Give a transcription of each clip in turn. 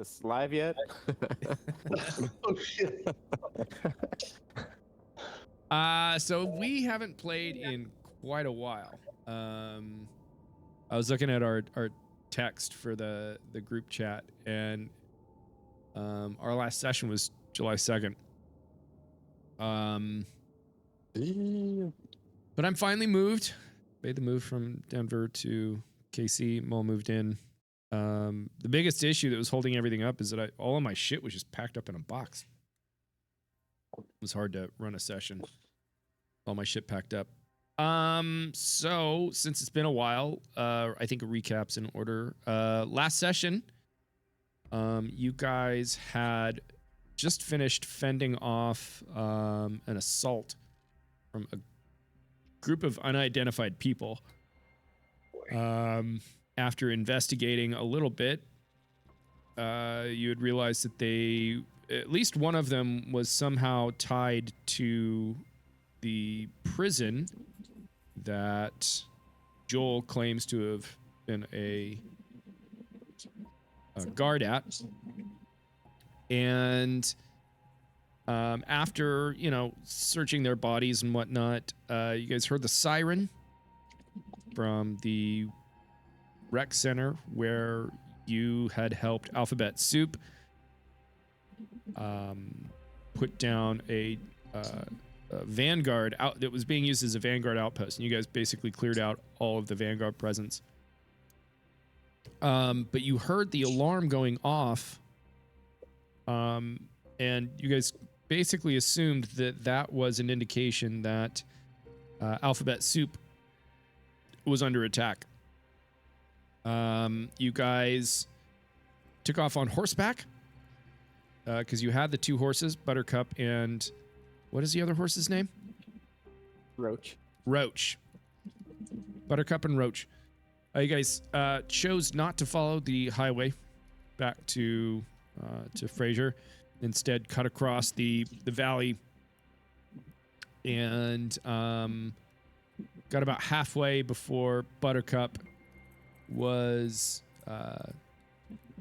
this live yet? Oh shit. So we haven't played in quite a while. I was looking at our text for the group chat, and our last session was July 2nd. But I'm finally moved. Made the move from Denver to KC. Mo moved in. The biggest issue that was holding everything up is that all of my shit was just packed up in a box. It was hard to run a session. All my shit packed up. So since it's been a while, I think a recap's in order. Last session, you guys had just finished fending off an assault from a group of unidentified people. After investigating a little bit, you had realized that at least one of them was somehow tied to the prison that Joel claims to have been a guard at. And after, searching their bodies and whatnot, you guys heard the siren from the rec center where you had helped Alphabet Soup put down a Vanguard out that was being used as a Vanguard outpost, and you guys basically cleared out all of the Vanguard presence. But you heard the alarm going off, and you guys basically assumed that that was an indication that Alphabet Soup was under attack. You guys took off on horseback because you had the two horses, Buttercup and what is the other horse's name? Roach. Buttercup and Roach. You guys chose not to follow the highway back to Fraser. Instead, cut across the valley and got about halfway before Buttercup was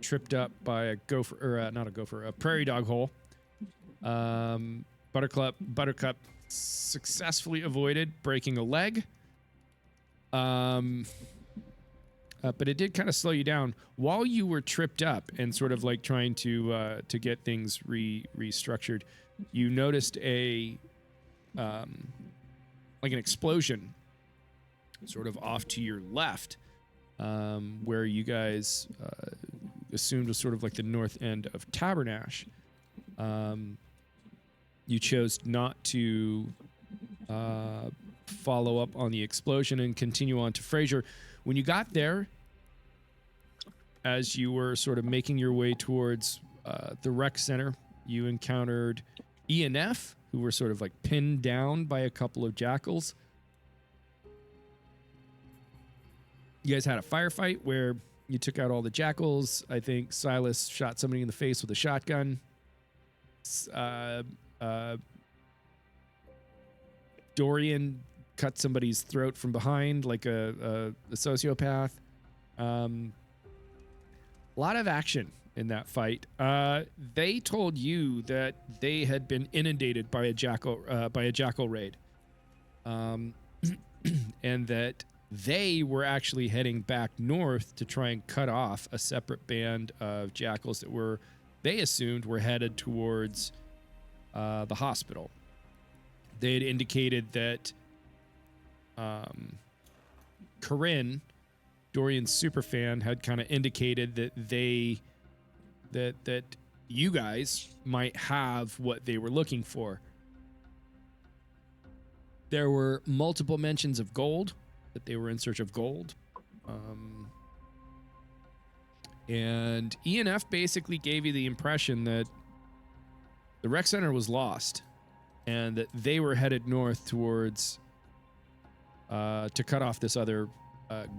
tripped up by a prairie dog hole. Buttercup successfully avoided breaking a leg. But it did kind of slow you down while you were tripped up and sort of like trying to get things restructured. You noticed like an explosion sort of off to your left, where you guys assumed was sort of like the north end of Tabernash. You chose not to follow up on the explosion and continue on to Fraser. When you got there, as you were sort of making your way towards the rec center, you encountered E&F, who were sort of like pinned down by a couple of jackals. You guys had a firefight where you took out all the jackals. I think Silas shot somebody in the face with a shotgun. Dorian cut somebody's throat from behind like a sociopath. A lot of action in that fight. They told you that they had been inundated by a jackal raid, and that they were actually heading back north to try and cut off a separate band of jackals that they assumed were headed towards the hospital. They had indicated that Corinne, Dorian's superfan, had kind of indicated that that you guys might have what they were looking for. There were multiple mentions of gold, that they were in search of gold. And E&F basically gave you the impression that the rec center was lost and that they were headed north towards to cut off this other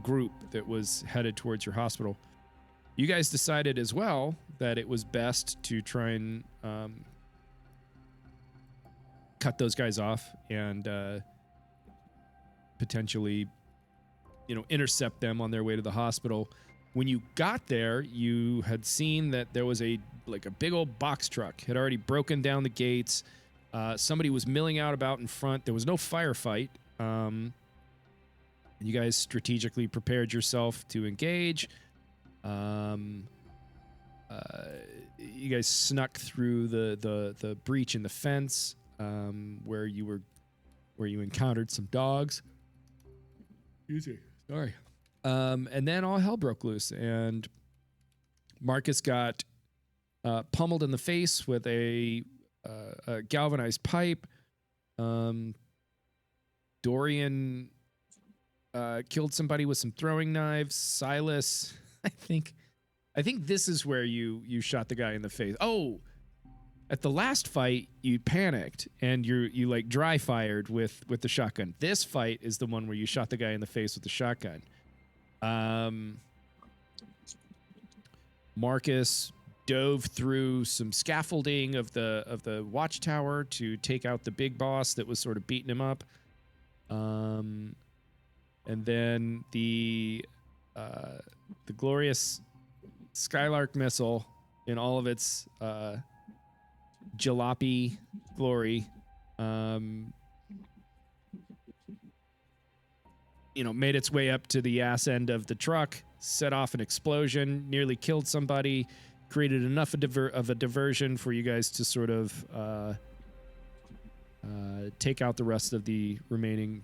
group that was headed towards your hospital. You guys decided as well that it was best to try and cut those guys off and potentially, intercept them on their way to the hospital. When you got there, you had seen that there was a big old box truck had already broken down the gates. Somebody was milling out about in front. There was no firefight. You guys strategically prepared yourself to engage. You guys snuck through the breach in the fence where you encountered some dogs. Excuse me. Sorry. And then all hell broke loose, and Marcus got pummeled in the face with a galvanized pipe. Dorian killed somebody with some throwing knives. Silas, I think this is where you shot the guy in the face. Oh, at the last fight you panicked and you like dry fired with the shotgun. This fight is the one where you shot the guy in the face with the shotgun. Marcus dove through some scaffolding of the watchtower to take out the big boss that was sort of beating him up. And then the glorious Skylark missile in all of its jalopy glory, made its way up to the ass end of the truck, set off an explosion, nearly killed somebody, created enough of a diversion for you guys to sort of take out the rest of the remaining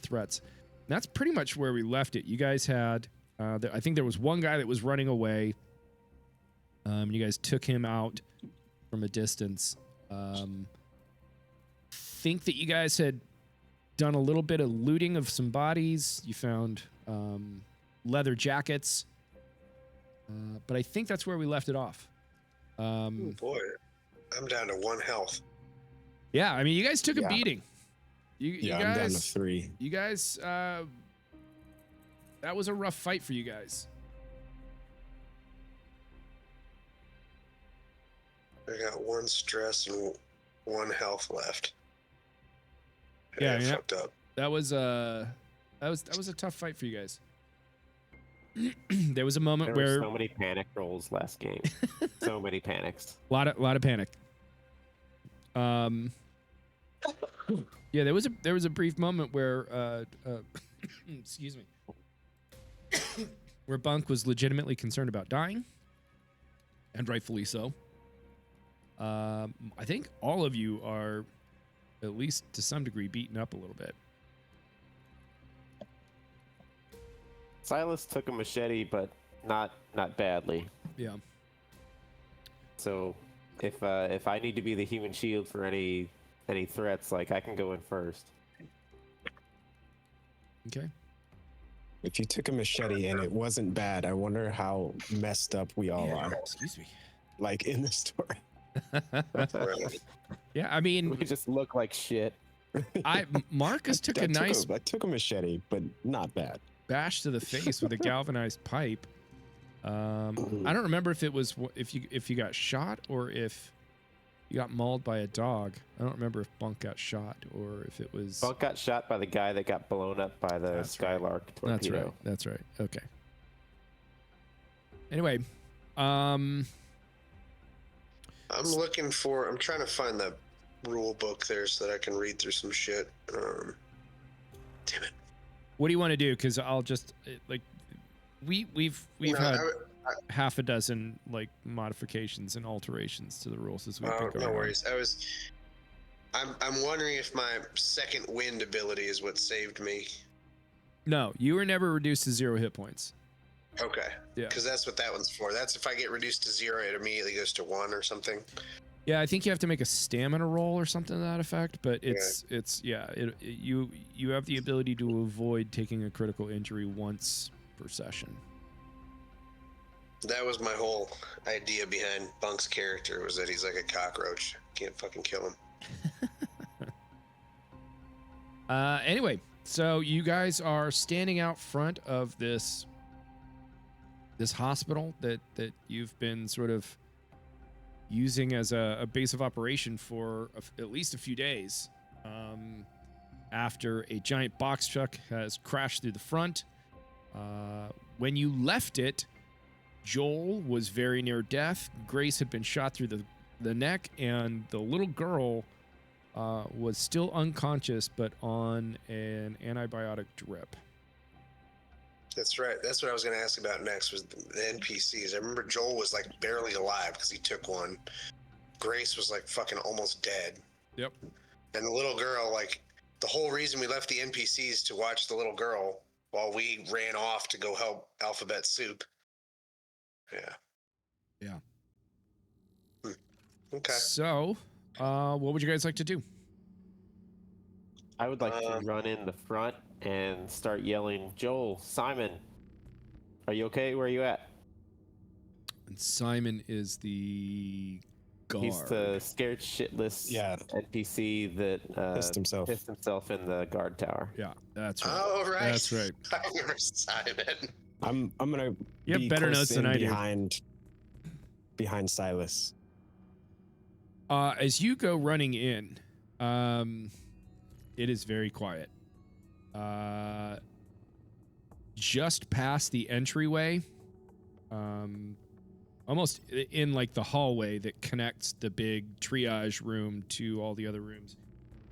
threats. And that's pretty much where we left it. You guys had, I think there was one guy that was running away. You guys took him out from a distance. Think that you guys had done a little bit of looting of some bodies. You found leather jackets. But I think that's where we left it off. Oh boy, I'm down to 1 health. Yeah, I mean, you guys took a beating. You guys, I'm down to 3. You guys, that was a rough fight for you guys. I got 1 stress and 1 health left. Yeah, I fucked up. That was a tough fight for you guys. There was a moment There where were so many panic rolls last game. So many panics. a lot of panic. Yeah, there was a brief moment where excuse me, where Bunk was legitimately concerned about dying, and rightfully so. I think all of you are, at least to some degree, beaten up a little bit. Silas took a machete, but not badly. Yeah. So if I need to be the human shield for any threats, like, I can go in first. Okay. If you took a machete and it wasn't bad, I wonder how messed up we all are. Excuse me. Like in the story. Yeah, I mean, We just look like shit. Marcus took a nice I took a machete, but not bad. bash to the face with a galvanized pipe. I don't remember if it was if you got shot or if you got mauled by a dog. I don't remember if Bunk got shot or if it was. Bunk got shot by the guy that got blown up by the Skylark torpedo. That's right. Okay. Anyway, I'm trying to find the rule book there so that I can read through some shit. Damn it. What do you want to do? Because I'll just we've had half a dozen like modifications and alterations to the rules as we've been going. No worries. I'm wondering if my second wind ability is what saved me. No, you were never reduced to 0 hit points. Okay. Yeah. Because that's what that one's for. That's if I get reduced to 0, it immediately goes to 1 or something. Yeah, I think you have to make a stamina roll or something to that effect. But you have the ability to avoid taking a critical injury once per session. That was my whole idea behind Bunk's character, was that he's like a cockroach. Can't fucking kill him. Anyway, so you guys are standing out front of this hospital that you've been sort of using as a base of operation for at least a few days, after a giant box truck has crashed through the front. When you left it, Joel was very near death. Grace had been shot through the neck, and the little girl was still unconscious, but on an antibiotic drip. That's right. That's what I was going to ask about next was the NPCs. I remember Joel was like barely alive because he took one. Grace was like fucking almost dead. Yep. And the little girl, like the whole reason we left the NPCs to watch the little girl while we ran off to go help Alphabet Soup. Yeah. Yeah. Okay. So, what would you guys like to do? I would like to run in the front and start yelling, Joel, Simon, are you okay? Where are you at? And Simon is the guard. He's the scared shitless NPC that Pissed himself in the guard tower. Yeah, that's right. Oh, right. That's right. I remember Simon. I'm gonna You have be better close notes than in I do. behind Silas. As you go running in, it is very quiet. Just past the entryway, almost in like the hallway that connects the big triage room to all the other rooms,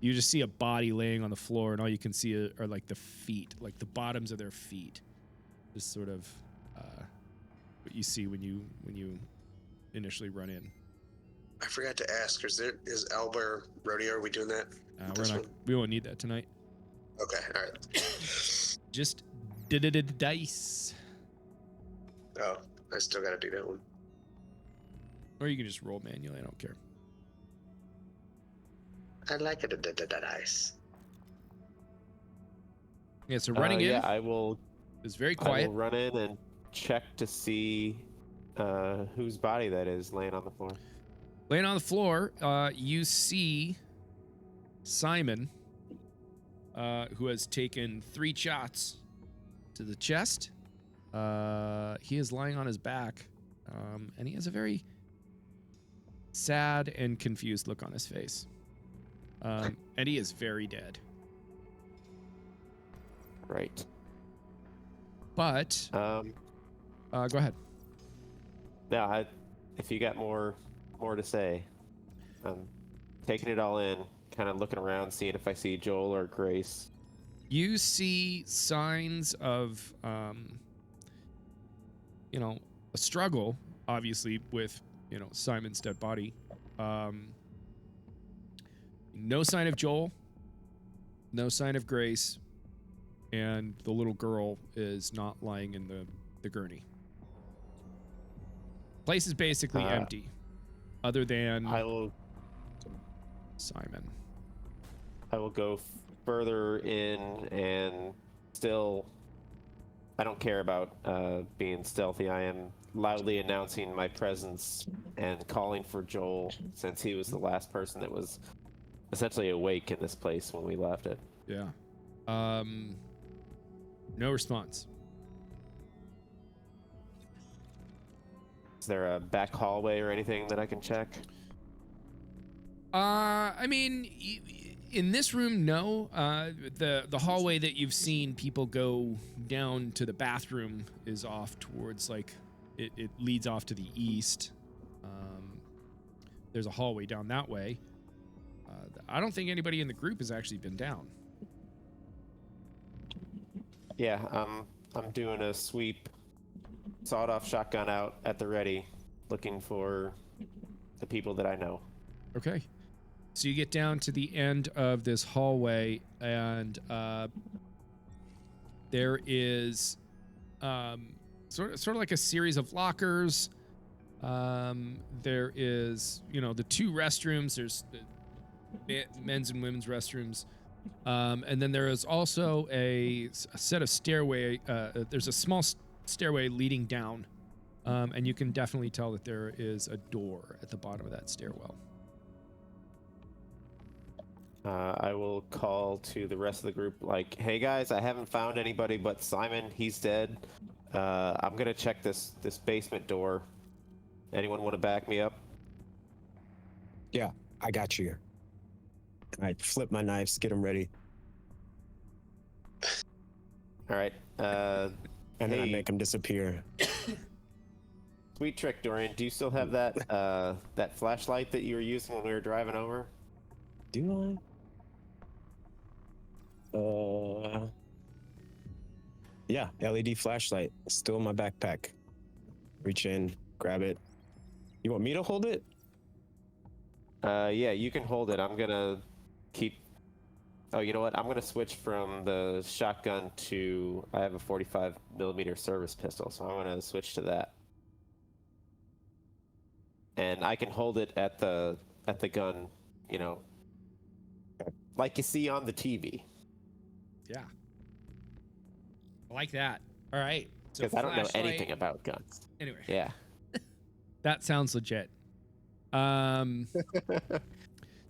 you just see a body laying on the floor, and all you can see are like the feet, like the bottoms of their feet. Just sort of what you see when you initially run in. I forgot to ask, is Albert Rodeo, are we doing that? We won't need that tonight. Okay, all right. Just dice. Oh, I still got to do that one. Or you can just roll manually, I don't care. I like it, dice. Yeah, so running in. Yeah, I will. It's very I quiet. will run in and check to see whose body that is laying on the floor. Laying on the floor, you see Simon, who has taken 3 shots to the chest. He is lying on his back, and he has a very sad and confused look on his face. And he is very dead. Right. But go ahead. Yeah, if you got more to say, I'm taking it all in, kind of looking around, seeing if I see Joel or Grace. You see signs of, a struggle, obviously, with, Simon's dead body. No sign of Joel, no sign of Grace, and the little girl is not lying in the gurney. Place is basically empty, other than Simon. I will go further in and still, I don't care about being stealthy. I am loudly announcing my presence and calling for Joel, since he was the last person that was essentially awake in this place when we left it. Yeah. No response. Is there a back hallway or anything that I can check? I mean, in this room, no. The hallway that you've seen people go down to the bathroom is off towards, like, it leads off to the east. There's a hallway down that way. I don't think anybody in the group has actually been down. Yeah, I'm doing a sweep, sawed-off shotgun out at the ready, looking for the people that I know. Okay. So you get down to the end of this hallway, and there is sort of like a series of lockers. There is, the 2 restrooms. There's men's and women's restrooms. And then there is also a set of stairway. There's a small stairway leading down. And you can definitely tell that there is a door at the bottom of that stairwell. I will call to the rest of the group, like, hey guys, I haven't found anybody but Simon. He's dead. I'm gonna check this basement door. Anyone want to back me up? Yeah, I got you. I flip my knives, get them ready, All right. and then I make them disappear. Sweet trick, Dorian. Do you still have that that flashlight that you were using when we were driving over? Do I? Yeah, LED flashlight. Still in my backpack. Reach in, grab it. You want me to hold it? Yeah, you can hold it. I'm gonna keep. Oh, you know what? I'm gonna switch from the shotgun to. I have a 45mm service pistol, so I'm gonna switch to that. And I can hold it at the gun, you know, like you see on the TV. Yeah. I like that. All right. So Because I don't know flashlight. anything about guns. Anyway, Yeah. that sounds legit. So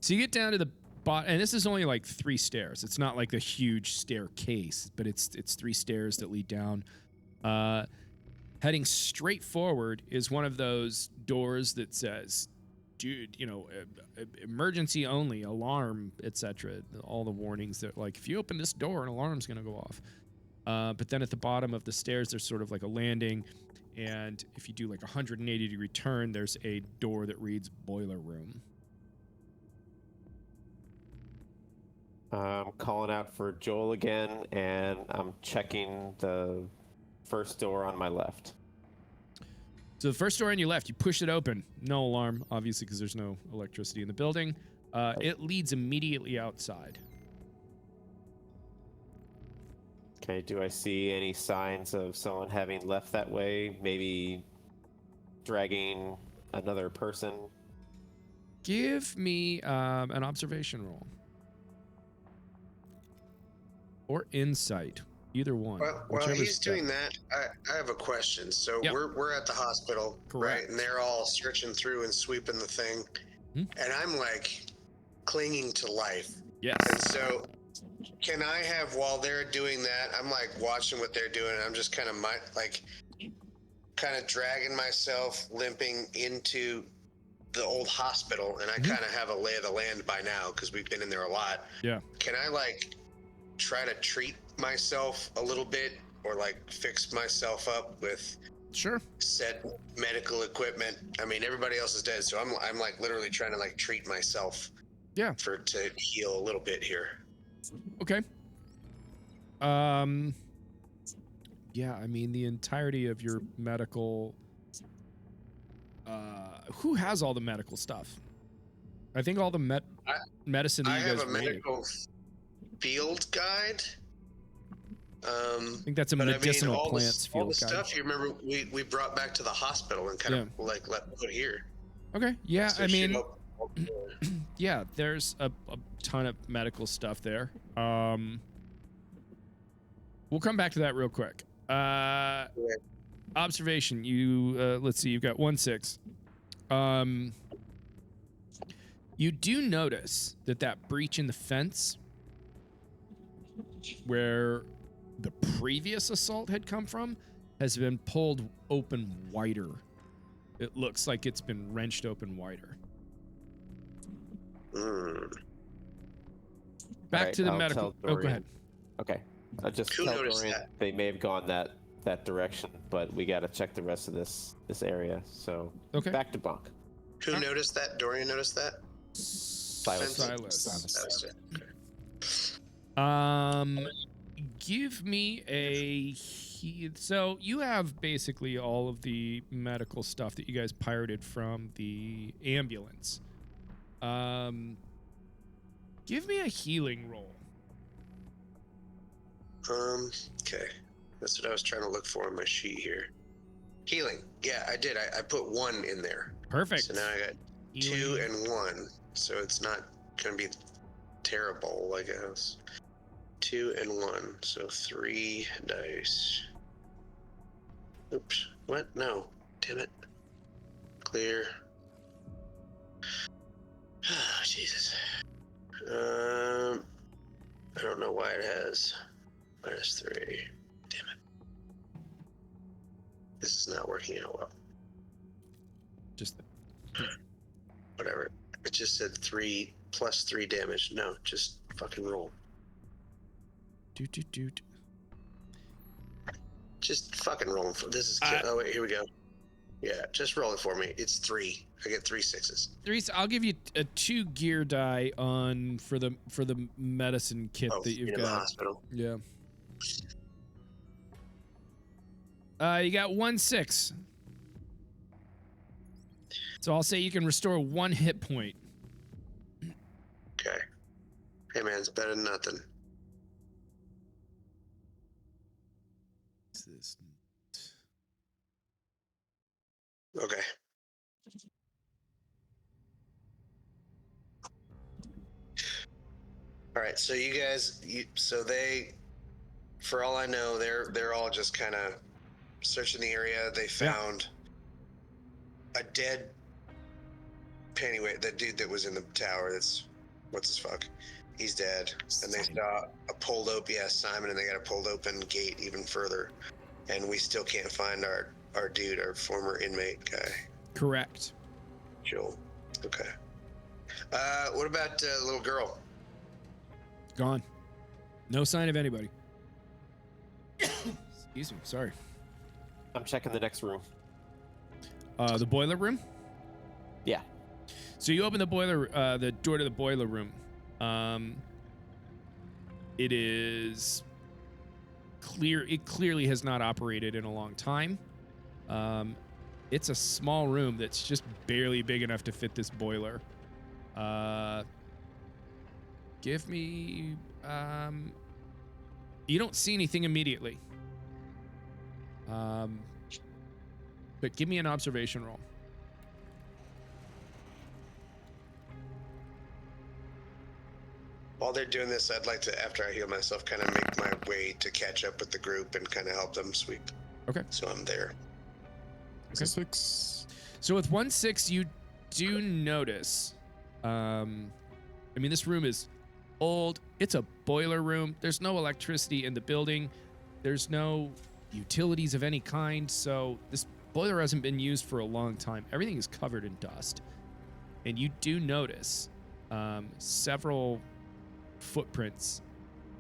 you get down to the bottom, and this is only like 3 stairs. It's not like a huge staircase, but it's 3 stairs that lead down. Heading straight forward is one of those doors that says, dude, you know, emergency only, alarm, etc. All the warnings that, like, if you open this door, an alarm's going to go off. But then at the bottom of the stairs, there's sort of like a landing. And if you do like a 180-degree turn, there's a door that reads boiler room. I'm calling out for Joel again, and I'm checking the first door on my left. So the first door on your left, you push it open. No alarm, obviously, because there's no electricity in the building. It leads immediately outside. Okay, do I see any signs of someone having left that way? Maybe dragging another person? Give me an observation roll. Or insight. Either one. While whichever's he's doing better. that, I have a question. So Yep. we're at the hospital, Correct. right? And they're all searching through and sweeping the thing. And I'm like clinging to life. Yes. And so can I have, while they're doing that, I'm like watching what they're doing, and I'm just kind of dragging myself, limping into the old hospital, and I kind of have a lay of the land by now because we've been in there a lot. Yeah. Can I like try to treat myself a little bit, or like fix myself up with Sure. said medical equipment? I mean, everybody else is dead, so I'm like literally trying to like treat myself. Yeah. To heal a little bit here. Okay. Yeah, I mean, the entirety of your medical... who has all the medical stuff? I think all the medicine that I you have guys a rated. medical field guide. I think that's a but medicinal I mean, plants all the field guide. stuff you remember we brought back to the hospital and kind of like let put here. Okay, yeah, So I mean... shoot up- Yeah, there's a ton of medical stuff there. We'll come back to that real quick. Observation, you let's see, you've got 1-6. You do notice that breach in the fence where the previous assault had come from has been pulled open wider. It looks like it's been wrenched open wider. Back Alright, to the I'll medical. tell Oh, go Dorian. ahead. Okay. I'll just Who tell noticed Dorian that? they may have gone that direction, but we got to check the rest of this area. So Okay. back to Bunk. Who noticed that? Dorian noticed that? Silas. That was it. Give me a. So you have basically all of the medical stuff that you guys pirated from the ambulance. Give me a healing roll. Okay. That's what I was trying to look for on my sheet here. Healing. Yeah, I did. I put 1 in there. Perfect. So now I got 2 and 1. So it's not going to be terrible, I guess. 2 and 1. So 3 dice. Oops. What? No. Damn it. Clear. Oh, Jesus. I don't know why it has -3. Damn it. This is not working out well. Just Whatever. It just said 3 plus 3 damage. No, just fucking roll. doot. Just fucking roll. This is. Oh wait, here we go. Yeah, just roll it for me. It's 3. I get 3 6s. I'll give you a 2 gear die on for the medicine kit Oh, that you've in the got. hospital. Yeah. You got 1 6. So I'll say you can restore 1 hit point. Okay. Hey man, it's better than nothing. What's this? Okay. All right. So you guys, for all I know, they're all just kind of searching the area. They found a dead Pennyweight, that dude that was in the tower. That's what's his fuck. He's dead. And they saw a pulled open, Simon, and they got a pulled open gate even further. And we still can't find our dude, our former inmate guy. Correct. Joel. Okay. What about the little girl? Gone. No sign of anybody. Excuse me. Sorry. I'm checking the next room. The boiler room? Yeah. So you open the door to the boiler room. It is clear. It clearly has not operated in a long time. It's a small room that's just barely big enough to fit this boiler. Give me. You don't see anything immediately. But give me an observation roll. While they're doing this, I'd like to, after I heal myself, kind of make my way to catch up with the group and kind of help them sweep. Okay. So I'm there. Okay. 6. So with 1 6, you do notice. I mean, this room is old. It's a boiler room. There's no electricity in the building. There's no utilities of any kind. So this boiler hasn't been used for a long time. Everything is covered in dust. And you do notice several footprints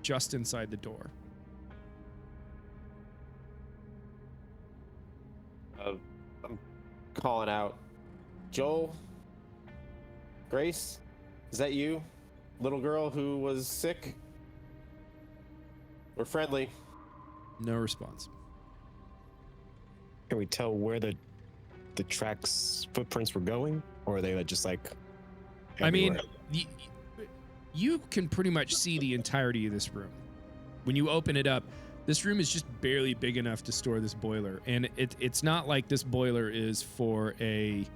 just inside the door. I'm calling out, Joel, Grace, is that you? Little girl who was sick? We're friendly. No response. Can we tell where the tracks footprints were going, or are they just like? I mean, everywhere? you can pretty much see the entirety of this room. When you open it up, this room is just barely big enough to store this boiler. And it's not like this boiler is for a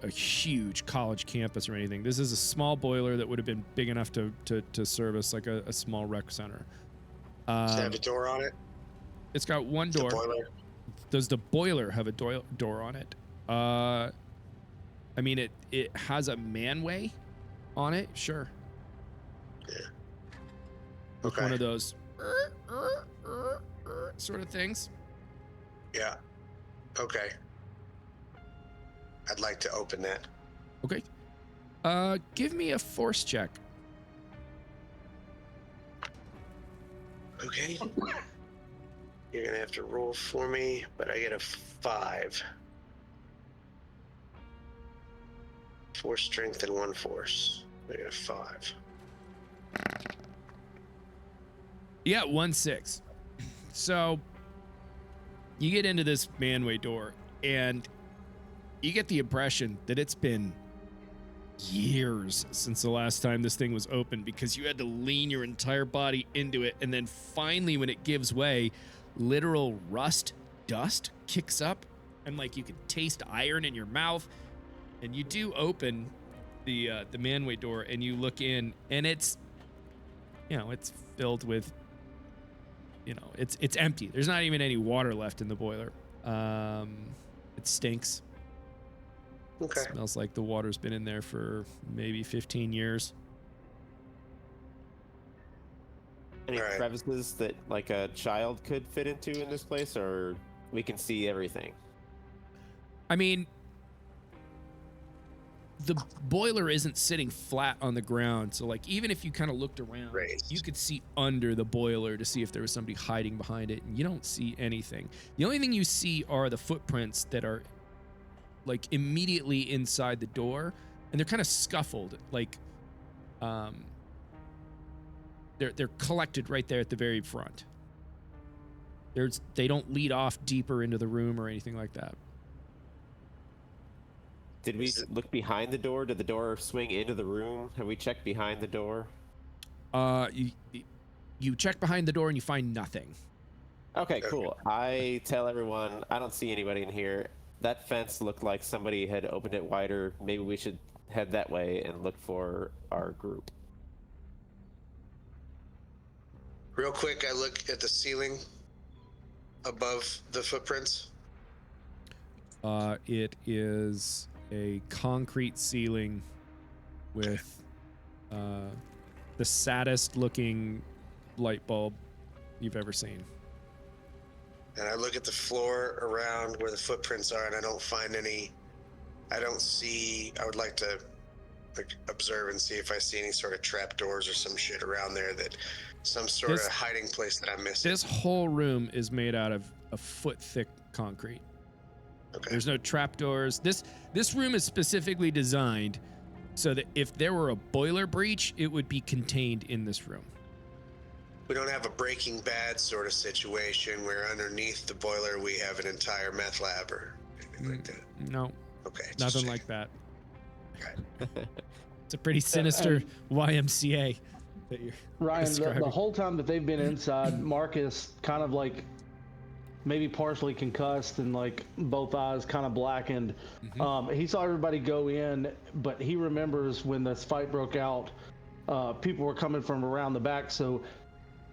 huge college campus or anything. This is a small boiler that would have been big enough to service like a small rec center. Does it have a door on it? It's got one door. The boiler? Does the boiler have a door on it? I mean, it has a manway on it, sure. Yeah. With Okay. one of those sort of things. Yeah. Okay. I'd like to open that. Okay. Give me a force check. Okay. You're gonna have to roll for me, but I get a 5. 4 strength and 1 force. I get a 5. You got 1 6. So you get into this manway door, and you get the impression that it's been years since the last time this thing was open, because you had to lean your entire body into it, and then finally, when it gives way, literal rust dust kicks up, and like you can taste iron in your mouth. And you do open the manway door, and you look in, and it's filled with, it's empty. There's not even any water left in the boiler. It stinks. Okay. It smells like the water's been in there for maybe 15 years. Any All right. crevices that like a child could fit into in this place, or we can see everything? I mean, the boiler isn't sitting flat on the ground, so like even if you kind of looked around, Raised. you could see under the boiler to see if there was somebody hiding behind it, and you don't see anything. The only thing you see are the footprints that are like immediately inside the door, and they're kind of scuffled, like they're collected right there at the very front. They don't lead off deeper into the room or anything like that. Did we look behind the door? Did the door swing into the room? Have we checked behind the door? You check behind the door and you find nothing. Okay, cool. I tell everyone I don't see anybody in here. That fence looked like somebody had opened it wider. Maybe we should head that way and look for our group. Real quick, I look at the ceiling above the footprints. It is a concrete ceiling with the saddest looking light bulb you've ever seen. And I look at the floor around where the footprints are, and I don't find any. I don't see. I would like to observe and see if I see any sort of trap doors or some shit around there, that some sort of hiding place that I'm missing. This whole room is made out of a foot thick concrete. Okay. There's no trapdoors. This room is specifically designed so that if there were a boiler breach, it would be contained in this room. We don't have a Breaking Bad sort of situation where underneath the boiler we have an entire meth lab or anything like that. No, Okay. just nothing checking. like that. Okay. It's a pretty sinister YMCA that you're Ryan, describing. the whole time that they've been inside, Marcus kind of like maybe partially concussed and like both eyes kind of blackened. He saw everybody go in, but he remembers when this fight broke out, people were coming from around the back, so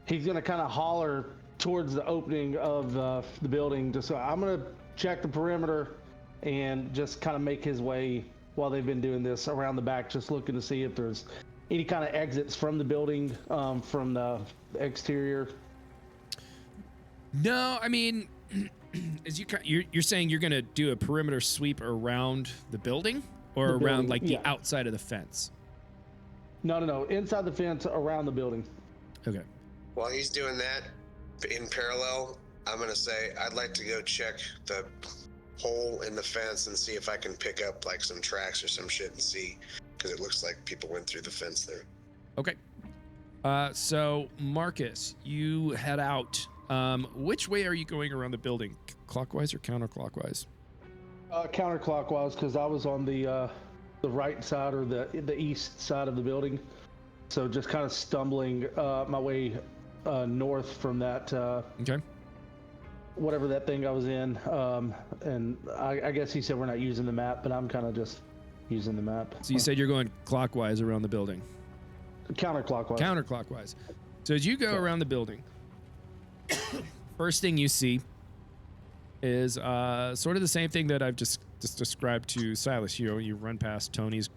he's going to kind of holler towards the opening of the building. Just I'm going to check the perimeter and just kind of make his way while they've been doing this around the back, just looking to see if there's any kind of exits from the building, from the exterior. No, I mean, as you're saying you're gonna do a perimeter sweep around the building or The around building, like yeah. the outside of the fence. No, inside the fence around the building. Okay. While he's doing that, in parallel, I'm going to say I'd like to go check the hole in the fence and see if I can pick up like some tracks or some shit and see, because it looks like people went through the fence there. Okay. So Marcus, you head out. Which way are you going around the building? Clockwise or counterclockwise? Counterclockwise, because I was on the right side or the east side of the building, so just kind of stumbling my way north from that Okay. whatever that thing I was in. And I guess he said we're not using the map, but I'm kind of just using the map. So you said you're going clockwise around the building. Counterclockwise. Counterclockwise. So as you go around the building, first thing you see is sort of the same thing that I've just described to Silas. You run past Tony's,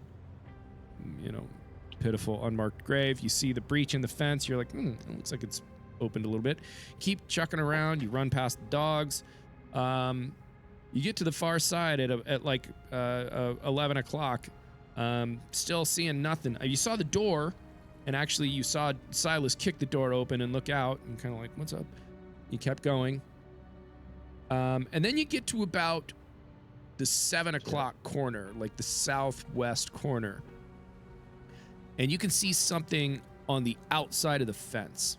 pitiful unmarked grave. You see the breach in the fence. You're like, it looks like it's opened a little bit. Keep chucking around. You run past the dogs. You get to the far side at like 11 o'clock. Still seeing nothing. You saw the door, and actually you saw Silas kick the door open and look out and kind of like, what's up? You kept going. And then you get to about the 7 o'clock corner, like the southwest corner. And you can see something on the outside of the fence.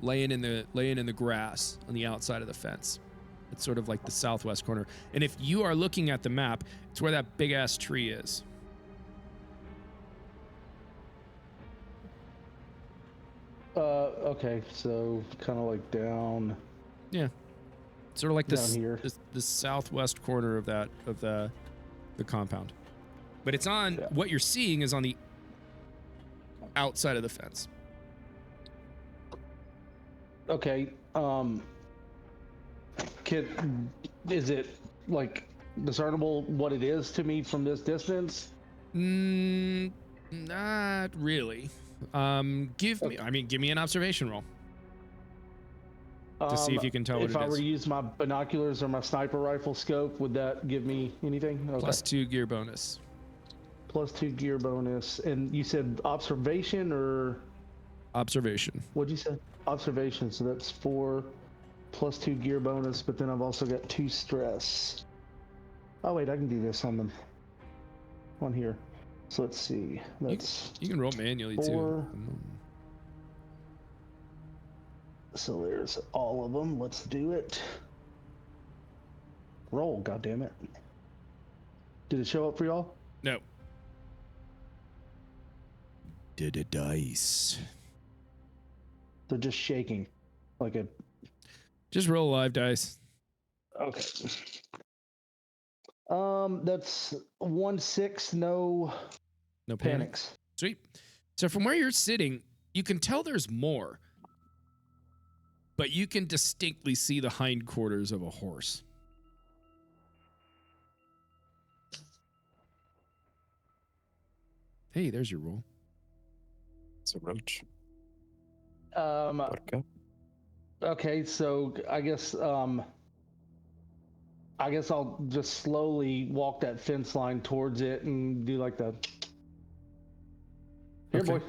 Laying in the grass on the outside of the fence. It's sort of like the southwest corner. And if you are looking at the map, it's where that big ass tree is. Okay, so kind of like down. Yeah. Sort of like Down here. the southwest corner of the compound. But it's on what you're seeing is on the outside of the fence. Okay. Is it like discernible what it is to me from this distance? Not really. Give me an observation roll. To see if you can tell what If it I were is. to use my binoculars or my sniper rifle scope, would that give me anything? Okay. +2 gear bonus. +2 gear bonus. And you said observation or Observation. what'd you say? Observation. So that's 4 +2 gear bonus, but then I've also got 2 stress. Oh wait, I can do this on here. So let's see. That's You can roll manually 4. too. So there's all of them. Let's do it. Roll, goddammit. Did it show up for y'all? No. Did a dice. They're just shaking. Like a Just roll live dice. okay. That's 1-6, no No panics. Sweet. So from where you're sitting, you can tell there's more, but you can distinctly see the hindquarters of a horse. Hey, there's your roll. It's a roach. Um, okay, so I guess I'll just slowly walk that fence line towards it and do like the here, Okay. boy,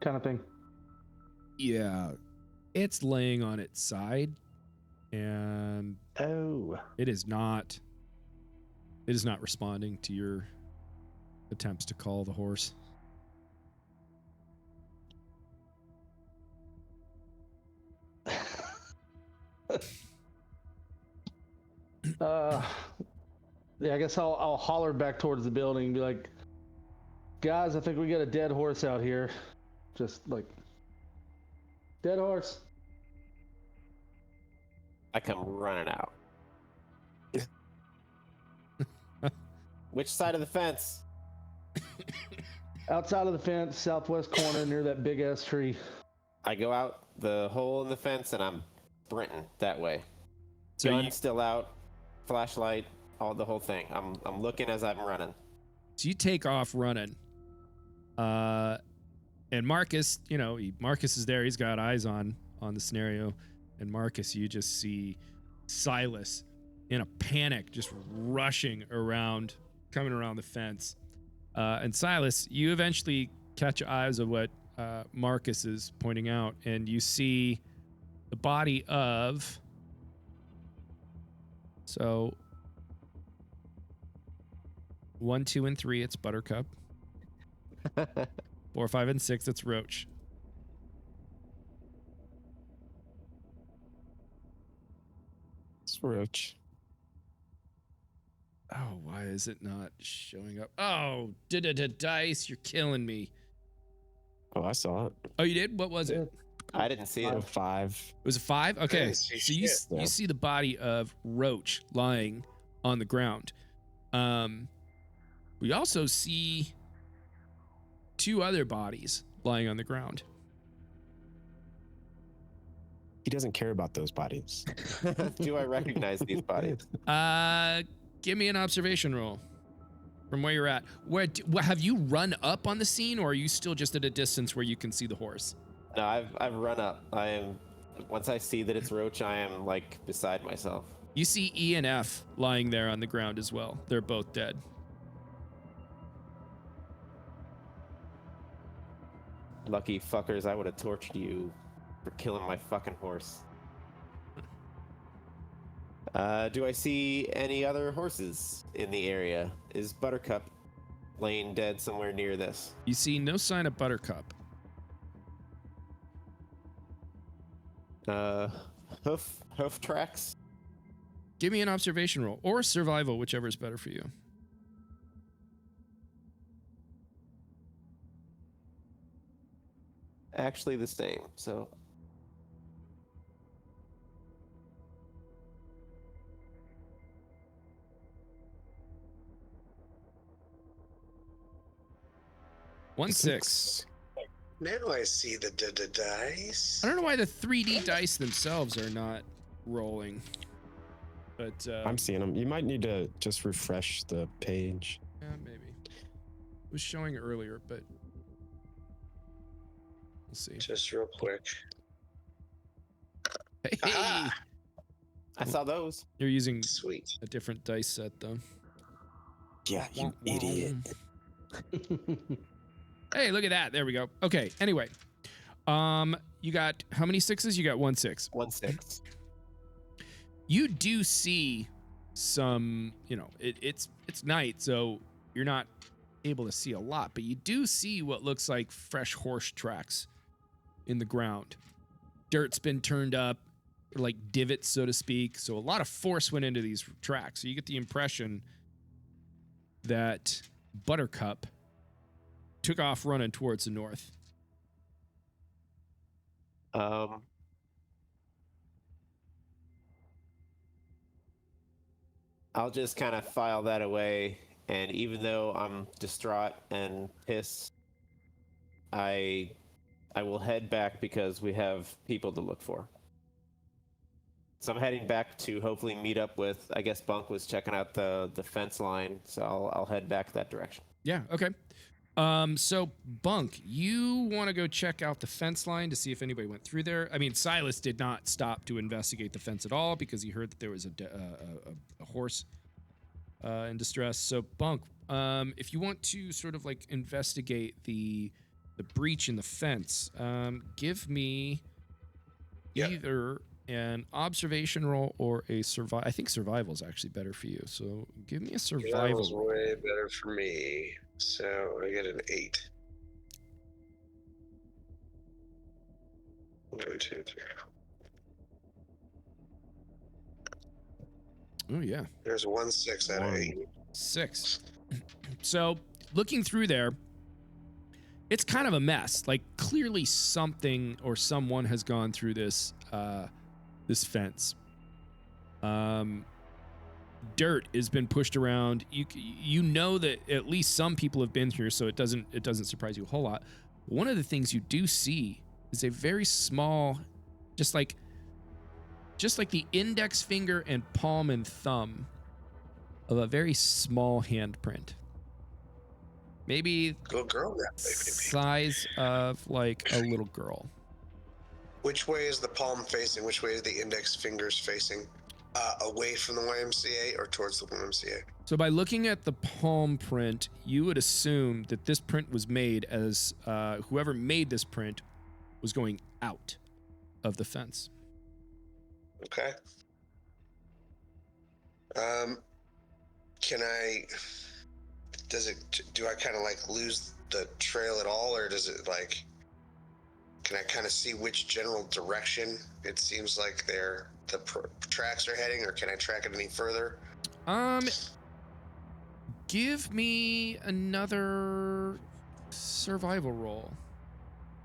kind of thing. Yeah, it's laying on its side, and Oh, it is not responding to your attempts to call the horse. yeah, I guess I'll holler back towards the building and be like, guys, I think we got a dead horse out here. Just like dead horse. I come running out. Which side of the fence? Outside of the fence, southwest corner near that big ass tree. I go out the hole in the fence and I'm sprinting that way. So Gun you, still out, flashlight, the whole thing. I'm looking as I'm running. so you take off running. And Marcus, Marcus is there. He's got eyes on the scenario. And Marcus, you just see Silas in a panic, just rushing around, coming around the fence. And Silas, you eventually catch eyes of what Marcus is pointing out, and you see the body of. So 1, 2, and 3, it's Buttercup. 4, 5, and 6, it's Roach. It's a roach. Oh, why is it not showing up? Oh, dice, you're killing me. Oh, I saw it. Oh, you did? What was it? I didn't see A it. 5. It was a 5? Okay. didn't see So shit, you see the body of Roach lying on the ground. We also see 2 other bodies lying on the ground. He doesn't care about those bodies. Do I recognize these bodies? Give me an observation roll from where you're at. Have you run up on the scene, or are you still just at a distance where you can see the horse? No, I've run up. Once I see that it's Roach, I am like beside myself. You see E and F lying there on the ground as well. They're both dead. Lucky fuckers, I would have tortured you for killing my fucking horse. Do I see any other horses in the area? Is Buttercup laying dead somewhere near this? You see no sign of Buttercup. Hoof tracks? Give me an observation roll or survival, whichever is better for you. Actually the same, so... One six. Now I see the dice. I don't know why the 3D dice themselves are not rolling, but I'm seeing them. You might need to just refresh the page. yeah, maybe. It was showing earlier, but we'll see. Just real quick. Hey, Aha! I saw those. you're using Sweet. a different dice set though. Yeah, you idiot. Hey, look at that. There we go. Okay. Anyway, you got how many sixes? You got 1 6. 1-6. You do see some, it's night, so you're not able to see a lot, but you do see what looks like fresh horse tracks in the ground. Dirt's been turned up, like divots, so to speak. So a lot of force went into these tracks. So you get the impression that Buttercup took off running towards the north. I'll just kind of file that away, and even though I'm distraught and pissed, I will head back because we have people to look for. So I'm heading back to hopefully meet up with, I guess Bunk was checking out the fence line, so I'll head back that direction. Yeah, okay. So Bunk, you want to go check out the fence line to see if anybody went through there? I mean, Silas did not stop to investigate the fence at all because he heard that there was a horse in distress. So Bunk, if you want to sort of like investigate the breach in the fence, give me either an observation roll or a survival. I think survival is actually better for you. So give me a survival. That was way better for me. So I get an 8. 1, 2, 3. Oh yeah. There's 1 6 out of 8. 6. So looking through there, it's kind of a mess. Like clearly something or someone has gone through this this fence. Dirt has been pushed around. You know that at least some people have been here, so it doesn't surprise you a whole lot. One of the things you do see is a very small, just like the index finger and palm and thumb of a very small handprint. Maybe Little girl that way, maybe. size of like a little girl. Which way is the palm facing? Which way is the index fingers facing? Away from the YMCA or towards the YMCA? So by looking at the palm print, you would assume that this print was made as whoever made this print was going out of the fence. Okay. Do I kind of like lose the trail at all, or does it like, can I kind of see which general direction it seems like the tracks are heading, or can I track it any further? Give me another survival roll.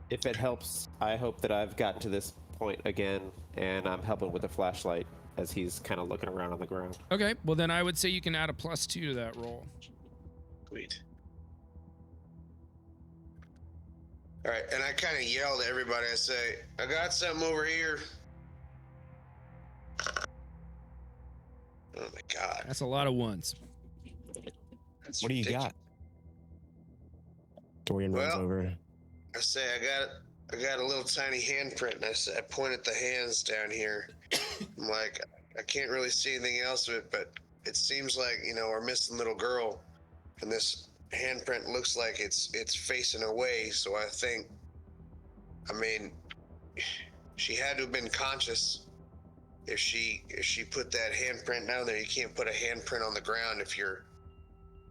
If it helps, I hope that I've gotten to this point again, and I'm helping with a flashlight as he's kind of looking around on the ground. Okay, well then I would say you can add a +2 to that roll. Sweet. All right, and I kind of yell to everybody. I say, I got something over here. Oh my God. That's a lot of ones. That's What do you ridiculous. got? Dorian runs Well, over. I say, I got a little tiny handprint, and I point at the hands down here. I'm like, I can't really see anything else of it, but it seems like, we're missing little girl, and this handprint looks like it's facing away. So I think, she had to have been conscious. If she put that handprint down there, you can't put a handprint on the ground if you're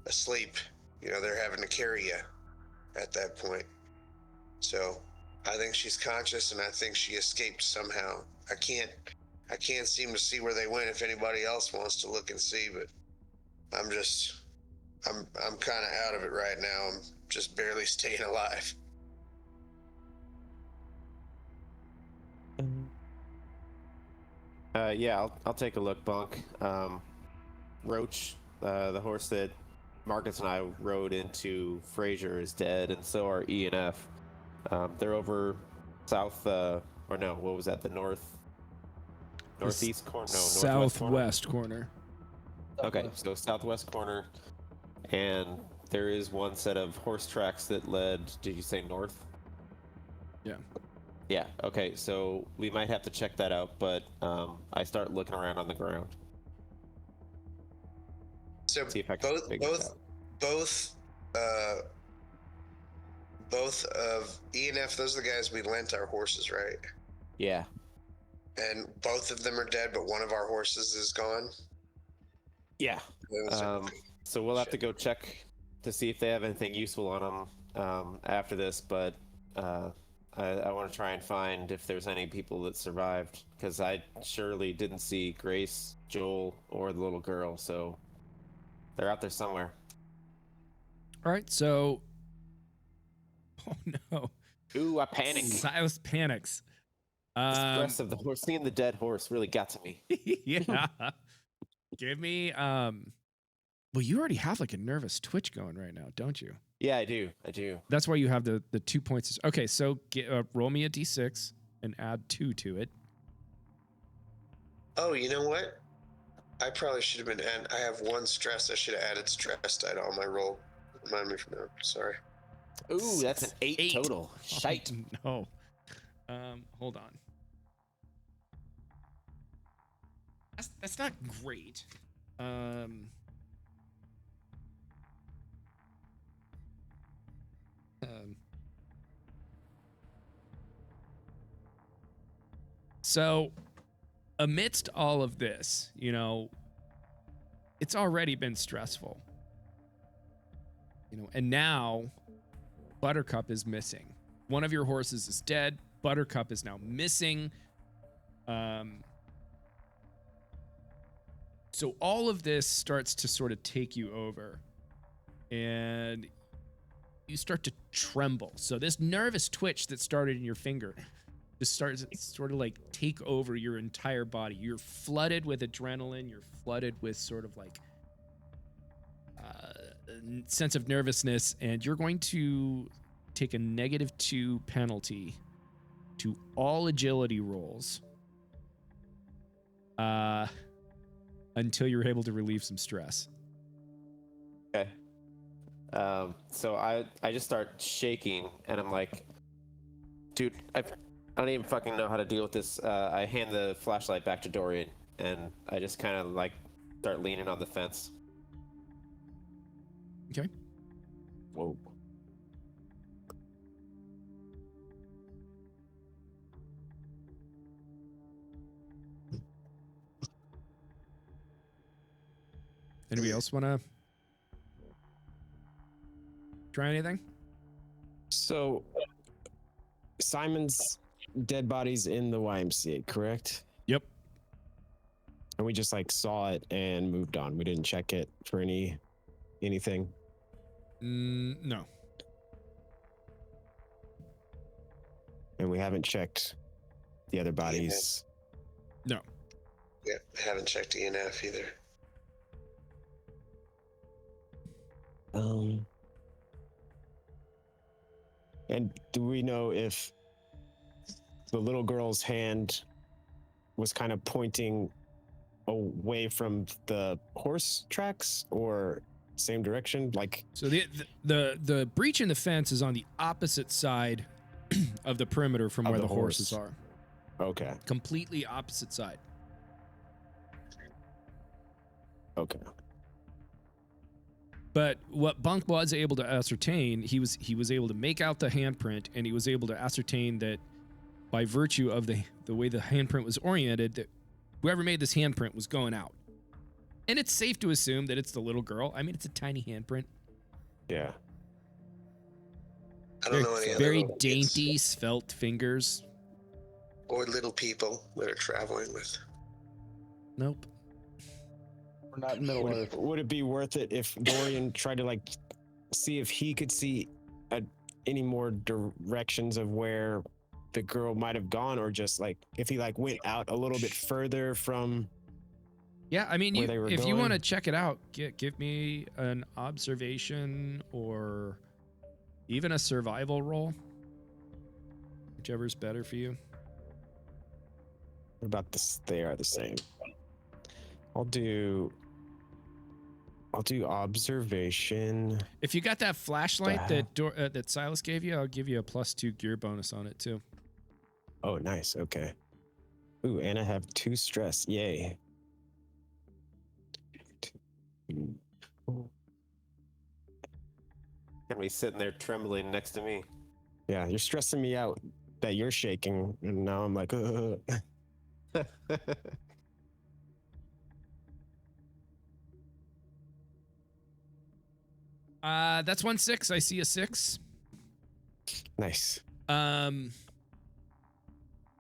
asleep. They're having to carry you at that point. So I think she's conscious, and I think she escaped somehow. I can't seem to see where they went. If anybody else wants to look and see, but I'm kind of out of it right now. I'm just barely staying alive. Yeah, I'll take a look, Bunk. Roach, the horse that Marcus and I rode into Fraser, is dead, and so are E and F. They're over south, or no, what was that? The northeast corner? No, Southwest corner. Okay, so southwest corner, and there is one set of horse tracks that led. Did you say north? Yeah. Yeah. Okay. So we might have to check that out, but I start looking around on the ground. So See if I can figure it out. both of E and F, those are the guys we lent our horses, right? Yeah. And both of them are dead, but one of our horses is gone. Yeah. So we'll have to go check to see if they have anything useful on them after this, but I want to try and find if there's any people that survived, because I surely didn't see Grace, Joel, or the little girl, so they're out there somewhere. All right, so. Oh no. Ooh, I panicked. Silas panics. The stress of the horse, seeing the dead horse really got to me. Yeah. Give me well, you already have like a nervous twitch going right now, don't you? Yeah, I do. That's why you have the 2 points. Okay, so roll me a d6 and add 2 to it. Oh, you know what? I probably should have been. And I have 1 stress. I should have added stress die to all my roll. Remind me from there. Sorry. Ooh, that's an 8 total. Shite. Oh, no. Hold on. That's not great. So, amidst all of this, you know, it's already been stressful. You know, and now Buttercup is missing. One of your horses is dead. Buttercup is now missing. So all of this starts to sort of take you over, and you start to tremble. So this nervous twitch that started in your finger just starts sort of like take over your entire body. You're flooded with adrenaline. You're flooded with sort of like sense of nervousness, and you're going to take a -2 penalty to all agility rolls until you're able to relieve some stress. Okay. So I just start shaking, and I'm like, dude, I don't even fucking know how to deal with this. I hand the flashlight back to Dorian, and I just kind of like start leaning on the fence. Okay. Whoa. Anybody else want to try anything? So, Simon's dead body's in the YMCA, correct? Yep. And we just like saw it and moved on. We didn't check it for anything. No. And we haven't checked the other bodies. No. Yeah, I haven't checked ENF either. And do we know if the little girl's hand was kind of pointing away from the horse tracks or same direction? Like, So the breach in the fence is on the opposite side of the perimeter from Of where the the horses horse. are. okay. Completely opposite side. Okay. But what Bunk was able to ascertain, he was able to make out the handprint, and he was able to ascertain that by virtue of the way the handprint was oriented, that whoever made this handprint was going out. And it's safe to assume that it's the little girl. I mean, it's a tiny handprint. Yeah. I don't know any other Very little kids dainty, svelte fingers. or little people that are traveling with. Nope. We're not in Middle Earth. Would it be worth it if Dorian tried to like see if he could see any more directions of where the girl might have gone, or just like if he like went out a little bit further from? Yeah, I mean, Where they were if you want to going? check it out, give me an observation or even a survival roll. Whichever's better for you. What about this? They are the same. I'll do observation. If you got that flashlight The that Silas gave you, I'll give you a +2 gear bonus on it too. Oh, nice. Okay. Ooh, and I have 2 stress. Yay. Gonna be sitting there trembling next to me. Yeah, you're stressing me out that you're shaking, and now I'm like, That's 1-6. I see a 6. Nice.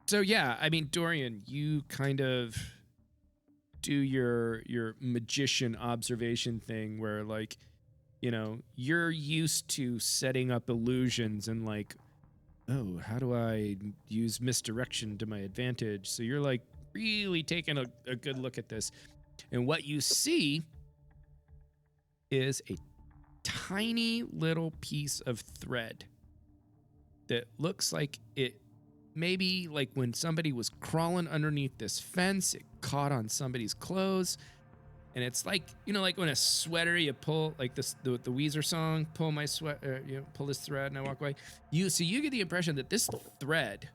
So yeah, I mean, Dorian, you kind of do your magician observation thing where, like, you know, you're used to setting up illusions and like, oh, how do I use misdirection to my advantage? So you're like really taking a good look at this. And what you see is a tiny little piece of thread that looks like it maybe like when somebody was crawling underneath this fence, it caught on somebody's clothes. And it's like, you know, like when a sweater you pull, like this, the Weezer song, pull my sweat, you know, pull this thread and I walk away. So you get the impression that this thread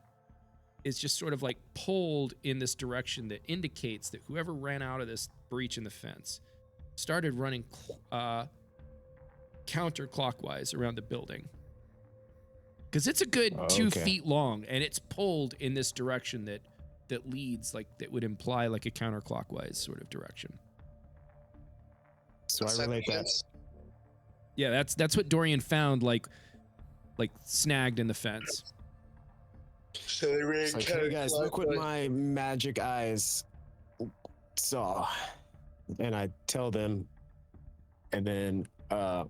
is just sort of like pulled in this direction that indicates that whoever ran out of this breach in the fence started running counterclockwise around the building. Because it's a good 2 feet long and it's pulled in this direction that leads, like, that would imply like a counterclockwise sort of direction. So I relate that. Yeah, that's what Dorian found, like snagged in the fence. So they ran It's like, hey guys, look what my magic eyes saw. And I tell them, and then I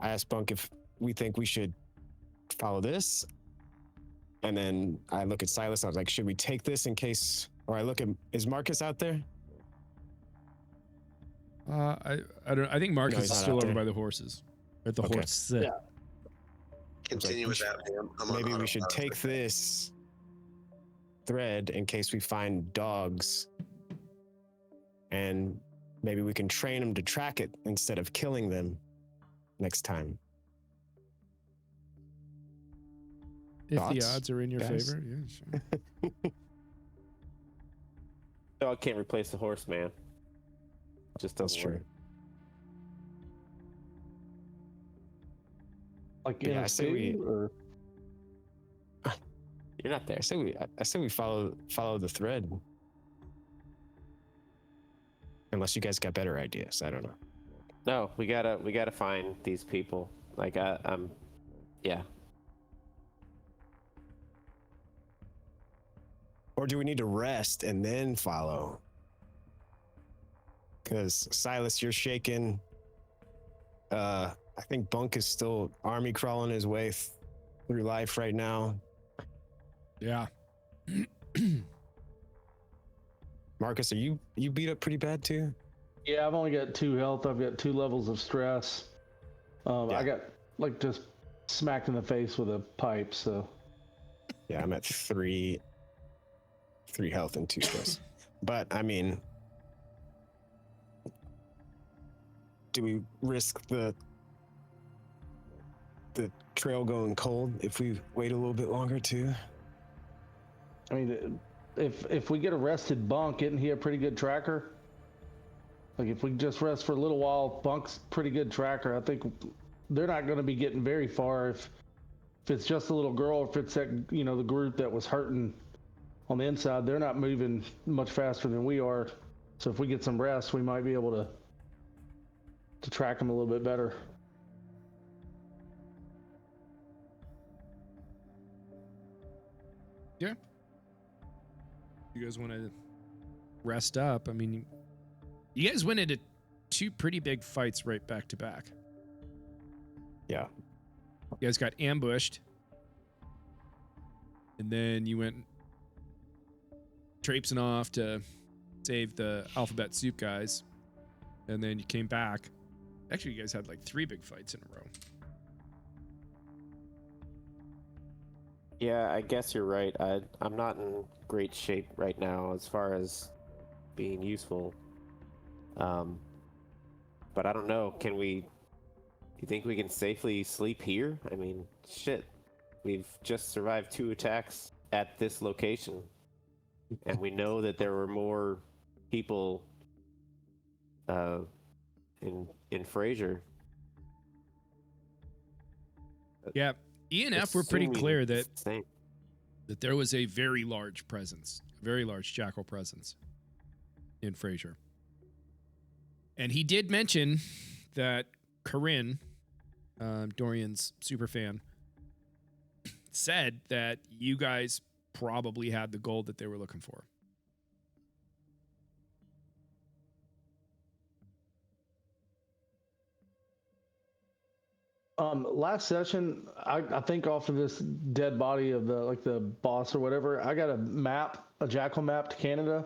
ask Bunk if we think we should follow this. And then I look at Silas, I was like, should we take this in case, or I look at, is Marcus out there? I don't. I think Marcus he's is not still out over there. by the horses. At the Okay. horse. Yeah. Continue with that. Maybe we should take this thread in case we find dogs, and maybe we can train them to track it instead of killing them next time. If the Thoughts, odds are in your guys? favor, yeah, sure. Dog can't replace the horse, man. Just That's doesn't work. true. Like Yeah, in I a say we- stew, or You're not there. I say we follow the thread. Unless you guys got better ideas, I don't know. No, we gotta find these people. Like yeah. Or do we need to rest and then follow? Because Silas, you're shaking. I think Bunk is still army crawling his way through life right now. Yeah. Marcus, are you beat up pretty bad too? yeah, I've only got 2 health. I've got 2 levels of stress. Yeah. I got like just smacked in the face with a pipe. So Yeah, I'm at 3 health and 2 stress. But I mean, do we risk the trail going cold if we wait a little bit longer too? I mean, if we get arrested, Bunk, isn't he a pretty good tracker? Like if we just rest for a little while, Bunk's pretty good tracker. I think they're not going to be getting very far if it's just a little girl, if it's that, you know, the group that was hurting on the inside. They're not moving much faster than we are. So if we get some rest, we might be able to track them a little bit better. Yeah. You guys want to rest up? I mean, you guys went into 2 pretty big fights right back to back. Yeah. You guys got ambushed. And then you went traipsing off to save the alphabet soup guys. And then you came back. Actually, you guys had like 3 big fights in a row. Yeah, I guess you're right. I'm not in great shape right now as far as being useful. But I don't know. You think we can safely sleep here? I mean, shit. We've just survived 2 attacks at this location, and we know that there were more people in Fraser. Yeah, E and F were pretty Assuming clear it's that the same. there was a very large presence, a very large jackal presence in Fraser. And he did mention that Corinne, Dorian's super fan, said that you guys probably had the gold that they were looking for. Last session, I think off of this dead body of the boss or whatever, I got a jackal map to Canada.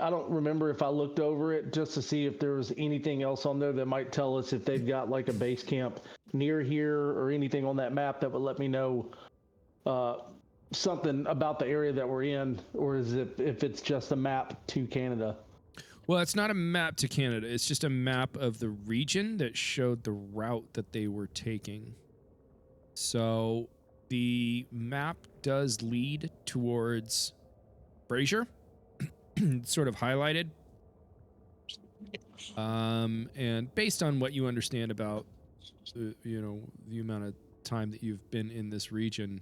I don't remember if I looked over it just to see if there was anything else on there that might tell us if they've got like a base camp near here or anything on that map that would let me know something about the area that we're in, or is it if it's just a map to Canada? Well, it's not a map to Canada. It's just a map of the region that showed the route that they were taking. So the map does lead towards Fraser, sort of highlighted. And based on what you understand about, the amount of time that you've been in this region,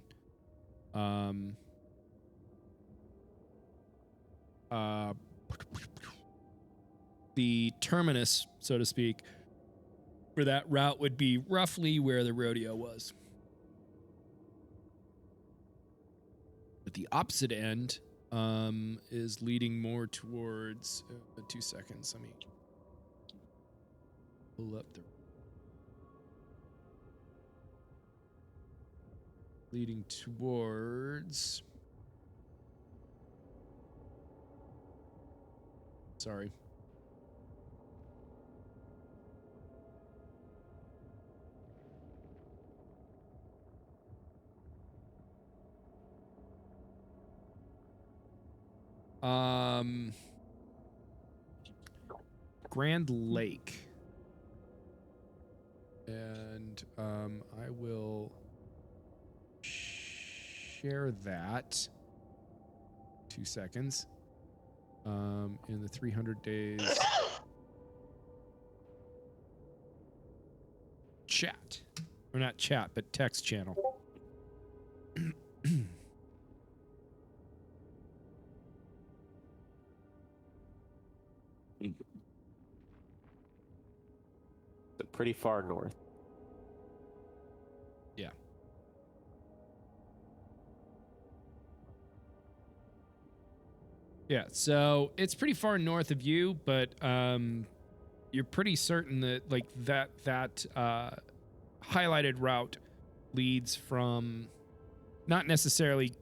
the terminus, so to speak, for that route would be roughly where the rodeo was. But the opposite end is leading more towards 2 seconds. Let me pull up the leading towards, sorry, Grand Lake. And I will share that. 2 seconds. In the 300 days chat. Or not chat, but text channel. Pretty far north. Yeah. Yeah, so it's pretty far north of you, but you're pretty certain that like that highlighted route leads from not necessarily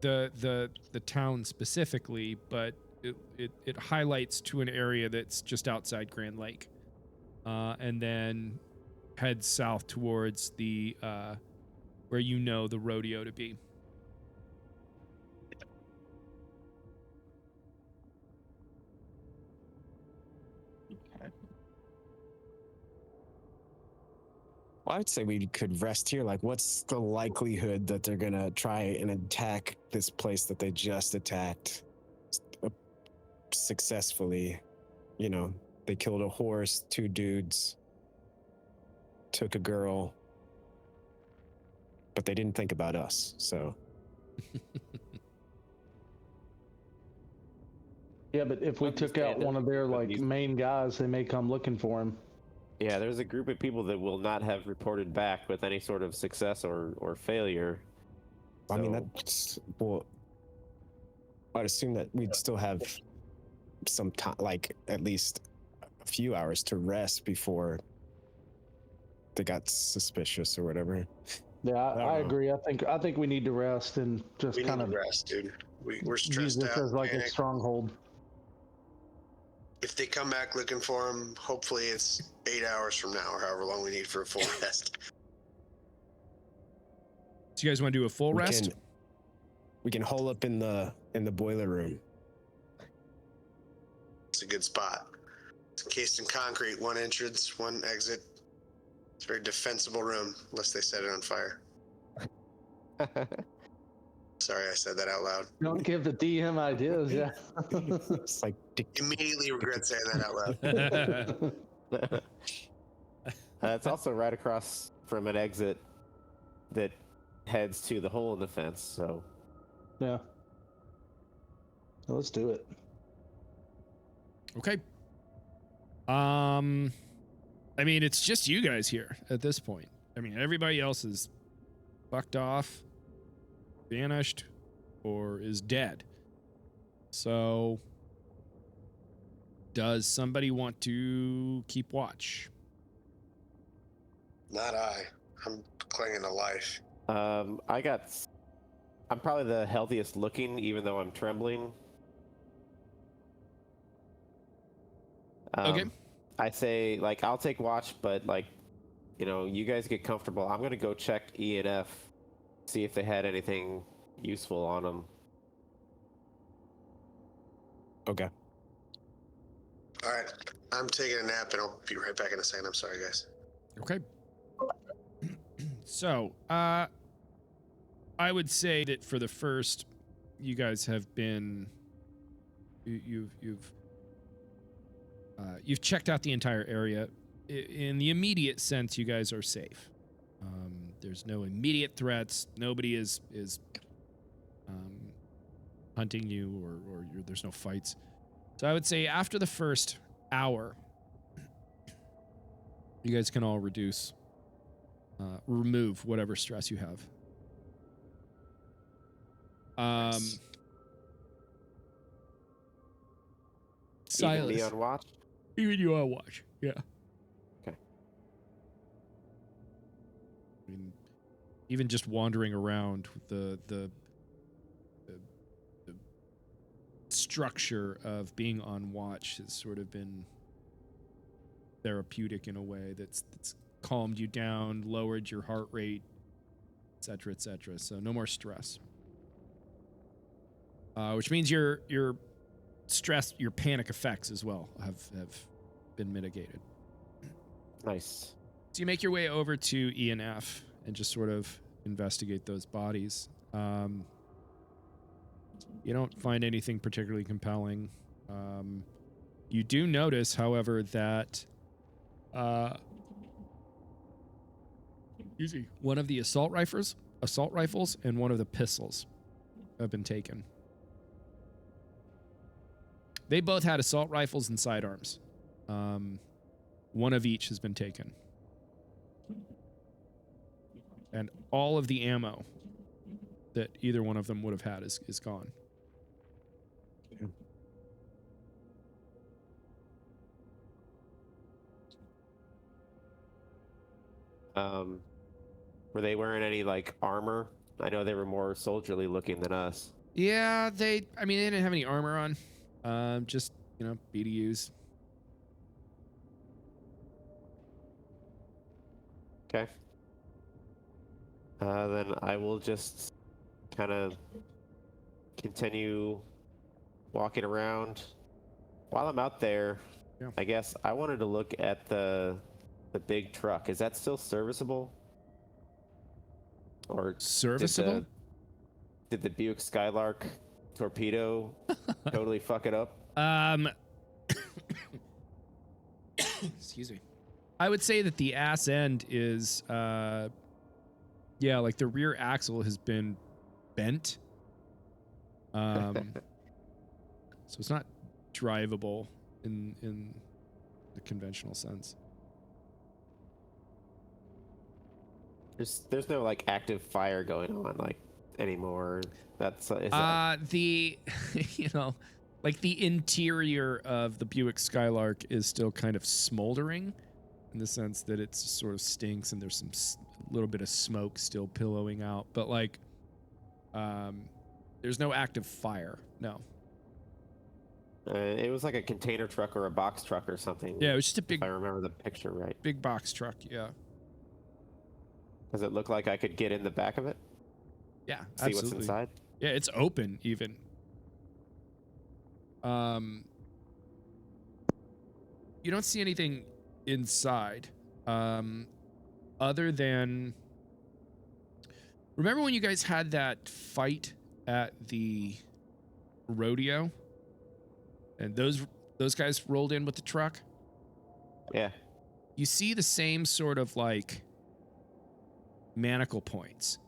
the town specifically, but it highlights to an area that's just outside Grand Lake. And then head south towards the where the rodeo to be. Well, I'd say we could rest here. Like, what's the likelihood that they're gonna try and attack this place that they just attacked successfully? They killed a horse, 2 dudes, took a girl, but they didn't think about us, so. Yeah, but if we took out one of their main guys, they may come looking for him. Yeah, there's a group of people that will not have reported back with any sort of success or failure. I mean, that's, well, I'd assume that we'd still have some time, like at least a few hours to rest before they got suspicious or whatever. Yeah, I agree. I think we need to rest and just kind of rest, dude. We're use stressed this out. as like a panicked. stronghold. If they come back looking for him, hopefully it's 8 hours from now or however long we need for a full rest. So you guys want to do a full rest? We can hole up in the boiler room. It's a good spot. It's encased in concrete, 1 entrance, 1 exit. It's a very defensible room, unless they set it on fire. Sorry, I said that out loud. Don't give the DM ideas, yeah. It's like Immediately regret saying that out loud. It's also right across from an exit that heads to the hole in the fence. So Yeah. Well, let's do it. Okay. I mean, it's just you guys here at this point. I mean, everybody else is fucked off, vanished, or is dead. So, does somebody want to keep watch? Not I. I'm clinging to life. I'm probably the healthiest looking, even though I'm trembling. Okay. I say, like, I'll take watch, but, like, you know, you guys get comfortable. I'm going to go check E and F, see if they had anything useful on them. okay. All right. I'm taking a nap and I'll be right back in a second. I'm sorry, guys. Okay. So, I would say that for the first, you guys have been, you've checked out the entire area. In the immediate sense, you guys are safe. There's no immediate threats. Nobody is hunting you, or there's no fights. So I would say after the first hour, you guys can all remove whatever stress you have. Nice. Even me Silas, on watch? even you on watch, yeah. Okay. I mean, even just wandering around with the structure of being on watch has sort of been therapeutic in a way that's calmed you down, lowered your heart rate, etc., etc. So no more stress. Which means your stress, your panic effects as well have been mitigated. Nice. So you make your way over to E and F and just sort of investigate those bodies. You don't find anything particularly compelling. You do notice, however, that one of the assault rifles and one of the pistols have been taken. They both had assault rifles and sidearms. One of each has been taken. And all of the ammo that either one of them would have had is gone. Were they wearing any, like, armor? I know they were more soldierly looking than us. Yeah, they didn't have any armor on. Just, BDUs. Okay. Then I will just kind of continue walking around. While I'm out there, Yeah. I guess I wanted to look at the big truck. Is that still serviceable? Or Serviceable? did the Buick Skylark torpedo totally fuck it up? Excuse me. I would say that the ass end is, like the rear axle has been bent. So it's not drivable in the conventional sense. There's no, like, active fire going on, like, anymore. That's the like the interior of the Buick Skylark is still kind of smoldering in the sense that it sort of stinks and there's some little bit of smoke still pillowing out, but like there's no active fire. No. It was like a container truck or a box truck or something. Yeah, it was just a big, if I remember the picture right. big box truck. Yeah. Does it look like I could get in the back of it? Yeah, See absolutely. what's inside? Yeah, it's open even. You don't see anything inside, other than Remember when you guys had that fight at the rodeo? And those guys rolled in with the truck? Yeah. You see the same sort of like manacle points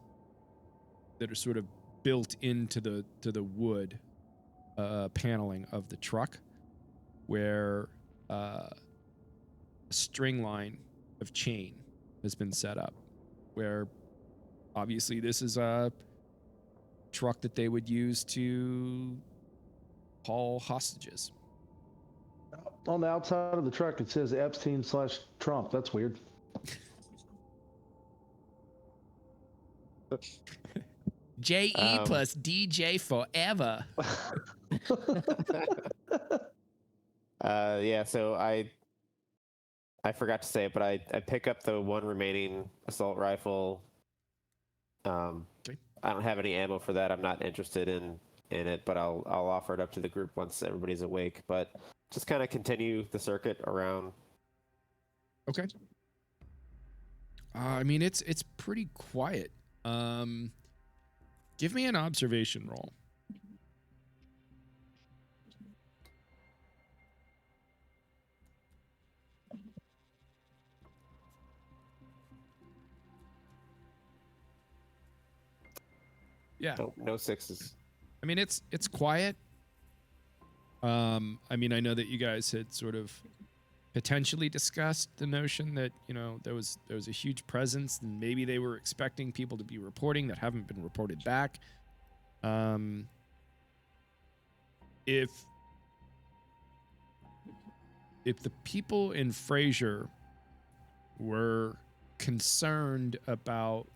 that are sort of built into the wood paneling of the truck, where a string line of chain has been set up, where obviously this is a truck that they would use to haul hostages. On the outside of the truck, it says Epstein/Trump. That's weird. JE plus DJ forever. Yeah, so I forgot to say it, but I pick up the one remaining assault rifle. Okay. I don't have any ammo for that. I'm not interested in it, but I'll offer it up to the group once everybody's awake. But just kind of continue the circuit around. Okay. I mean, it's pretty quiet. Give me an observation roll. Yeah. No sixes. I mean, it's quiet. I mean, I know that you guys had sort of potentially discussed the notion that, you know, there was a huge presence and maybe they were expecting people to be reporting that haven't been reported back. If the people in Frasier were concerned about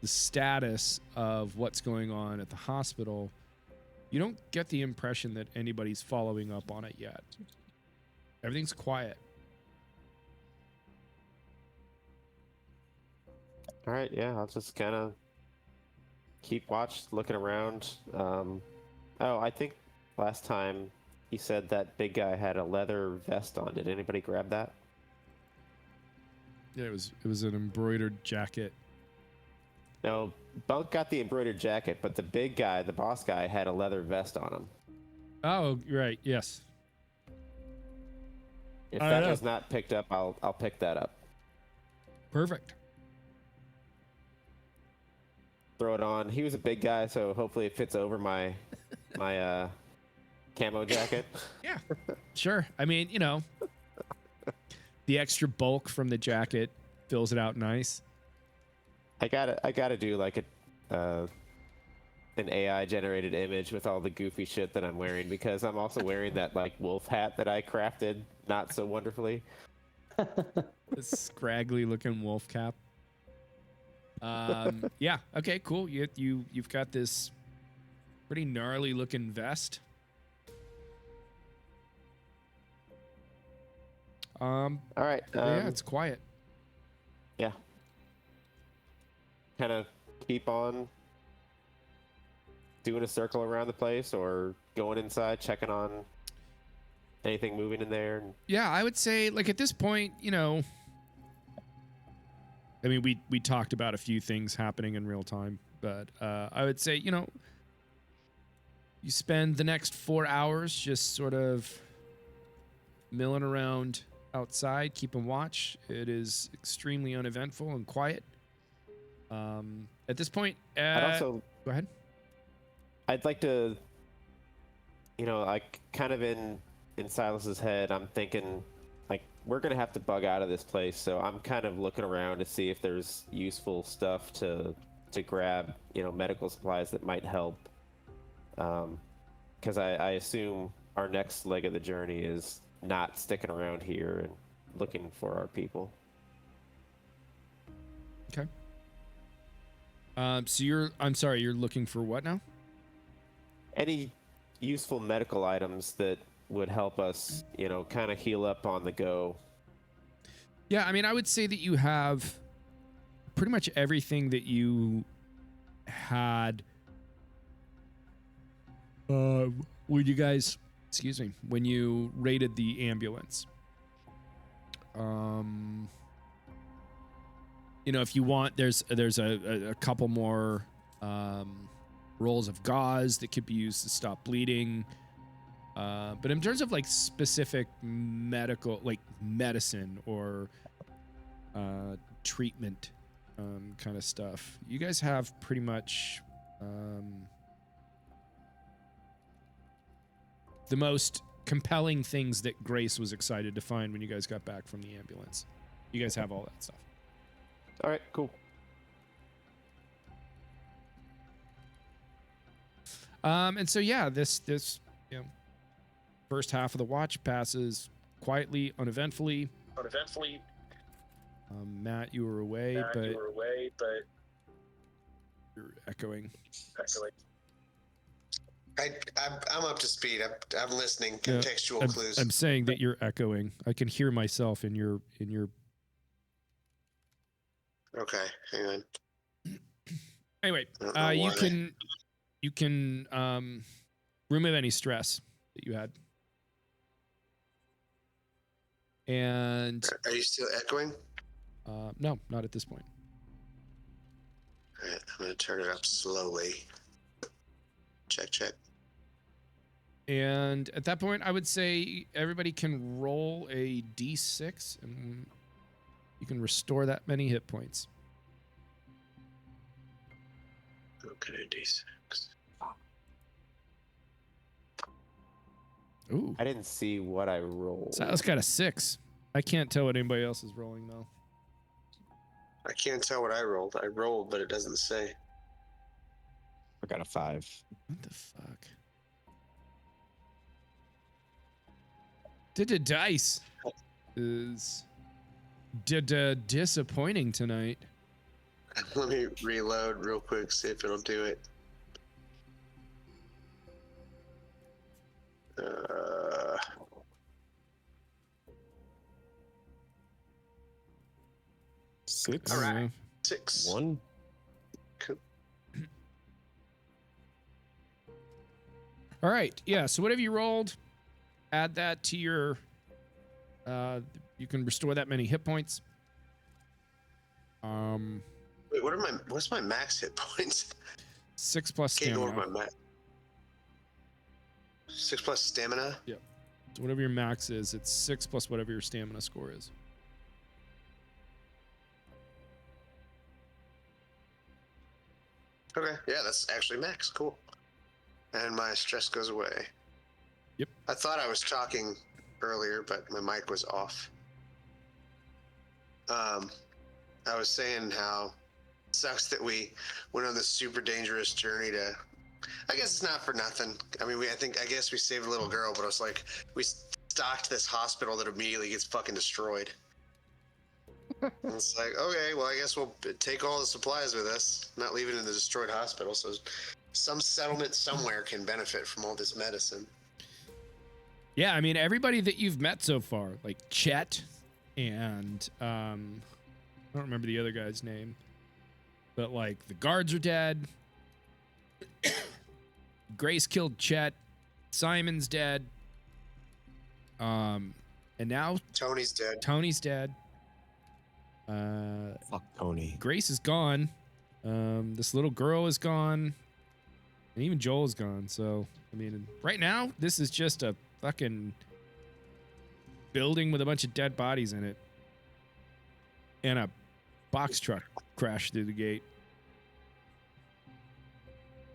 the status of what's going on at the hospital, you don't get the impression that anybody's following up on it yet. Everything's quiet. All right, yeah, I'll just kind of keep watch, looking around. I think last time he said that big guy had a leather vest on. Did anybody grab that? Yeah, it was an embroidered jacket. No, Bunk got the embroidered jacket, but the big guy, the boss guy, had a leather vest on him. Oh, right, yes. If that was not picked up, I'll pick that up. Perfect. Throw it on. He was a big guy, so hopefully it fits over my camo jacket. Yeah, sure. I mean, you know, the extra bulk from the jacket fills it out nice. I gotta do like an AI generated image with all the goofy shit that I'm wearing, because I'm also wearing that like wolf hat that I crafted not so wonderfully. This scraggly looking wolf cap. Yeah. Okay. Cool. You've got this pretty gnarly looking vest. All right. Yeah, it's quiet. Yeah. Kind of keep on doing a circle around the place, or going inside, checking on anything moving in there. Yeah, I would say, like, at this point, you know, I mean, we talked about a few things happening in real time, but I would say, you know, you spend the next 4 hours just sort of milling around outside, keeping watch. It is extremely uneventful and quiet. At this point, go ahead. I'd like to, you know, like, kind of in Silas's head, I'm thinking, like, we're gonna have to bug out of this place, so I'm kind of looking around to see if there's useful stuff to grab, you know, medical supplies that might help. Because I assume our next leg of the journey is not sticking around here and looking for our people. Okay. So you're looking for what now? Any useful medical items that would help us, you know, kind of heal up on the go. Yeah, I mean, I would say that you have pretty much everything that you had when you guys, when you raided the ambulance. you know, if you want, there's a couple more rolls of gauze that could be used to stop bleeding. But in terms of like specific medical, like medicine or treatment kind of stuff, you guys have pretty much the most compelling things that Grace was excited to find when you guys got back from the ambulance. You guys have all that stuff. All right, cool. And so yeah, this you know, first half of the watch passes quietly, uneventfully. Matt, you were away, but you're echoing. I'm up to speed. I'm listening. Yeah, Contextual clues. I'm saying that you're echoing. I can hear myself in your. Okay, hang on. Anyway, I don't know why. you can remove any stress that you had. And Are you still echoing? no, not at this point. All right, I'm gonna turn it up slowly. Check. And at that point, I would say everybody can roll a d6, and you can restore that many hit points. Okay, D6. Ooh, I didn't see what I rolled. Silas got a 6. I can't tell what anybody else is rolling though. I can't tell what I rolled. I rolled, but it doesn't say. I got a 5. What the fuck? The dice is disappointing tonight. Let me reload real quick, see if it'll do it. Six. All right. Mhm. 6. 1. Cool. All right. Yeah. So whatever you rolled, add that to your. You can restore that many hit points. Wait, what's my max hit points? 6 plus Can't go over stamina. my max. 6 plus stamina? So whatever your max is, it's 6 plus whatever your stamina score is. Okay, yeah, that's actually max. Cool. And my stress goes away. Yep. I thought I was talking earlier, but my mic was off. I was saying how it sucks that we went on this super dangerous journey to. I guess it's not for nothing. I mean, I guess we saved a little girl, but it was like we stocked this hospital that immediately gets fucking destroyed. And it's like, okay, well, I guess we'll take all the supplies with us, not leave it in the destroyed hospital. So some settlement somewhere can benefit from all this medicine. Yeah, I mean everybody that you've met so far, like Chet and I don't remember the other guy's name, but like the guards are dead. Grace killed Chet. Simon's dead. And now Tony's dead. Tony's dead. Fuck Tony. Grace is gone. This little girl is gone. And even Joel is gone. So, I mean, right now, this is just a fucking building with a bunch of dead bodies in it. And a box truck crashed through the gate.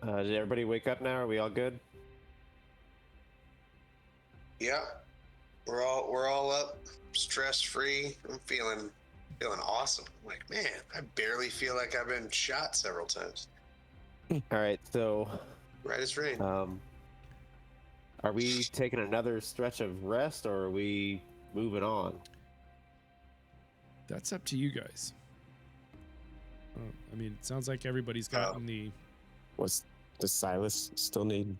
Did everybody wake up now? Are we all good? Yeah, we're all up, stress free. I'm feeling awesome. I'm like, man, I barely feel like I've been shot several times. All right, so Right as rain. are we taking another stretch of rest, or are we moving on? That's up to you guys. I mean, it sounds like everybody's gotten the... Does Silas still need?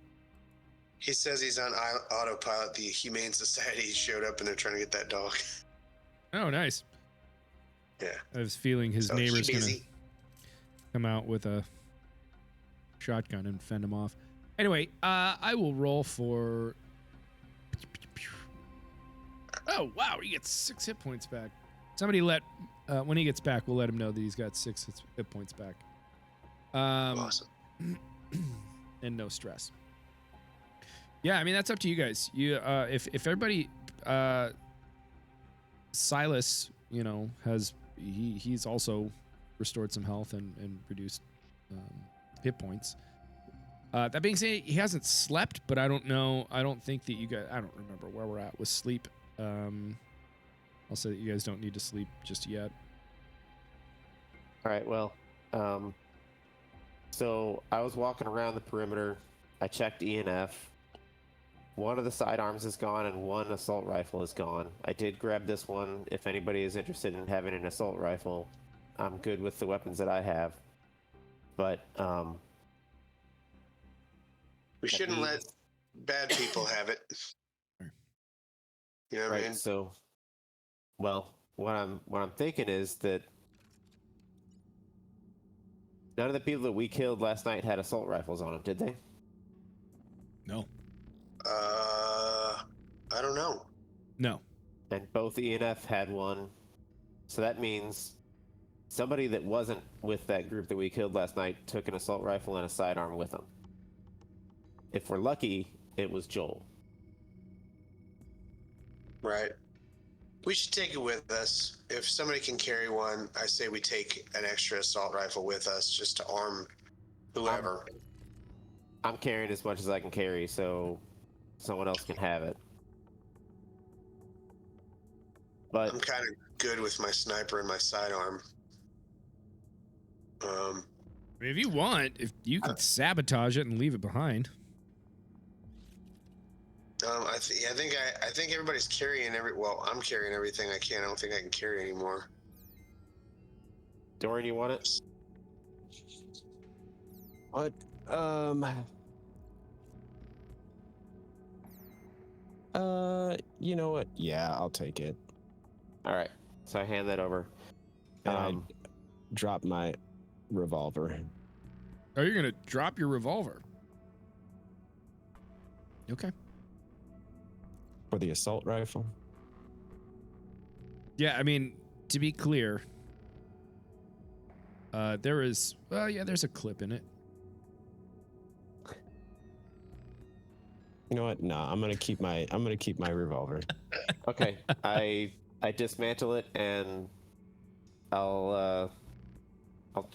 He says he's on autopilot. The Humane Society showed up and they're trying to get that dog. Oh, nice. Yeah. I was feeling his So neighbor's he going to busy. come out with a shotgun and fend him off. Anyway, I will roll for... Oh, wow, you get 6 hit points back. Somebody when he gets back, we'll let him know that he's got 6 hit points back. Awesome. And no stress. Yeah, I mean that's up to you guys. You if everybody Silas, he's also restored some health and reduced hit points. That being said, he hasn't slept, but I don't know. I don't think that you guys. I don't remember where we're at with sleep. I'll say that you guys don't need to sleep just yet. All right. Well, so I was walking around the perimeter. I checked E and F. One of the sidearms is gone, and one assault rifle is gone. I did grab this one. If anybody is interested in having an assault rifle, I'm good with the weapons that I have. But we shouldn't let bad people have it. You know what I mean? So, well, what I'm thinking is that none of the people that we killed last night had assault rifles on them, did they? No. I don't know. No. And both E and F had one. So that means somebody that wasn't with that group that we killed last night took an assault rifle and a sidearm with them. If we're lucky, it was Joel. Right. We should take it with us. If somebody can carry one, I say we take an extra assault rifle with us just to arm whoever. I'm carrying as much as I can carry, so someone else can have it. But I'm kind of good with my sniper and my sidearm. I mean, if you want, if you can sabotage it and leave it behind. I think everybody's carrying I'm carrying everything I can. I don't think I can carry anymore. Dorian, you want it? What? You know what? Yeah, I'll take it. All right. So I hand that over. And I drop my revolver. Oh, you're gonna drop your revolver? Okay. For the assault rifle? Yeah, I mean, to be clear, there's a clip in it. You know what? Nah, I'm gonna keep my revolver. Okay. I dismantle it and I'll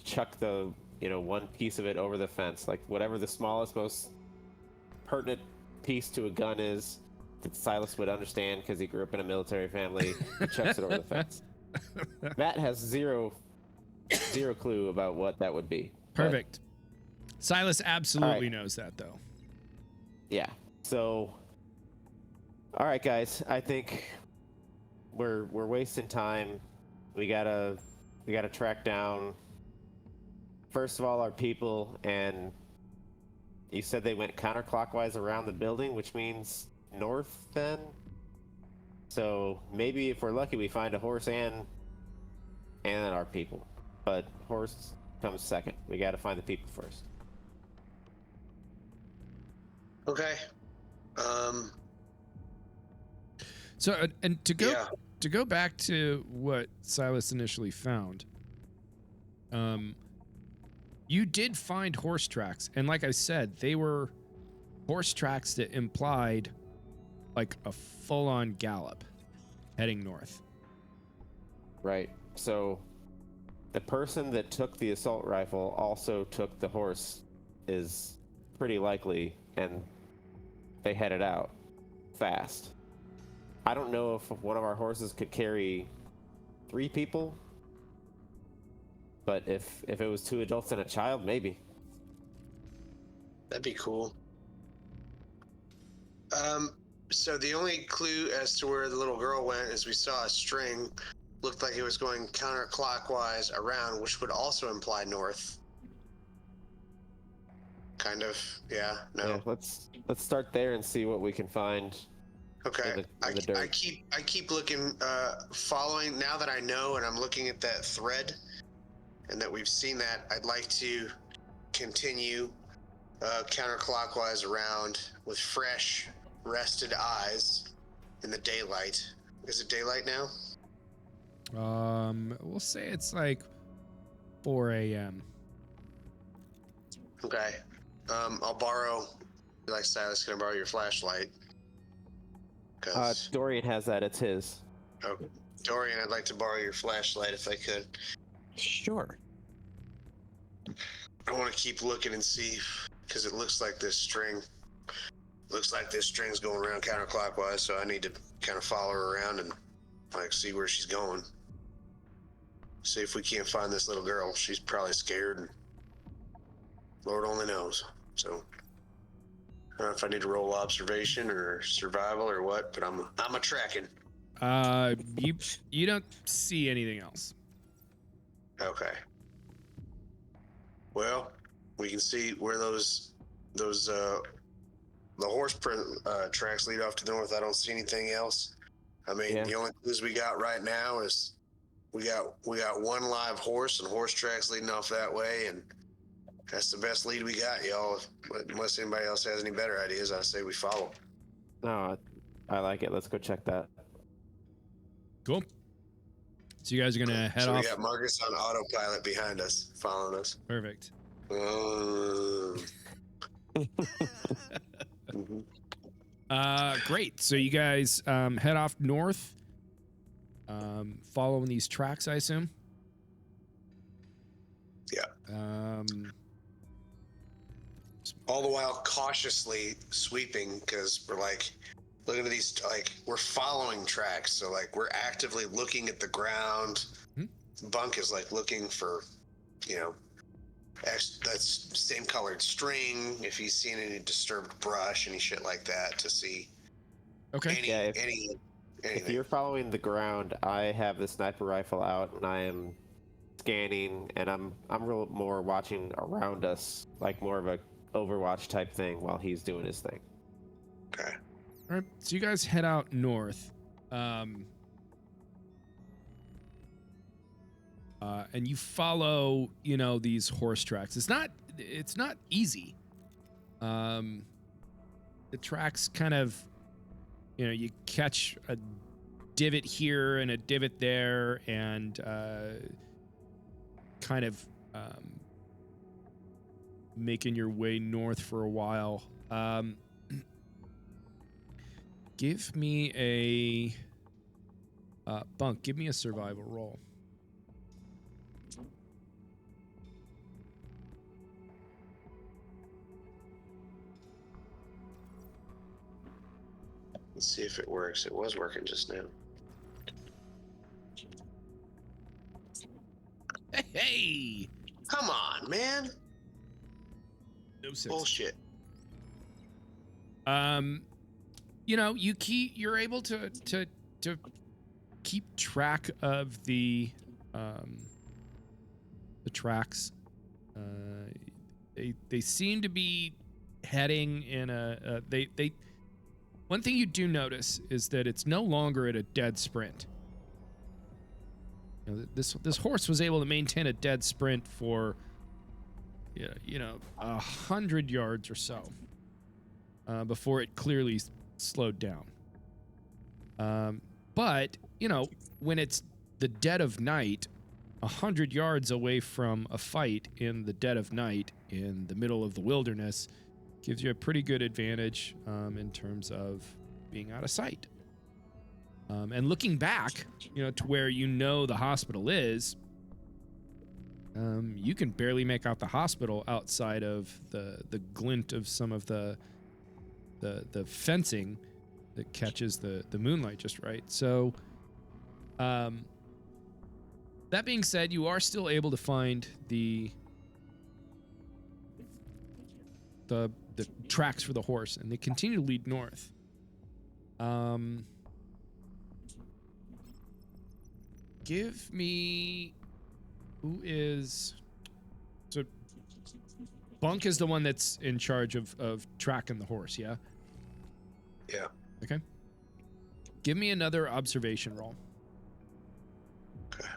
chuck the one piece of it over the fence, like whatever the smallest, most pertinent piece to a gun is that Silas would understand because he grew up in a military family. He chucks it over the fence. Matt has zero clue about what that would be. Perfect. Silas absolutely knows that, though. Yeah. So, all right, guys. I think we're wasting time. We gotta track down, first of all, our people. And you said they went counterclockwise around the building, which means north then. So maybe if we're lucky, we find a horse and our people. But horse comes second. We got to find the people first. Okay. So, and to go back to what Silas initially found, you did find horse tracks, and like I said, they were horse tracks that implied like a full-on gallop heading north. Right. So the person that took the assault rifle also took the horse is pretty likely, and they headed out fast. I don't know if one of our horses could carry 3 people, but if it was 2 adults and a child, maybe. That'd be cool. So the only clue as to where the little girl went is we saw a string, looked like it was going counterclockwise around, which would also imply north. Kind of, yeah. No. Yeah, let's start there and see what we can find. Okay. In the dirt. I keep looking, following. Now that I know and I'm looking at that thread, and that we've seen that, I'd like to continue counterclockwise around with fresh, rested eyes in the daylight. Is it daylight now? We'll say it's like 4 a.m. Okay. I'll borrow. Like Silas, can I borrow your flashlight? Cause Dorian has that. It's his. oh, Dorian, I'd like to borrow your flashlight if I could. Sure. I want to keep looking and see, because it looks like this string's going around counterclockwise. So I need to kind of follow her around and like see where she's going. See if we can't find this little girl. She's probably scared, and Lord only knows. So I don't know if I need to roll observation or survival or what, but I'm a tracking. You don't see anything else. Okay. Well, we can see where those the horse tracks lead off to the north. I don't see anything else. I mean, Yeah. the only clues we got right now is we got one live horse and horse tracks leading off that way, and that's the best lead we got, y'all. Unless anybody else has any better ideas, I say we follow. No, I like it. Let's go check that. Cool. So you guys are gonna head So off. we got Marcus on autopilot behind us, following us. Perfect. Mhm. Great. So you guys head off north, following these tracks, I assume. Yeah. All the while cautiously sweeping, because we're like looking at these, like we're following tracks, so like we're actively looking at the ground. Bunk is like looking for, that's same colored string, if he's seen any disturbed brush, any shit like that, to see Okay. anything. If you're following the ground, I have the sniper rifle out and I am scanning, and I'm real more watching around us, like more of a Overwatch type thing while he's doing his thing. Okay. All right. So you guys head out north. And you follow, these horse tracks. It's not easy. The tracks kind of, you catch a divot here and a divot there, and kind of making your way north for a while. Give me a Bunk. Give me a survival roll. Let's see if it works. It was working just now. Hey! Come on, man. No six. Bullshit. You're able to keep track of the tracks. They seem to be heading in one thing you do notice is that it's no longer at a dead sprint. This horse was able to maintain a dead sprint for 100 yards or so before it clearly slowed down. But when it's the dead of night, 100 yards away from a fight in the dead of night in the middle of the wilderness gives you a pretty good advantage in terms of being out of sight. And looking back, to where the hospital is, you can barely make out the hospital outside of the glint of some of the fencing that catches the moonlight just right. So, that being said, you are still able to find the tracks for the horse, and they continue to lead north. Give me so Bunk is the one that's in charge of tracking the horse, yeah? Yeah. Okay. Give me another observation roll. Okay.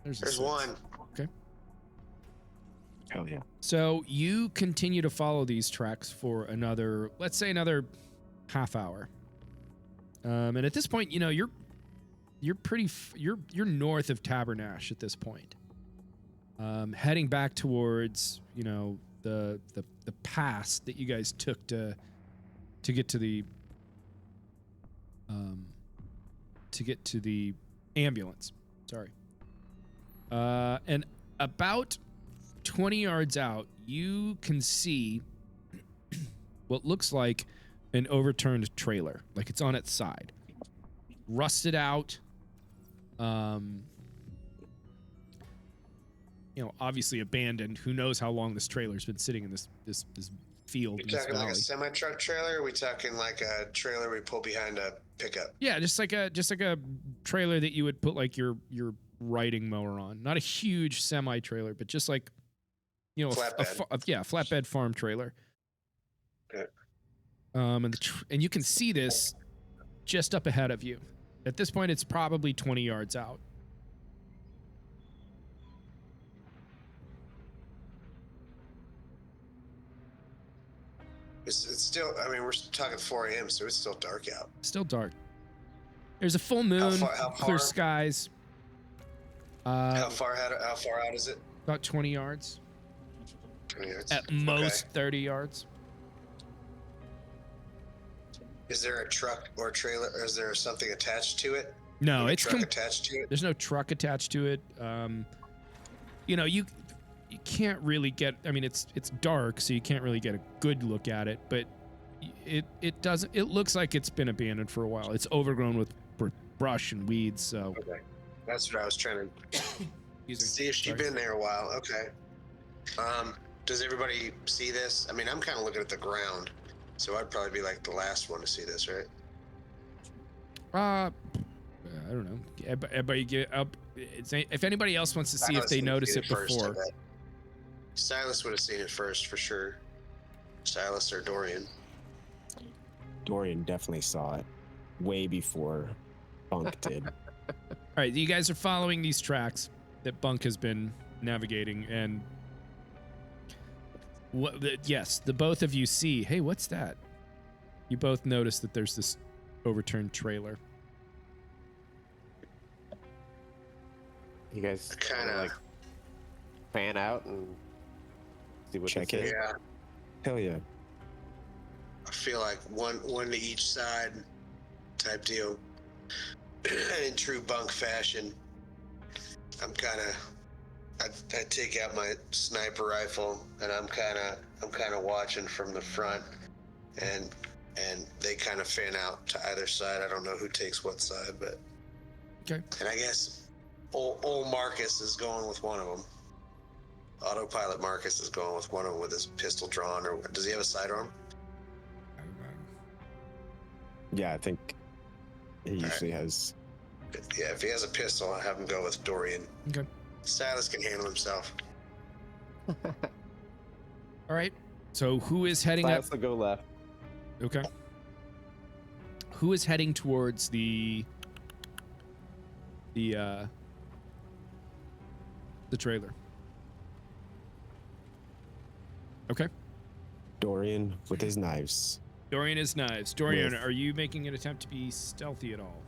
There's There's one. Okay. Hell yeah. So you continue to follow these tracks for another, let's say another half hour. And at this point, you know, you're north of Tabernash at this point. Heading back towards, you know, the pass that you guys took to get to the ambulance. Sorry. And about 20 yards out, you can see what looks like an overturned trailer, like it's on its side, rusted out. You know, obviously abandoned. Who knows how long this trailer's been sitting in this field. You in this talking like valley. a semi-truck trailer? Or are we talking like a trailer we pull behind a pickup? Yeah, just like a trailer that you would put like your riding mower on. Not a huge semi trailer, but just like, you know, flatbed farm trailer. Okay. And you can see this just up ahead of you. At this point, it's probably 20 yards out. It's still, I mean, we're talking 4 a.m., so it's still dark out. Still dark. There's a full moon, how clear far? skies. How far out is it? About 20 yards. 20 yards. At most 30 yards. Is there a truck or trailer? Or is there something attached to it? No, it's truck attached to it. There's no truck attached to it. You know, you can't really get. I mean, it's dark, so you can't really get a good look at it. But it doesn't. It looks like it's been abandoned for a while. It's overgrown with brush and weeds. So Okay, that's what I was trying to see if she'd Sorry. been there a while. Okay. Does everybody see this? I mean, I'm kind of looking at the ground, so I'd probably be like the last one to see this, right? I don't know. Everybody get up. If anybody else wants to see if they notice it first, I before. bet. Silas would have seen it first for sure. Silas or Dorian. Dorian definitely saw it way before Bunk did. All right, you guys are following these tracks that Bunk has been navigating, and the both of you see. Hey, what's that? You both notice that there's this overturned trailer. You guys Kind of. like fan out and see what Check this it. is? Yeah. Hell yeah. I feel like one to each side type deal. In true Bunk fashion, I'm kind of. I take out my sniper rifle and I'm kind of watching from the front, and they kind of fan out to either side. I don't know who takes what side, but Okay. And I guess old Marcus is going with one of them. Autopilot Marcus is going with one of them with his pistol drawn, or does he have a sidearm? Yeah, I think he usually has. Yeah, if he has a pistol, I'll have him go with Dorian. Okay. Silas can handle himself. All right. So who is heading Silas up? will go left. Okay. Who is heading towards the trailer? Okay. Dorian with his knives. Dorian is knives. Dorian, With- are you making an attempt to be stealthy at all?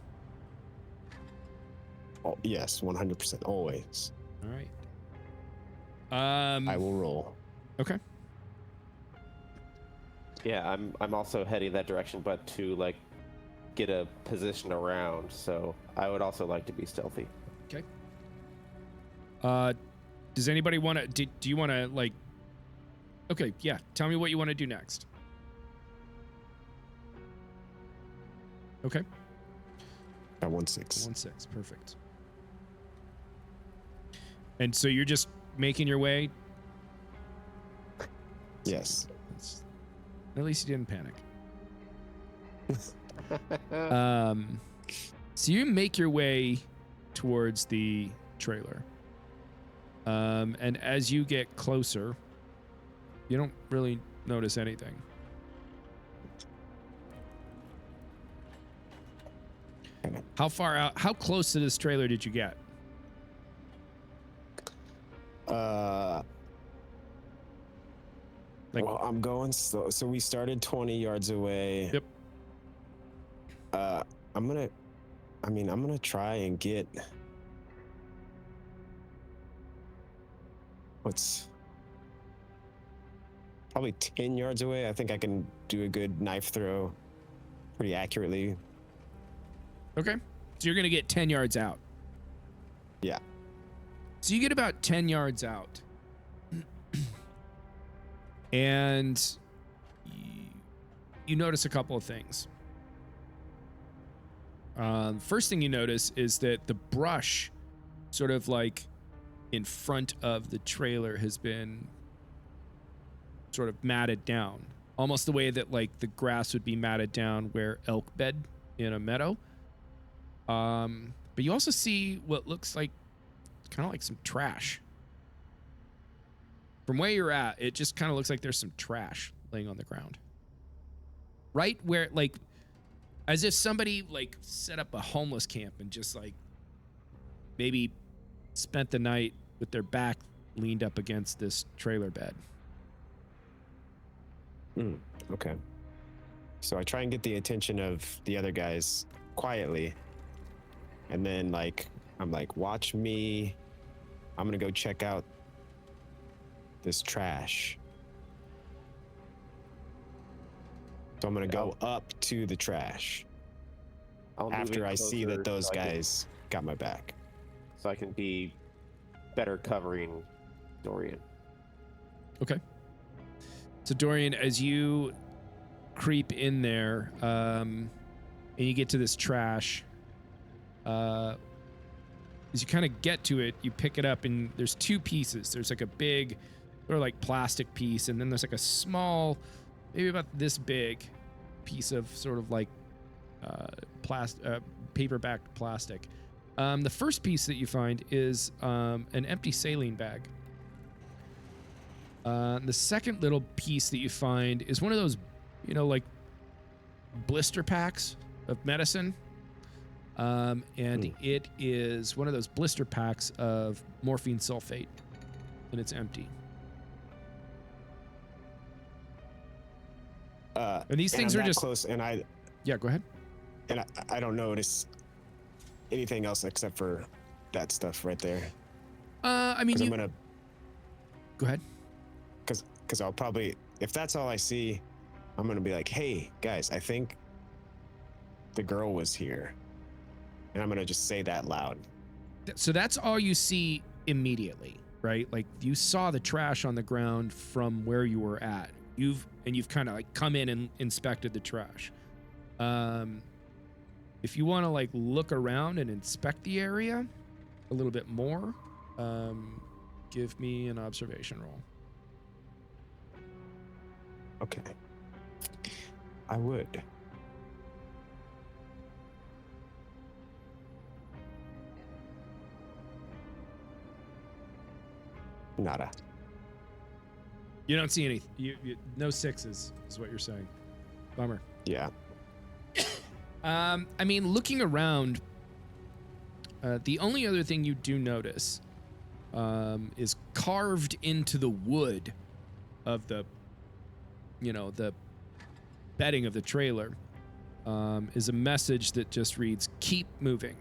Oh, yes, 100%. Always. All right. I will roll. Okay. Yeah, I'm also heading that direction, but to like get a position around. So I would also like to be stealthy. Okay. Does anybody want to? Do you want to like? Okay, yeah. Tell me what you want to do next. Okay. At 1/6. 1/6, perfect. And so you're just making your way. Yes. At least you didn't panic. So you make your way towards the trailer. And as you get closer, you don't really notice anything. How far out? How close to this trailer did you get? Like, well, I'm going slow. So we started 20 yards away. Yep. I'm gonna try and get what's probably 10 yards away. I think I can do a good knife throw pretty accurately. okay. So you're going to get 10 yards out. Yeah. So you get about 10 yards out. And you notice a couple of things. First thing you notice is that the brush sort of like in front of the trailer has been sort of matted down, almost the way that like the grass would be matted down where elk bed in a meadow. But you also see what looks like kind of like some trash. From where you're at, it just kind of looks like there's some trash laying on the ground. Right where, like, as if somebody like set up a homeless camp and just like maybe spent the night with their back leaned up against this trailer bed. Okay. So I try and get the attention of the other guys quietly. And then I'm like, watch me. I'm gonna go check out this trash. So I'm gonna go up to the trash I'll move after in I see closer that those so I can- guys got my back. so I can be better covering Dorian. Okay. So Dorian, as you creep in there, and you get to this trash, as you kind of get to it, you pick it up, and there's two pieces. There's like a big, sort of like plastic piece, and then there's like a small, maybe about this big, piece of sort of like paper-backed plastic. The first piece that you find is an empty saline bag. The second little piece that you find is one of those, like blister packs of medicine. And it is one of those blister packs of morphine sulfate, and it's empty. And these things I'm are that just close, and Yeah, go ahead. and I don't notice anything else except for that stuff right there. I mean, 'Cause you I'm gonna, go ahead. because I'll probably, if that's all I see, I'm gonna be like, hey guys, I think the girl was here, and I'm gonna just say that loud. So that's all you see immediately, right? Like you saw the trash on the ground from where you were at. You've kind of like come in and inspected the trash. If you want to like look around and inspect the area a little bit more, give me an observation roll. Okay. I would. Nada. You don't see any. You no sixes is what you're saying. Bummer. Yeah. I mean, looking around, the only other thing you do notice is carved into the wood of the bedding of the trailer is a message that just reads, "Keep moving."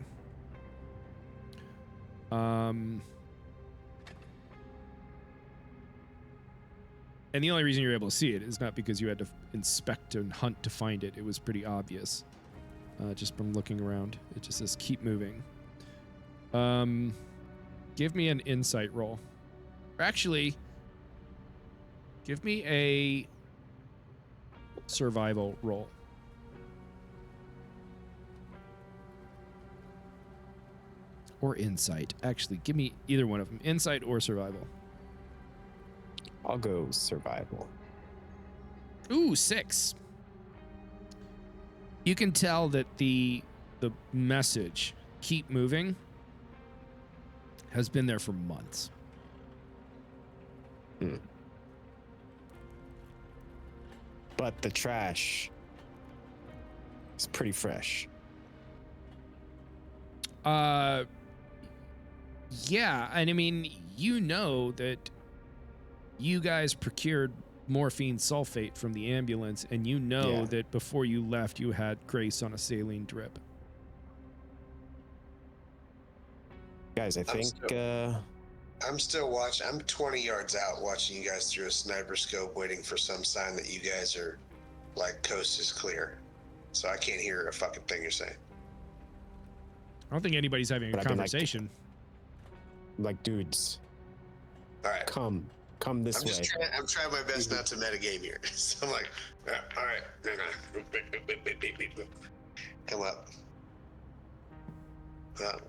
And the only reason you're able to see it is not because you had to inspect and hunt to find it. It was pretty obvious. Just from looking around. It just says, "Keep moving." Give me an insight roll. Or actually, give me a survival roll. Or insight. Actually, give me either one of them. Insight or survival. I'll go survival. Ooh, 6. You can tell that the message, "Keep moving," has been there for months. But the trash is pretty fresh. Yeah, and I mean, you know that you guys procured morphine sulfate from the ambulance, and you know that before you left, you had Grace on a saline drip. Guys, I think I'm still watching. I'm 20 yards out watching you guys through a sniper scope, waiting for some sign that you guys are like coast is clear. So I can't hear a fucking thing you're saying. I don't think anybody's having a conversation. Like dudes. All right. Come this way. I'm trying my best not to metagame here. So I'm like, all right. Come up.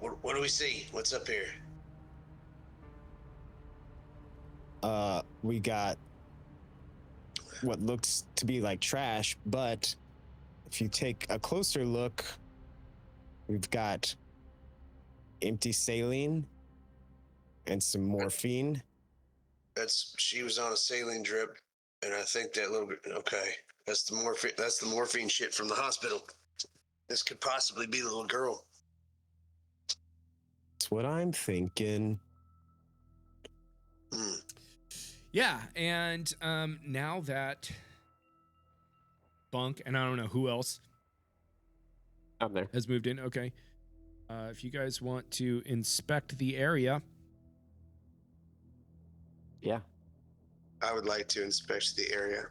What do we see? What's up here? We got what looks to be like trash, but if you take a closer look, we've got empty saline and some morphine. She was on a saline drip, and I think that little bit. Okay, that's the morphine. That's the morphine shit from the hospital. This could possibly be the little girl. That's what I'm thinking. Yeah, and now that Bunk, and I don't know who else I'm there, has moved in. Okay, if you guys want to inspect the area. Yeah. I would like to inspect the area.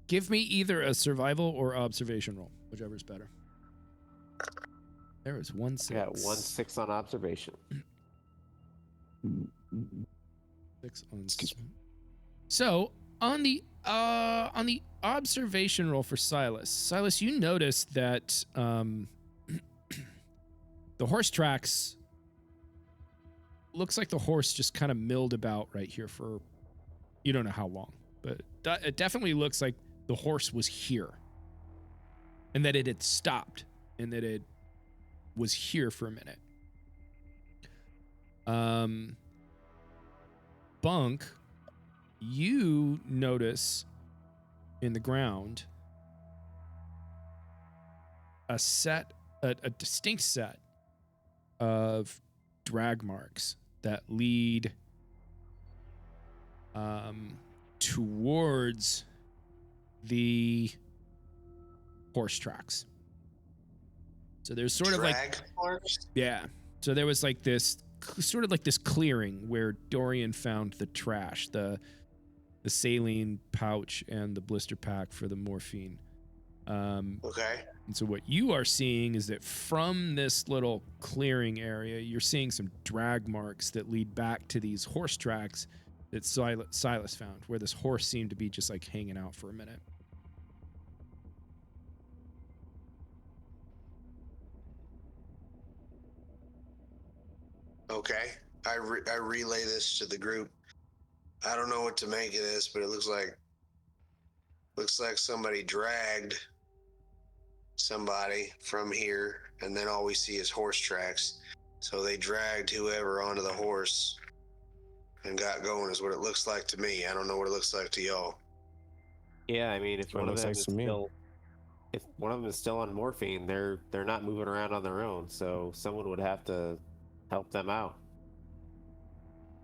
Give me either a survival or observation roll, whichever's better. There is 1-6. I got 1-6 on observation. 6 on. So on the observation roll for Silas, you notice that the horse tracks. Looks like the horse just kind of milled about right here for, you don't know how long, but it definitely looks like the horse was here and that it had stopped and that it was here for a minute. Bunk, you notice in the ground a distinct set of drag marks that lead towards the horse tracks. So there's sort of like marks? Yeah. So there was like this sort of like this clearing where Dorian found the trash, the saline pouch and the blister pack for the morphine. Okay. And so what you are seeing is that from this little clearing area, you're seeing some drag marks that lead back to these horse tracks that Silas found, where this horse seemed to be just like hanging out for a minute. Okay. I relay this to the group. I don't know what to make of this, but it looks like somebody dragged somebody from here, and then all we see is horse tracks. So they dragged whoever onto the horse and got going, is what it looks like to me. I don't know what it looks like to y'all. Yeah, I mean, if one of them is still on morphine, they're not moving around on their own, so someone would have to help them out.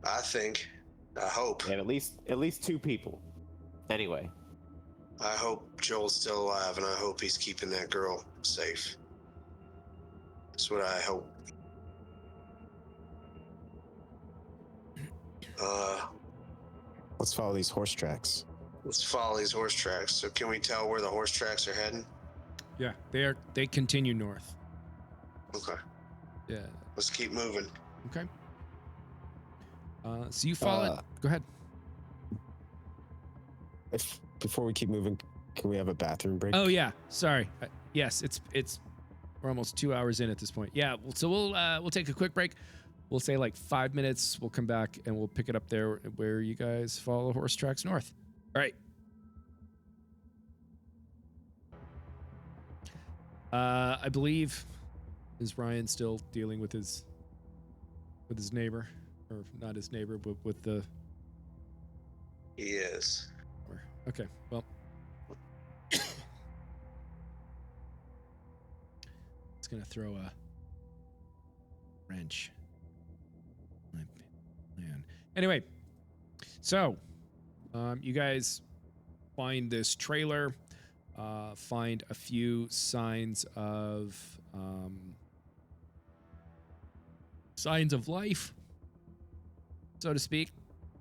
I hope. And at least 2 people. Anyway. I hope Joel's still alive, and I hope he's keeping that girl safe. That's what I hope. Let's follow these horse tracks. So can we tell where the horse tracks are heading? Yeah, they continue north. Okay. Yeah. Let's keep moving. Okay. So you follow it. Go ahead. Before we keep moving, can we have a bathroom break? Oh yeah, sorry. Yes, it's we're almost 2 hours in at this point. Yeah, so we'll take a quick break. We'll say like 5 minutes. We'll come back and we'll pick it up there where you guys follow horse tracks north. All right. I believe, is Ryan still dealing with his neighbor, or not his neighbor, but with the? He is. Okay, well. It's going to throw a wrench. My plan. Anyway, So, you guys find this trailer, find a few signs of life, so to speak,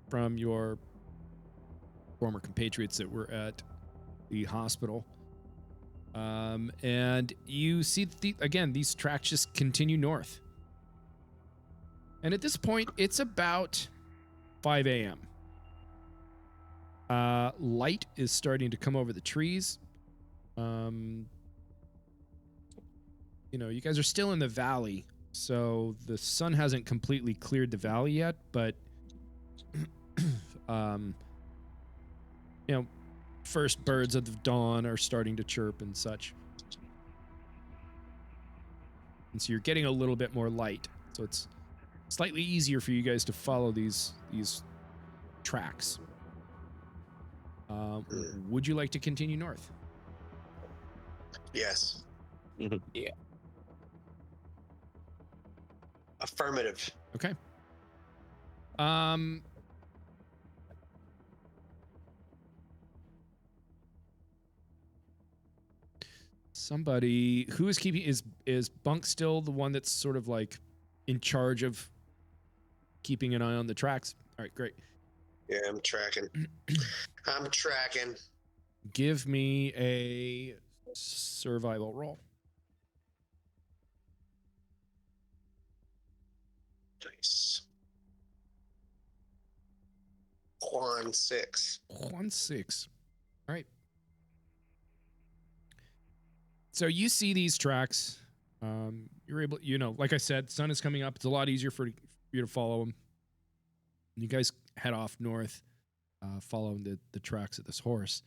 from your former compatriots that were at the hospital. And you see, again, these tracks just continue north. And at this point, it's about 5 a.m. Light is starting to come over the trees. You know, you guys are still in the valley, so the sun hasn't completely cleared the valley yet, but you know, first birds of the dawn are starting to chirp and such. And so you're getting a little bit more light. So it's slightly easier for you guys to follow these tracks. Would you like to continue north? Yes. Yeah. Affirmative. Okay. Somebody who is keeping is Bunk still the one that's sort of like in charge of keeping an eye on the tracks? All right, great. Yeah, I'm tracking. I'm tracking. Give me a survival roll. Nice. Juan 6. 1-6. All right. So you see these tracks. You're able, you know, like I said, sun is coming up. It's a lot easier for you to follow them. You guys head off north, following the tracks of this horse.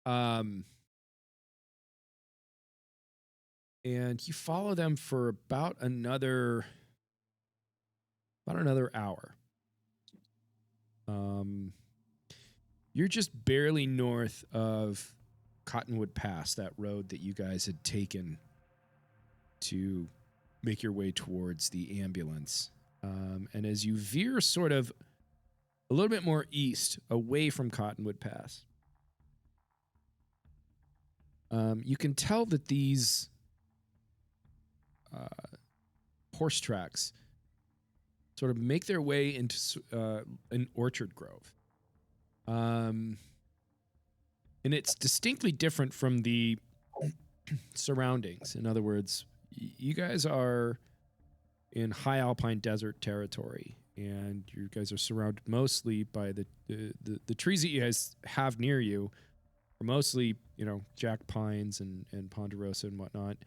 And you follow them for about another hour. You're just barely north of Cottonwood Pass, that road that you guys had taken to make your way towards the ambulance. And as you veer sort of a little bit more east, away from Cottonwood Pass, you can tell that these horse tracks sort of make their way into an orchard grove. And it's distinctly different from the surroundings. In other words, you guys are in high alpine desert territory, and you guys are surrounded mostly by the trees that you guys have near you are mostly, you know, jack pines and ponderosa and whatnot.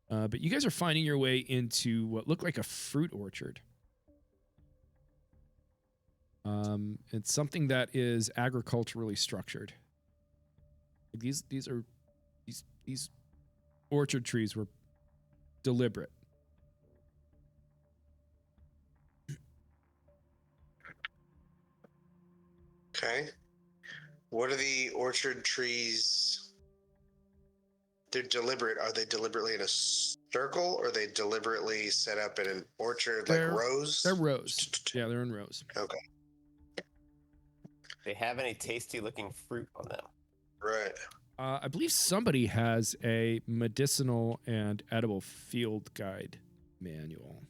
But you guys are finding your way into what looked like a fruit orchard. It's something that is agriculturally structured. These orchard trees were deliberate. Okay. What are the orchard trees? They're deliberate. Are they deliberately in a circle, or are they deliberately set up in an orchard, like rows? They're rows. Yeah, they're in rows. Okay. They have any tasty looking fruit on them? Right. I believe somebody has a medicinal and edible field guide manual.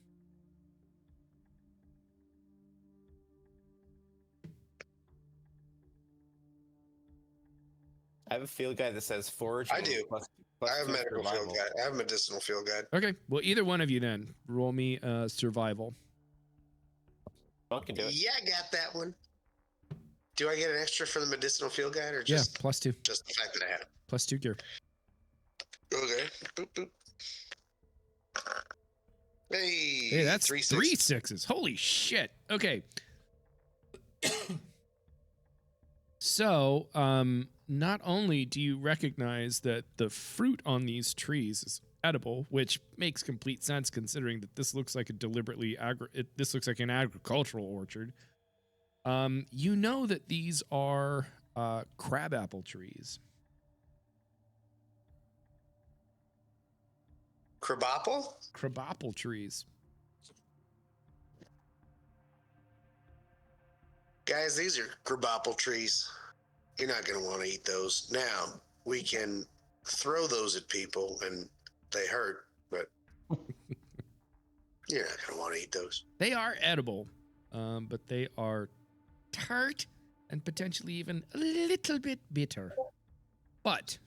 I have a field guide that says foraging. I do. Plus I have two medical survival. field guide. I have medicinal field guide. Okay, well, either one of you then roll me survival. Bunk can do it. Yeah, I got that one. Do I get an extra for the medicinal field guide, or Yeah, just +2. just the fact that I have it? +2 gear. Okay. Boop, boop. Hey, that's three three sixes. sixes. Holy shit. Okay. So, not only do you recognize that the fruit on these trees is edible, which makes complete sense considering that this looks like a deliberately this looks like an agricultural orchard. You know that these are crabapple trees. Crabapple? Crabapple trees. Guys, these are crabapple trees. You're not going to want to eat those. Now, we can throw those at people and they hurt, but you're not going to want to eat those. They are edible, but they are tart and potentially even a little bit bitter. But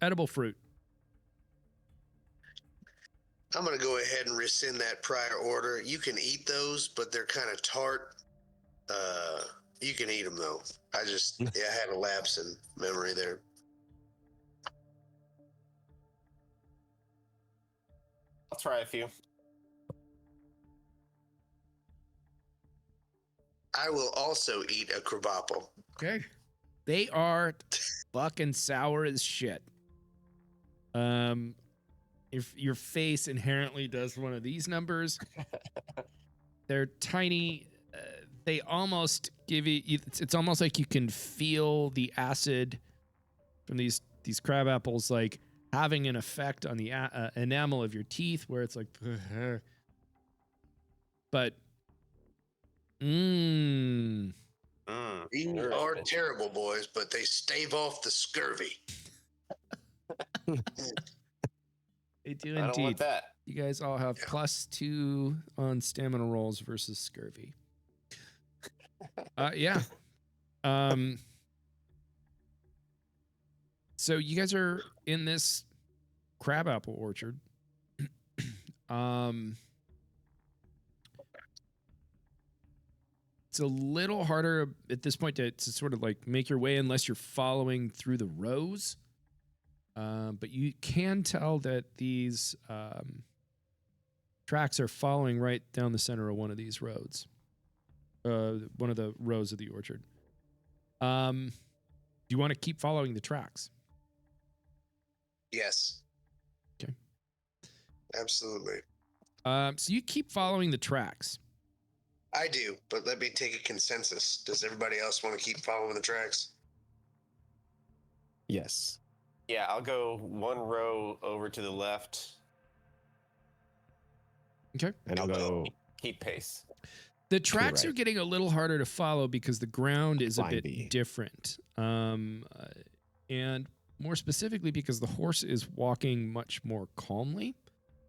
edible fruit. I'm going to go ahead and rescind that prior order. You can eat those, but they're kind of tart. You can eat them, though. I had a lapse in memory there. I'll try a few. I will also eat a crabapple. Okay. They are fucking sour as shit. If your face inherently does one of these numbers, they're tiny. They almost give you. It's almost like you can feel the acid from these crab apples, like having an effect on the enamel of your teeth, where it's like, but. These are terrible, boys, but they stave off the scurvy. They do I indeed. don't want that. You guys all have +2 on stamina rolls versus scurvy. Yeah. So you guys are in this crabapple orchard. It's a little harder at this point to sort of like make your way unless you're following through the rows. But you can tell that these tracks are following right down the center of one of these roads. One of the rows of the orchard. Do you want to keep following the tracks? Yes. Okay. Absolutely. So you keep following the tracks. I do, but let me take a consensus. Does everybody else want to keep following the tracks? Yes. Yeah, I'll go one row over to the left. Okay. And I'll go Keep pace. The tracks right. are getting a little harder to follow because the ground is a Line bit B. different. And more specifically because the horse is walking much more calmly.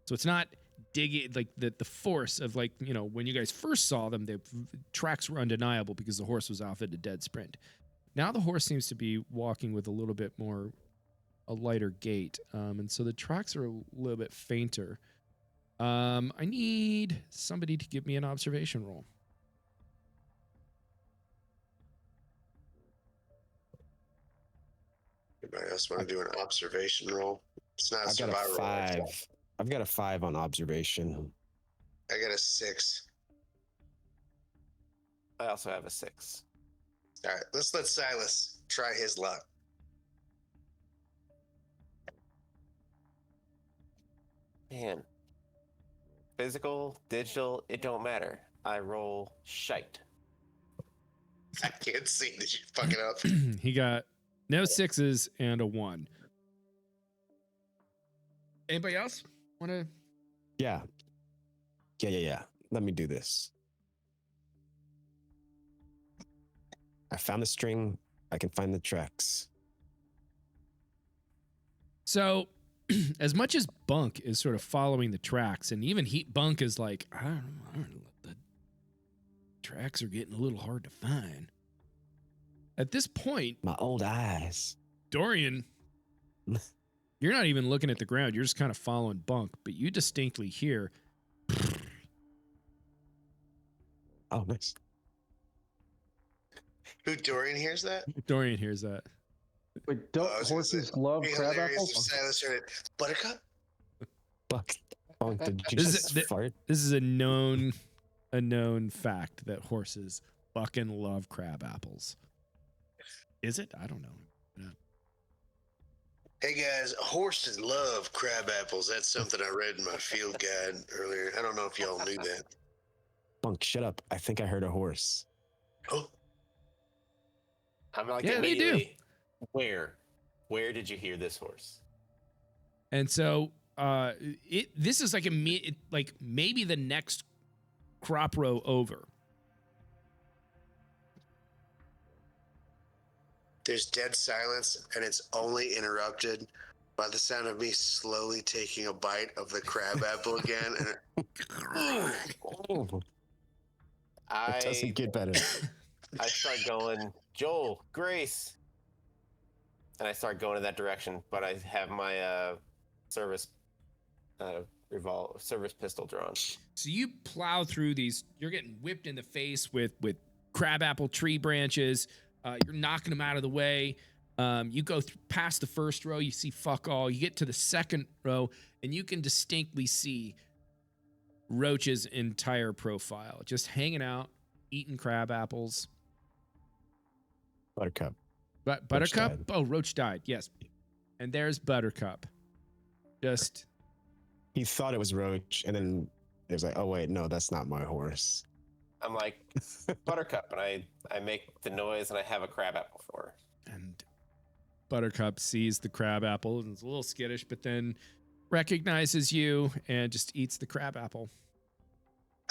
So it's not digging, like the force of, like, you know, when you guys first saw them, the tracks were undeniable because the horse was off at a dead sprint. Now the horse seems to be walking with a little bit more, a lighter gait. And so the tracks are a little bit fainter. I need somebody to give me an observation roll. Anybody else want to do an observation roll? It's not a I've got a survival roll. 5. I've got a 5 on observation. I got a 6. I also have a 6. All right, let's let Silas try his luck. Man. Physical, digital, it don't matter. I roll shite. I can't see. Did you fuck it up? He got no 6s and a 1. Anybody else want to? Yeah. Let me do this. I found the string. I can find the tracks. So, as much as Bunk is sort of following the tracks, and even Bunk is like, I don't know, the tracks are getting a little hard to find. At this point, My old eyes. Dorian, you're not even looking at the ground. You're just kind of following Bunk, but you distinctly hear. Oh, nice. Who, Dorian hears that? Dorian hears that. Wait, don't I was gonna horses say, love It'd be crab hilarious if apples? Silas heard it. Buttercup? Bunk, did you This just is- fart? This is a known fact that horses fucking love crab apples. Is it? I don't know. Hey guys, horses love crab apples. That's something I read in my field guide earlier. I don't know if y'all knew that. Bunk, shut up. I think I heard a horse. Oh, I'm like, Yeah, they do. immediately, Where did you hear this horse? And so this is like maybe the next crop row over. There's dead silence, and it's only interrupted by the sound of me slowly taking a bite of the crab apple again. And It I doesn't get better. I start going, Joel, Grace, and I start going in that direction. But I have my service service pistol drawn. So you plow through these. You're getting whipped in the face with crabapple tree branches. You're knocking them out of the way. You go past the first row. You see fuck all. You get to the second row, and you can distinctly see Roach's entire profile, just hanging out, eating crab apples. Buttercup. But Buttercup? died. Oh, Roach died. Yes. And there's Buttercup. Just He thought it was Roach, and then he was like, "Oh wait, no, that's not my horse." I'm like, Buttercup, and I make the noise, and I have a crab apple for her. and Buttercup sees the crab apple and is a little skittish, but then recognizes you and just eats the crab apple.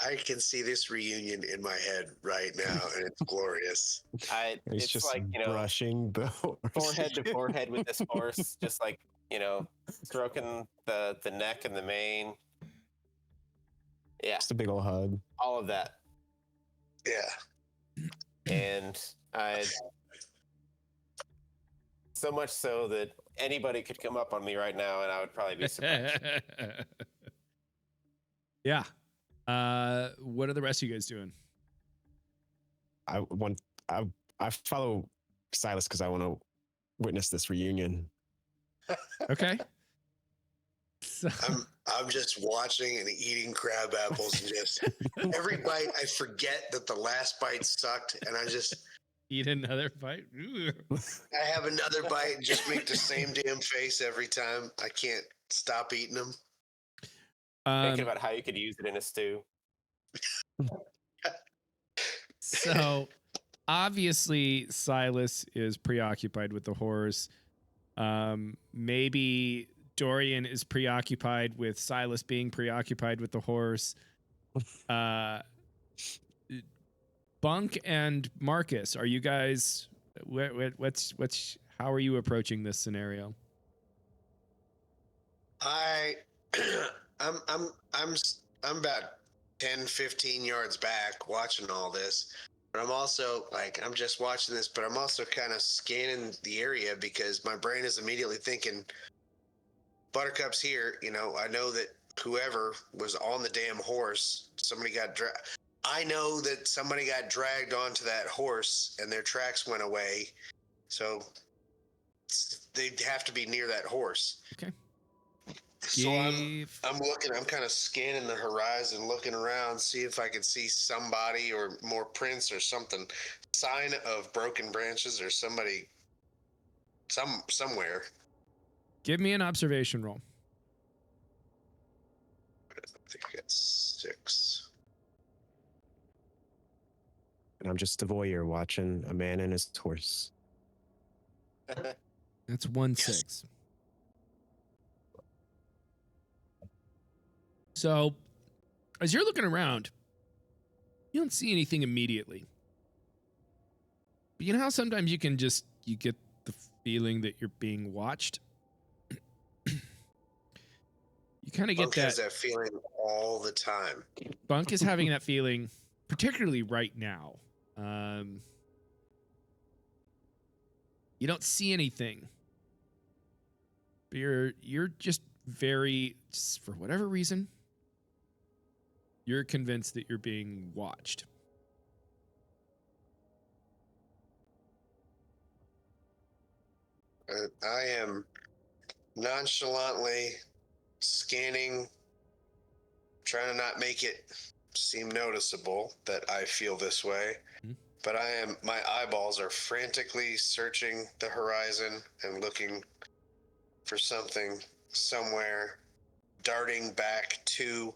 I can see this reunion in my head right now, and it's glorious. He's It's just like, brushing the horse. forehead to forehead with this horse, just like, stroking the neck and the mane. Yeah, Just a big old hug. all of that. Yeah. And so much so that anybody could come up on me right now, and I would probably be surprised. Yeah. What are the rest of you guys doing? I follow Silas because I want to witness this reunion. Okay. So, I'm just watching and eating crab apples, and just every bite I forget that the last bite sucked, and I just eat another bite. Ooh. I have another bite and just make the same damn face every time. I can't stop eating them. Thinking about how you could use it in a stew. So obviously Silas is preoccupied with the horse. Maybe Dorian is preoccupied with Silas being preoccupied with the horse. Bunk and Marcus, are you guys how are you approaching this scenario? I'm about 10, 15 yards back watching all this. But I'm also I'm just watching this, but I'm also kind of scanning the area because my brain is immediately thinking, Buttercup's here. I know that whoever was on the damn horse, I know that somebody got dragged onto that horse and their tracks went away. So they'd have to be near that horse. Okay. So I'm kind of scanning the horizon, looking around, see if I could see somebody or more prints or something, sign of broken branches or somebody somewhere. Give me an observation roll. I think I got 6. And I'm just a voyeur watching a man and his horse. That's 1-6. So, as you're looking around, you don't see anything immediately. But you know how sometimes you get the feeling that you're being watched? You kind of get Bunk has that feeling all the time. Bunk is having that feeling, particularly right now. You don't see anything, but you're just for whatever reason, you're convinced that you're being watched. I am nonchalantly scanning, trying to not make it seem noticeable that I feel this way. Mm-hmm. But my eyeballs are frantically searching the horizon and looking for something somewhere, darting back to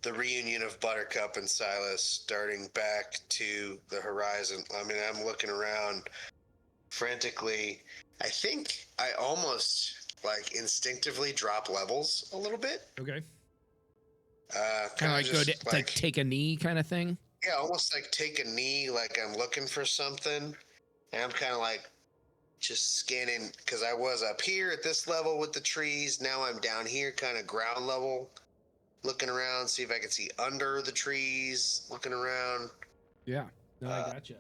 the reunion of Buttercup and Silas, darting back to the horizon. I mean, I'm looking around frantically. I think I almost instinctively drop levels a little bit. Okay. Kind of go to take a knee kind of thing. Yeah, almost like take a knee, like I'm looking for something. And I'm kind of just scanning because I was up here at this level with the trees. Now I'm down here, kind of ground level, looking around, see if I can see under the trees, looking around. Yeah. No, I gotcha.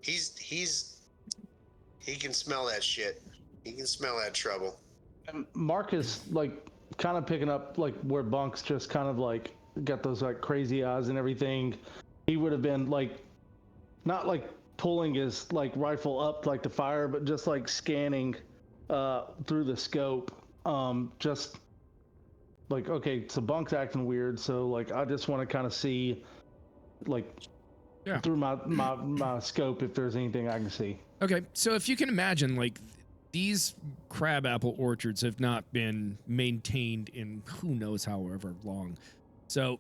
He can smell that shit. He can smell that trouble. And Marcus, like, kind of picking up like where Bunk's just kind of like got those like crazy eyes and everything. He would have been like, not like pulling his like rifle up like to fire, but just like scanning through the scope. Just like, okay, so Bunk's acting weird, so like I just want to kind of see like through my scope if there's anything I can see. Okay, so if you can imagine, like, these crabapple orchards have not been maintained in who knows however long. So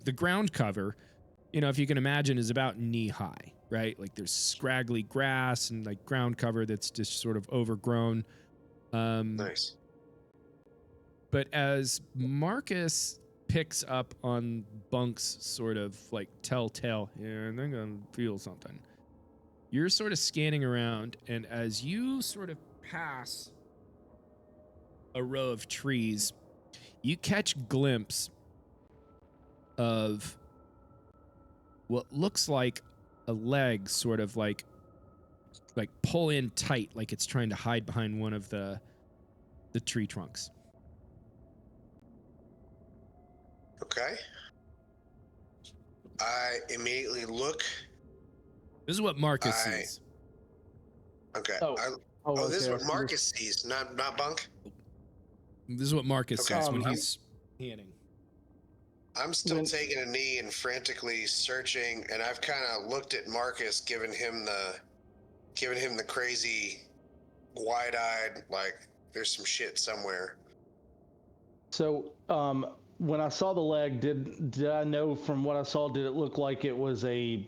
the ground cover, you know, if you can imagine, is about knee high, right? Like there's scraggly grass and like ground cover that's just sort of overgrown. Nice. But as Marcus picks up on Bunk's sort of like telltale, yeah, and they're gonna feel something. You're sort of scanning around, and as you sort of pass a row of trees, you catch a glimpse of what looks like a leg sort of like pull in tight, like it's trying to hide behind one of the tree trunks. Okay. I immediately look. This is what Marcus sees. Okay. Oh, this is okay. what Marcus sees, not Bunk. This is what Marcus Okay. sees when he's scanning. I'm still taking a knee and frantically searching, and I've kind of looked at Marcus, giving him the crazy, wide-eyed, like there's some shit somewhere. So, when I saw the leg, did I know from what I saw, did it look like it was a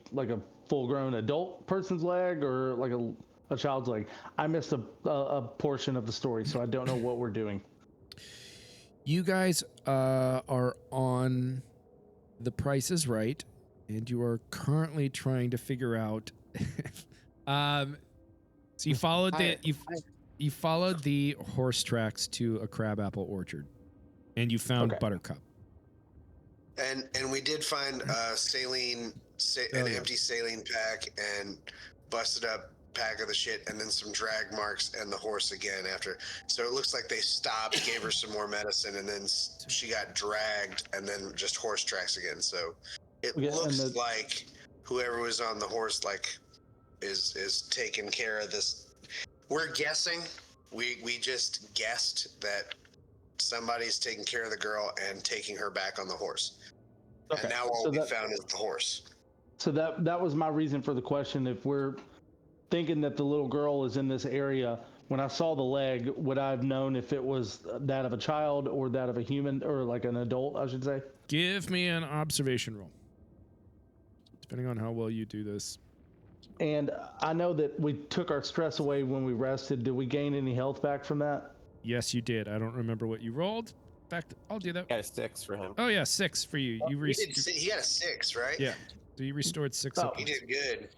full-grown adult person's leg or like a child's leg? I missed a portion of the story, so I don't know what we're doing. You guys are on The Price is Right, and you are currently trying to figure out. So you followed you followed the horse tracks to a crabapple orchard, and you found Buttercup. And we did find an empty saline pack and busted up pack of the shit, and then some drag marks and the horse again after. So it looks like they stopped, gave her some more medicine, and then she got dragged, and then just horse tracks again. So it looks like whoever was on the horse like is taking care of this. We're guessing. We just guessed that somebody's taking care of the girl and taking her back on the horse. Okay. And now all we found is the horse. So that was my reason for the question. If we're thinking that the little girl is in this area, when I saw the leg, would I have known if it was that of a child or that of a human, or like an adult, I should say? Give me an observation roll, depending on how well you do this. And I know that we took our stress away when we rested. Did we gain any health back from that? Yes, you did. I don't remember what you rolled. In fact, I'll do that. Got a 6 for him. Oh yeah, 6 for you. He got a 6, right? Yeah. So you restored 6. He did good.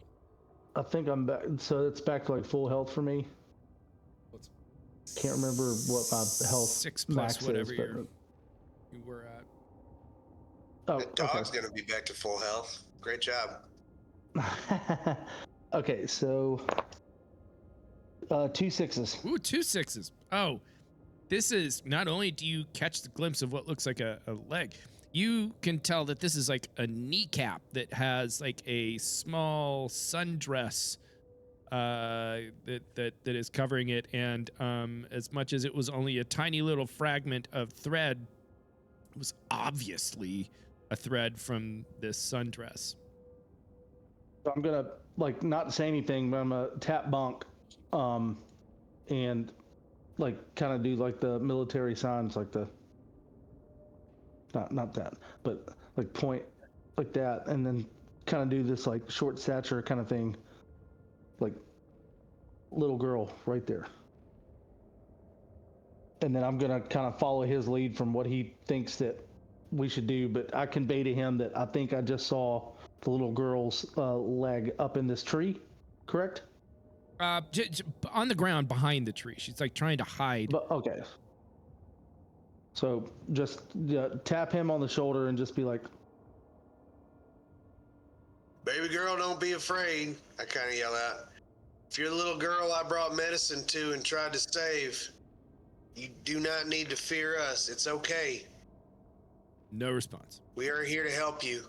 I think I'm back. So it's back to like full health for me. Can't remember what my health 6 plus max whatever is, you were at. Oh, the dog's gonna be back to full health. Great job. Okay, so 2 6s. Ooh, 2 6s. Oh, this is, not only do you catch the glimpse of what looks like a leg, you can tell that this is like a kneecap that has like a small sundress that is covering it, and as much as it was only a tiny little fragment of thread, it was obviously a thread from this sundress. So I'm gonna like not say anything, but I'm gonna tap Bunk, and like kind of do like the military signs, like the not that, but like point like that, and then kind of do this like short stature kind of thing, like little girl right there. And then I'm gonna kind of follow his lead from what he thinks that we should do, but I convey to him that I think I just saw the little girl's leg up in this tree, correct? On the ground behind the tree. She's like trying to hide. But okay. So just tap him on the shoulder and just be like, Baby girl, don't be afraid. I kind of yell out. If you're the little girl I brought medicine to and tried to save, you do not need to fear us. It's okay. No response. We are here to help you.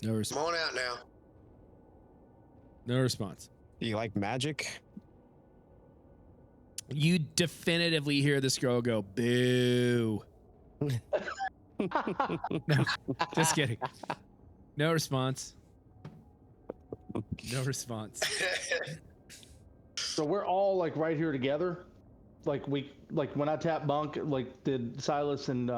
No Come response. on out now. No response. Do you like magic? You definitively hear this girl go, boo. No, just kidding. No response. No response. so we're all like right here together. Like when I tap Bunk, like did Silas and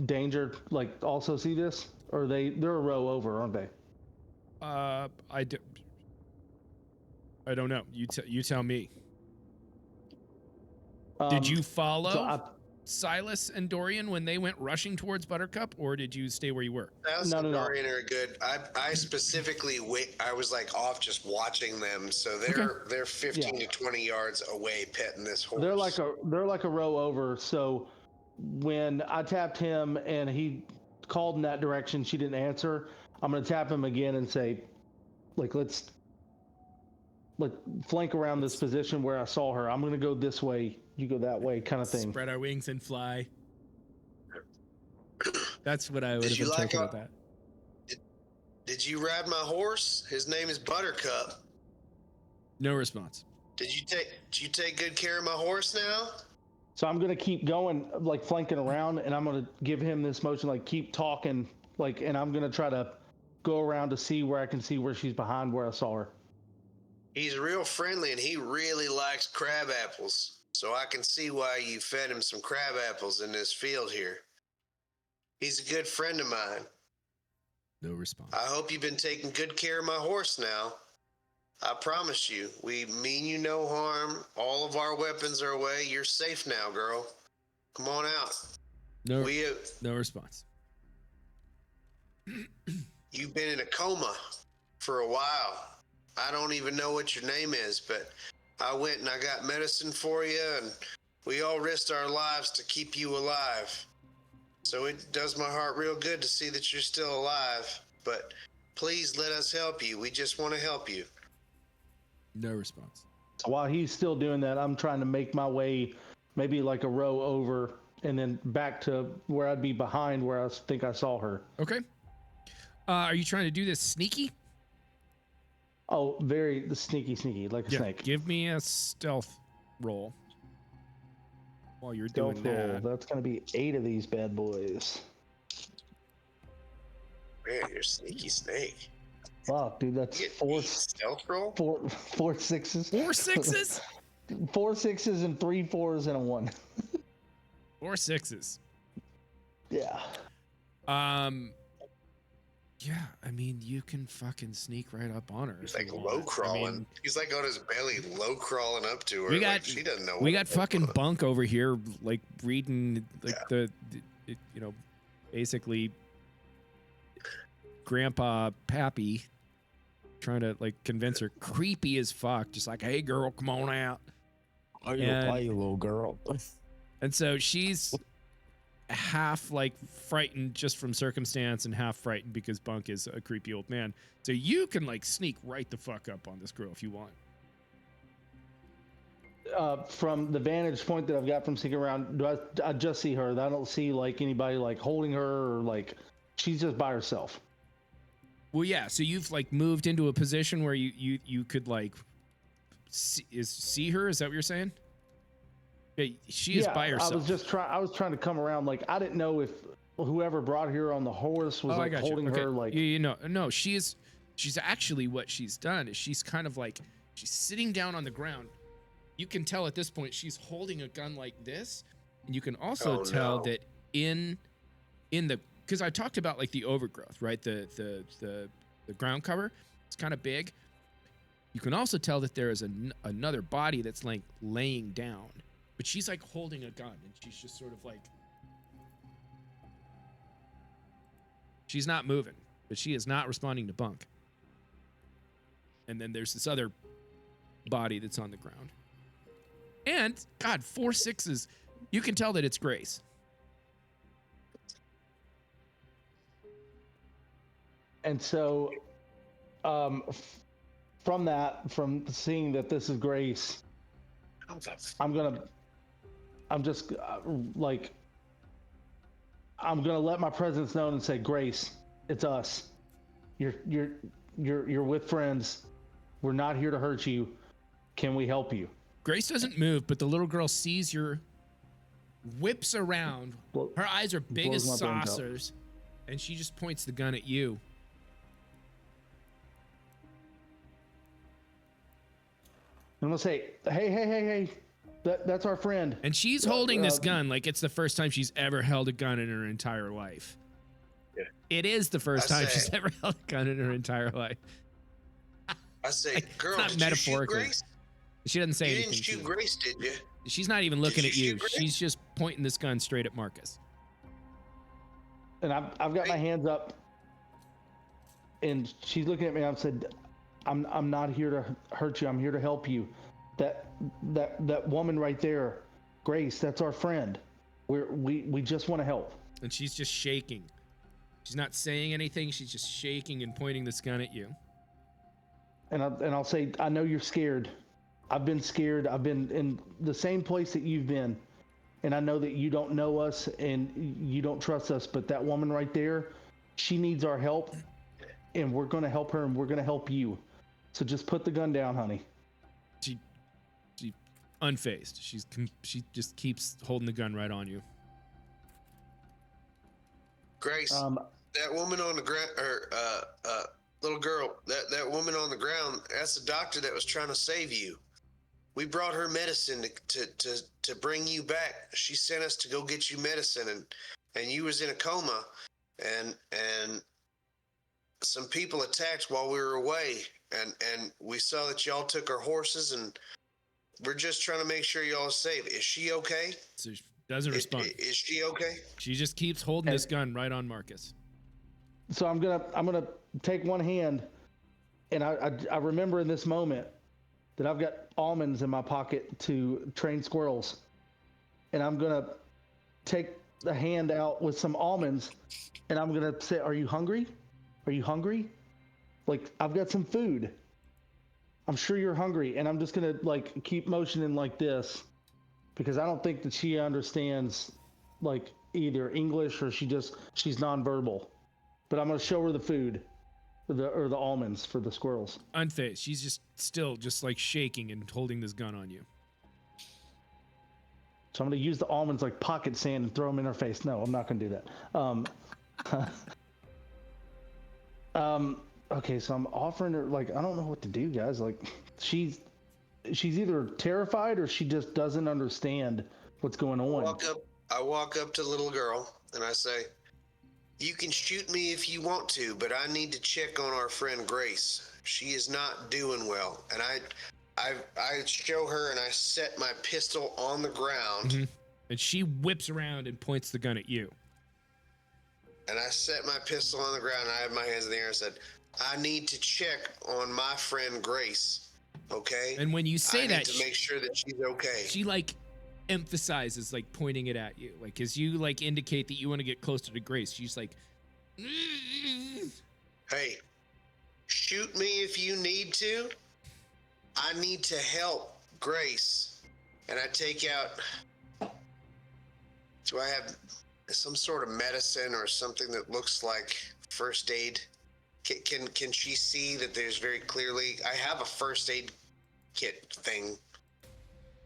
Danger like also see this? Or they're a row over, aren't they? I don't know. You tell me. Did you follow So Silas and Dorian when they went rushing towards Buttercup, or did you stay where you were? No. Dorian are good. I specifically I was like off just watching them, so they're 15 to 20 yards away petting this horse. They're like a row over. So when I tapped him and he called in that direction, she didn't answer. I'm gonna tap him again and say, like, let's flank around this position where I saw her. I'm gonna go this way, you go that way, kind of thing. Spread our wings and fly. That's what I would have you like interpreted that. Did you ride my horse? His name is Buttercup. No response. Did you take good care of my horse now? So I'm gonna keep going, like flanking around, and I'm gonna give him this motion, like keep talking, like, and I'm gonna try to go around to see where I can see where she's behind where I saw her. He's real friendly and he really likes crab apples. So I can see why you fed him some crab apples in this field here. He's a good friend of mine. No response. I hope you've been taking good care of my horse now. I promise you, we mean you no harm. All of our weapons are away. You're safe now, girl. Come on out. No response. You've been in a coma for a while. I don't even know what your name is, but I went and I got medicine for you, and we all risked our lives to keep you alive. So it does my heart real good to see that you're still alive. But please let us help you. We just want to help you. No response. So while he's still doing that, I'm trying to make my way maybe like a row over and then back to where I'd be behind where I think I saw her. Okay. Are you trying to do this sneaky? Oh, very sneaky, like a snake. Give me a stealth roll while you're Stealth doing roll. that. That's going to be 8 of these bad boys. Man, you're a sneaky snake. Fuck, dude, that's You get 4 8 stealth roll? 4 sixes. 4 6s? 4 6s and 3 4s and a 1. 4 6s. Yeah. Yeah, I mean, you can fucking sneak right up on her. He's if like you low want. crawling. I mean, He's like on his belly, low crawling up to her. We got- like she doesn't know. we what got the fucking fuck. Bunk over here, like reading like basically Grandpa Pappy trying to like convince her, creepy as fuck, just like, hey girl, come on out. Why And- you little girl? And so she's half like frightened just from circumstance and half frightened because Bunk is a creepy old man. So you can like sneak right the fuck up on this girl if you want. From the vantage point that I've got from sneaking around, I just see her. I don't see like anybody like holding her or like she's just by herself. Well, yeah. So you've like moved into a position where you could like see her. Is that what you're saying? Yeah, she is by herself. I was trying to come around. Like I didn't know if whoever brought her on the horse was like holding her. Like no, she's actually what she's done is she's kind of like she's sitting down on the ground. You can tell at this point she's holding a gun like this, and you can also tell that in the because I talked about like the overgrowth, right? The ground cover, it's kind of big. You can also tell that there is another body that's like laying down. But she's like holding a gun and she's just sort of like, she's not moving, but she is not responding to Bunk. And then there's this other body that's on the ground. And, God, 4 6s. You can tell that it's Grace. And so, from seeing that this is Grace, I'm gonna let my presence known and say, Grace, it's us. You're with friends. We're not here to hurt you. Can we help you? Grace doesn't move, but the little girl sees your, whips around. Her eyes are big as blows my brains out. saucers, and she just points the gun at you. I'm gonna say, hey, that's our friend. And she's holding this gun like it's the first time she's ever held a gun in her entire life. Yeah. It is the first time she's ever held a gun in her entire life. I say, Like, girl, not did you shoot metaphorically. Grace? She doesn't say You anything. didn't to shoot you. Grace, did you? She's not even looking you at you. shoot Grace? She's just pointing this gun straight at Marcus. And I've got my hands up, and she's looking at me. I've said, I'm not here to hurt you. I'm here to help you. That woman right there, Grace, that's our friend. We just want to help. And she's just shaking. She's not saying anything. She's just shaking and pointing this gun at you. And I'll say, I know you're scared. I've been scared. I've been in the same place that you've been. And I know that you don't know us and you don't trust us, but that woman right there, she needs our help, and we're going to help her, and we're going to help you. So just put the gun down, honey. She unfazed. She just keeps holding the gun right on you. Grace, that woman on the ground, or little girl, that woman on the ground, that's the doctor that was trying to save you. We brought her medicine to bring you back. She sent us to go get you medicine, and you was in a coma, and some people attacked while we were away, and we saw that y'all took her horses, and we're just trying to make sure y'all are safe. Is she okay? So she doesn't respond. Is she okay? She just keeps holding this gun right on Marcus. So I'm gonna take one hand, and I remember in this moment that I've got almonds in my pocket to train squirrels, and I'm gonna take the hand out with some almonds, and I'm gonna say, "Are you hungry? Are you hungry? Like, I've got some food. I'm sure you're hungry." And I'm just gonna like keep motioning like this, because I don't think that she understands like either English or she's nonverbal. But I'm gonna show her the food, or the almonds for the squirrels. Unfazed. She's just still just like shaking and holding this gun on you. So I'm gonna use the almonds like pocket sand and throw them in her face. No, I'm not gonna do that. Okay, so I'm offering her, like, I don't know what to do, guys. Like, she's either terrified or she just doesn't understand what's going on. I walk up to the little girl and I say, "You can shoot me if you want to, but I need to check on our friend Grace. She is not doing well." And I show her, and I set my pistol on the ground. Mm-hmm. And she whips around and points the gun at you. And I set my pistol on the ground, and I have my hands in the air and said, "I need to check on my friend Grace, okay?" And when you say that, to make sure that she's okay. she like emphasizes like pointing it at you, like as you like indicate that you want to get closer to Grace. She's like, "Hey, shoot me if you need to. I need to help Grace." And I take out, do I have some sort of medicine or something that looks like first aid? Can she see that there's very clearly, I have a first aid kit thing.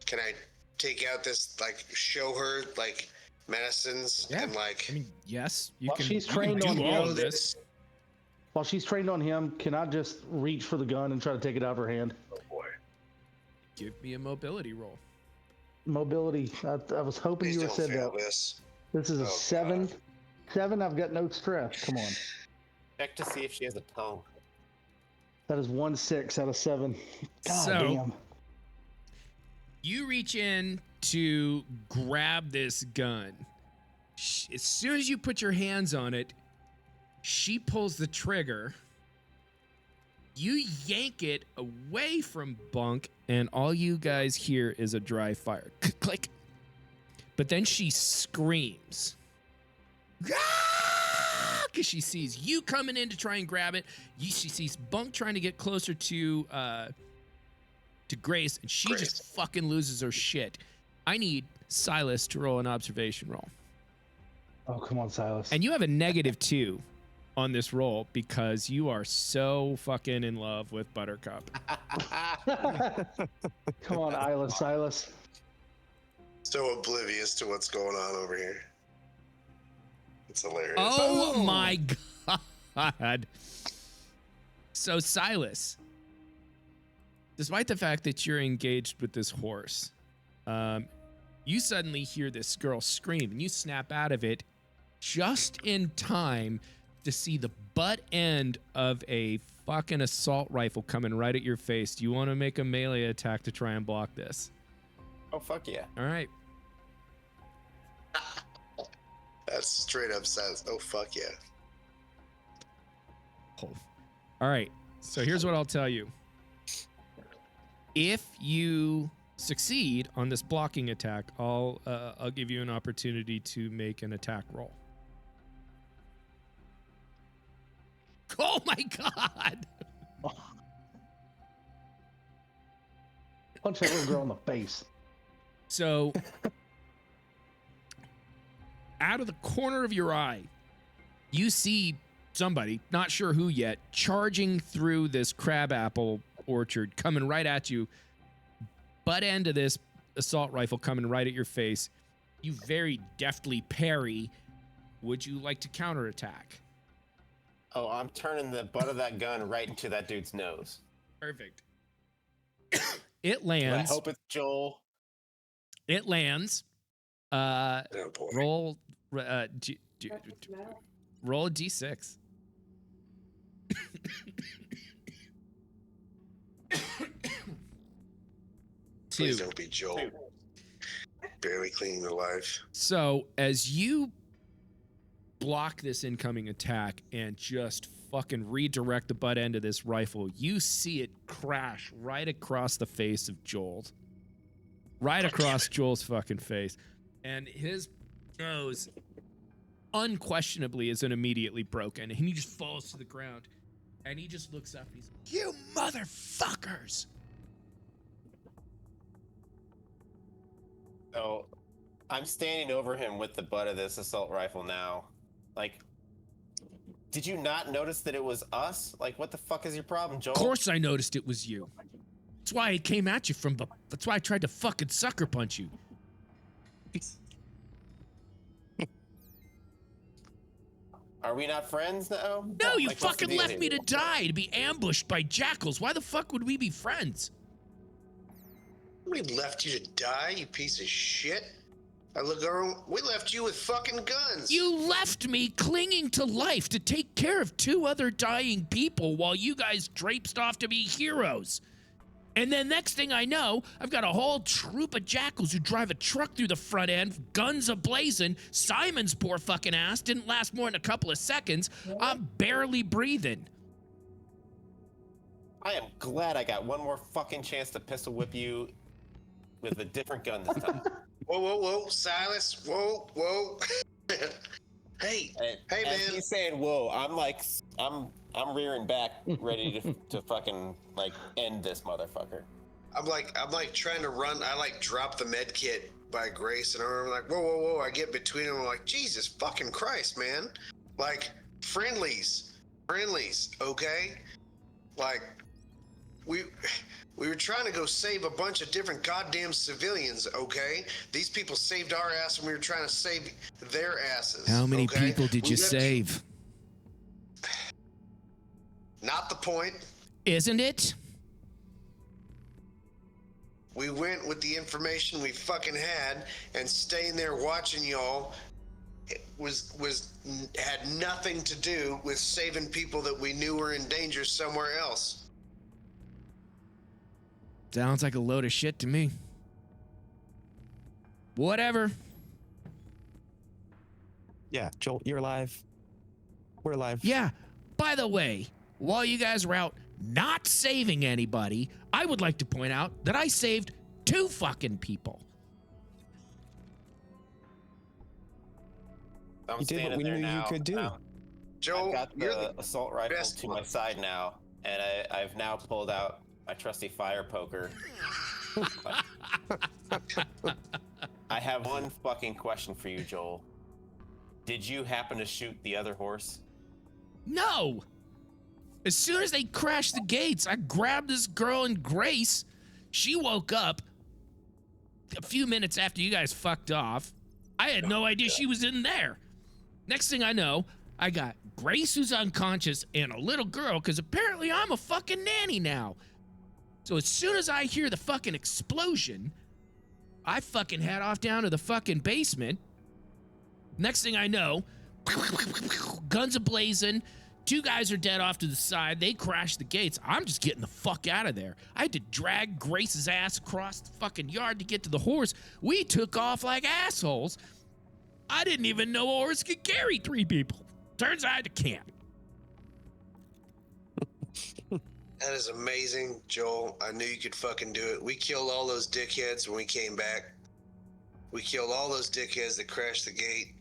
Can I take out this, like, show her like medicines? Yeah. And like, I mean, yes, you While can. she's you can trained do on all you, of this. While she's trained on him, can I just reach for the gun and try to take it out of her hand? oh boy, Give me a mobility roll. Mobility. I was hoping please you would don't have said fail that. this. This is a Oh, 7. God. 7, I've got no stress. Come on. Check to see if she has a tongue. That is 1 6 out of 7. God So- damn. You reach in to grab this gun. As soon as you put your hands on it, she pulls the trigger, You yank it away from Bunk, and all you guys hear is a dry fire. Click. But then she screams. Because she sees you coming in to try and grab it. She sees Bunk trying to get closer to Grace, and she just fucking loses her shit. I need Silas to roll an observation roll. Oh, come on, Silas. And you have a -2 on this roll because you are so fucking in love with Buttercup. Come on, Silas. So oblivious to what's going on over here. It's hilarious. Oh my God. So Silas, despite the fact that you're engaged with this horse, you suddenly hear this girl scream and you snap out of it just in time to see the butt end of a fucking assault rifle coming right at your face. Do you want to make a melee attack to try and block this? Oh, fuck yeah. All right. That's straight up says, oh, fuck yeah. Oh. All right. So here's what I'll tell you. If you succeed on this blocking attack, I'll give you an opportunity to make an attack roll. Oh my God! Punch that little girl in the face. So, out of the corner of your eye, you see somebody, not sure who yet, charging through this crabapple orchard, coming right at you. Butt end of this assault rifle coming right at your face. You very deftly parry. Would you like to counterattack? Oh, I'm turning the butt of that gun right into that dude's nose. Perfect. It lands. I hope it's Joel. It lands. Oh, boy. Roll. Roll a d6. Please don't be Joel. Barely clinging to life. So as you block this incoming attack and just fucking redirect the butt end of this rifle, you see it crash right across the face of Joel. Right across Joel's fucking face. And his nose unquestionably isn't immediately broken. And he just falls to the ground. And he just looks up and he's like, "You motherfuckers!" So I'm standing over him with the butt of this assault rifle now. Like, did you not notice that it was us? Like, what the fuck is your problem, Joel? Of course I noticed it was you. That's why I came at you from, that's why I tried to fucking sucker punch you. Are we not friends now? No, you Like, what's the fucking deal left here? me to die, to be ambushed by jackals. Why the fuck would we be friends? We left you to die, you piece of shit. I look around, we left you with fucking guns. You left me clinging to life to take care of 2 other dying people while you guys traipsed off to be heroes. And then next thing I know, I've got a whole troop of jackals who drive a truck through the front end, guns a-blazing. Simon's poor fucking ass didn't last more than a couple of seconds. I'm barely breathing. I am glad I got one more fucking chance to pistol whip you with a different gun this time. Whoa, whoa, whoa, Silas, whoa, whoa. Hey, And hey, as man. he's saying, "Whoa," I'm like, I'm rearing back, ready to fucking like end this motherfucker. I'm like trying to run. I like drop the med kit by Grace, and I'm like, whoa, whoa, whoa. I get between them. I'm like, Jesus fucking Christ, man. Like, friendlies, okay? Like, we were trying to go save a bunch of different goddamn civilians, okay? These people saved our ass, and we were trying to save their asses. How many okay? people did We you left save? Not the point. Isn't it? We went with the information we fucking had, and staying there watching y'all had nothing to do with saving people that we knew were in danger somewhere else. Sounds like a load of shit to me. Whatever. Yeah, Joel, you're alive. We're alive. Yeah. By the way, while you guys were out not saving anybody, I would like to point out that I saved 2 fucking people. I'm You did what standing we there knew you now. could do. Joel, I've got you're the assault rifle best to one. my side now, and I've now pulled out my trusty fire poker. I have one fucking question for you, Joel. Did you happen to shoot the other horse? No! As soon as they crashed the gates, I grabbed this girl and Grace. She woke up a few minutes after you guys fucked off. I had no idea she was in there. Next thing I know, I got Grace who's unconscious and a little girl, because apparently I'm a fucking nanny now. So as soon as I hear the fucking explosion, I fucking head off down to the fucking basement. Next thing I know, guns a-blazing. 2 guys are dead off to the side. They crash the gates. I'm just getting the fuck out of there. I had to drag Grace's ass across the fucking yard to get to the horse. We took off like assholes. I didn't even know a horse could carry 3 people. Turns out it can't. That is amazing, Joel. I knew you could fucking do it. We killed all those dickheads when we came back. We killed all those dickheads that crashed the gate.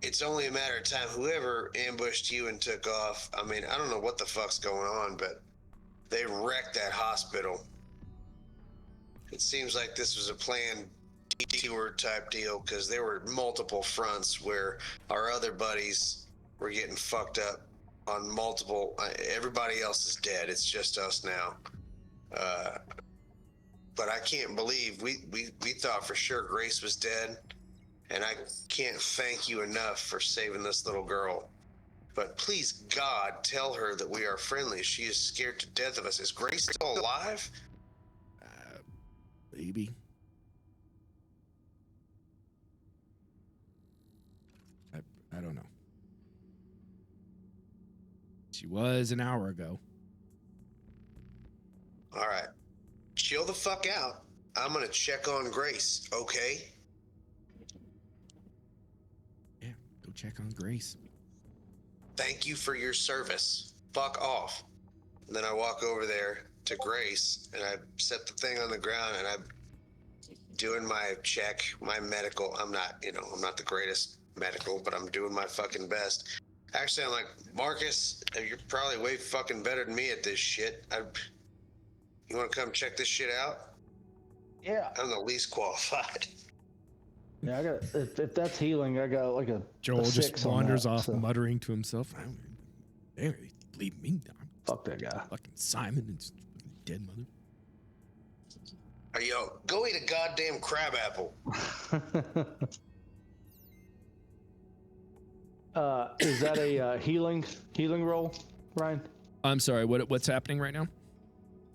It's only a matter of time. Whoever ambushed you and took off, I mean, I don't know what the fuck's going on, but they wrecked that hospital. It seems like this was a planned detour type deal, because there were multiple fronts where our other buddies were getting fucked up on multiple. Everybody else is dead. It's just us now. But I can't believe we thought for sure Grace was dead, and I can't thank you enough for saving this little girl. But please, God, tell her that we are friendly. She is scared to death of us. Is Grace still alive? Maybe. I don't know. She was an hour ago. All right. Chill the fuck out. I'm going to check on Grace, okay? Yeah, go check on Grace. Thank you for your service. Fuck off. And then I walk over there to Grace, and I set the thing on the ground, and I'm doing my check, my medical. I'm not the greatest medical, but I'm doing my fucking best. Actually, I'm like, Marcus, you're probably way fucking better than me at this shit. You want to come check this shit out? Yeah. I'm the least qualified. Yeah, I got. If that's healing, I got like a. Joel a just 6 on wanders that, off, so- muttering to himself. They leave me. I'm Fuck that guy. fucking Simon and his dead mother. Hey, yo, go eat a goddamn crab apple. Is that a healing roll, Ryan? I'm sorry. What's happening right now?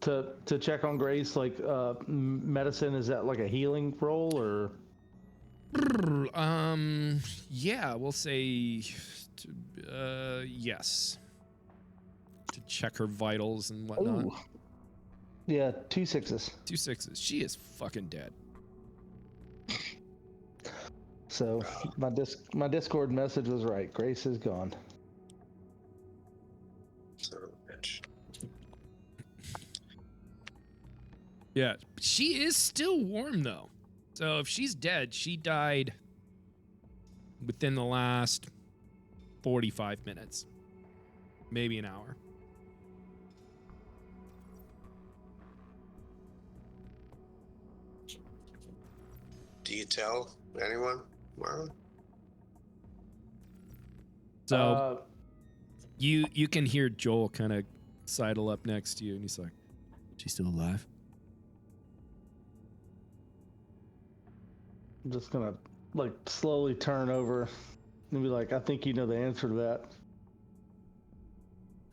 To check on Grace, like medicine, is that like a healing roll or? Yeah, we'll say yes. To check her vitals and whatnot. Ooh. Yeah, 2 6s. 2 6s. She is fucking dead. So my Discord message was right. Grace is gone. Son of a bitch. Yeah, she is still warm though. So if she's dead, she died within the last 45 minutes, maybe an hour. Do you tell anyone, Marlon? So you can hear Joel kind of sidle up next to you, and he's like, "She's still alive?" I'm just gonna like slowly turn over and be like, I think you know the answer to that.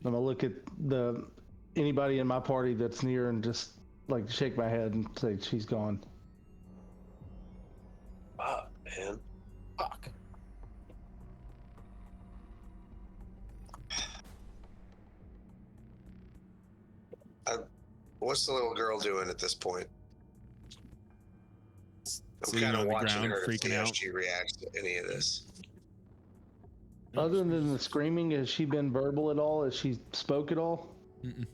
I'm gonna look at anybody in my party that's near and just like shake my head and say she's gone. Fuck, man. Fuck. What's the little girl doing at this point? I'm Sitting kind of on the watching ground, her to freaking see how out. she reacts to any of this. Other than the screaming, has she been verbal at all? Has she spoke at all? Mm-mm.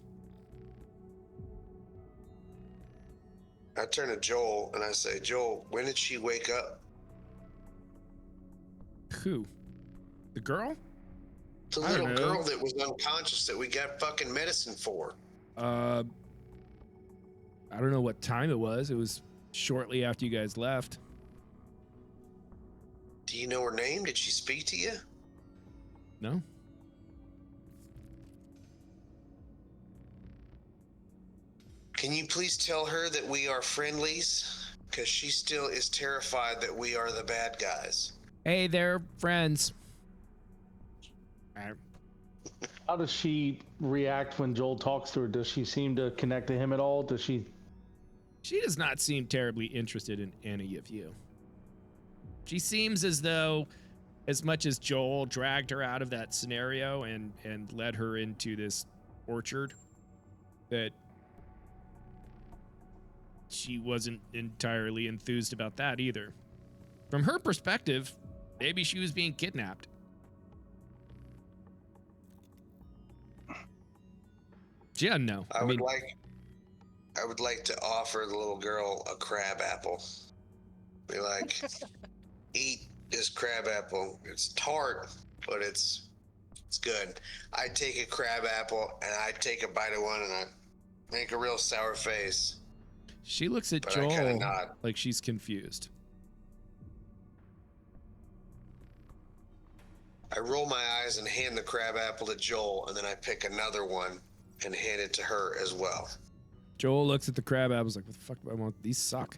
I turn to Joel and I say, Joel, when did she wake up? Who? The girl? The I don't little know. girl that was unconscious that we got fucking medicine for. I don't know what time it was. It was shortly after you guys left. Do you know her name? Did she speak to you? No? Can you please tell her that we are friendlies? Because she still is terrified that we are the bad guys. Hey, they're friends. How does she react when Joel talks to her? Does she seem to connect to him at all? Does she? She does not seem terribly interested in any of you. She seems as though, as much as Joel dragged her out of that scenario and led her into this orchard, that she wasn't entirely enthused about that either. From her perspective, maybe she was being kidnapped. She doesn't know. I would like to offer the little girl a crab apple. Be like, eat this crab apple. It's tart, but it's good. I take a crab apple and I take a bite of one and I make a real sour face. She looks at But I kinda Joel nod. like she's confused. I roll my eyes and hand the crab apple to Joel, and then I pick another one and hand it to her as well. Joel looks at the crab apples like, what the fuck do I want? These suck.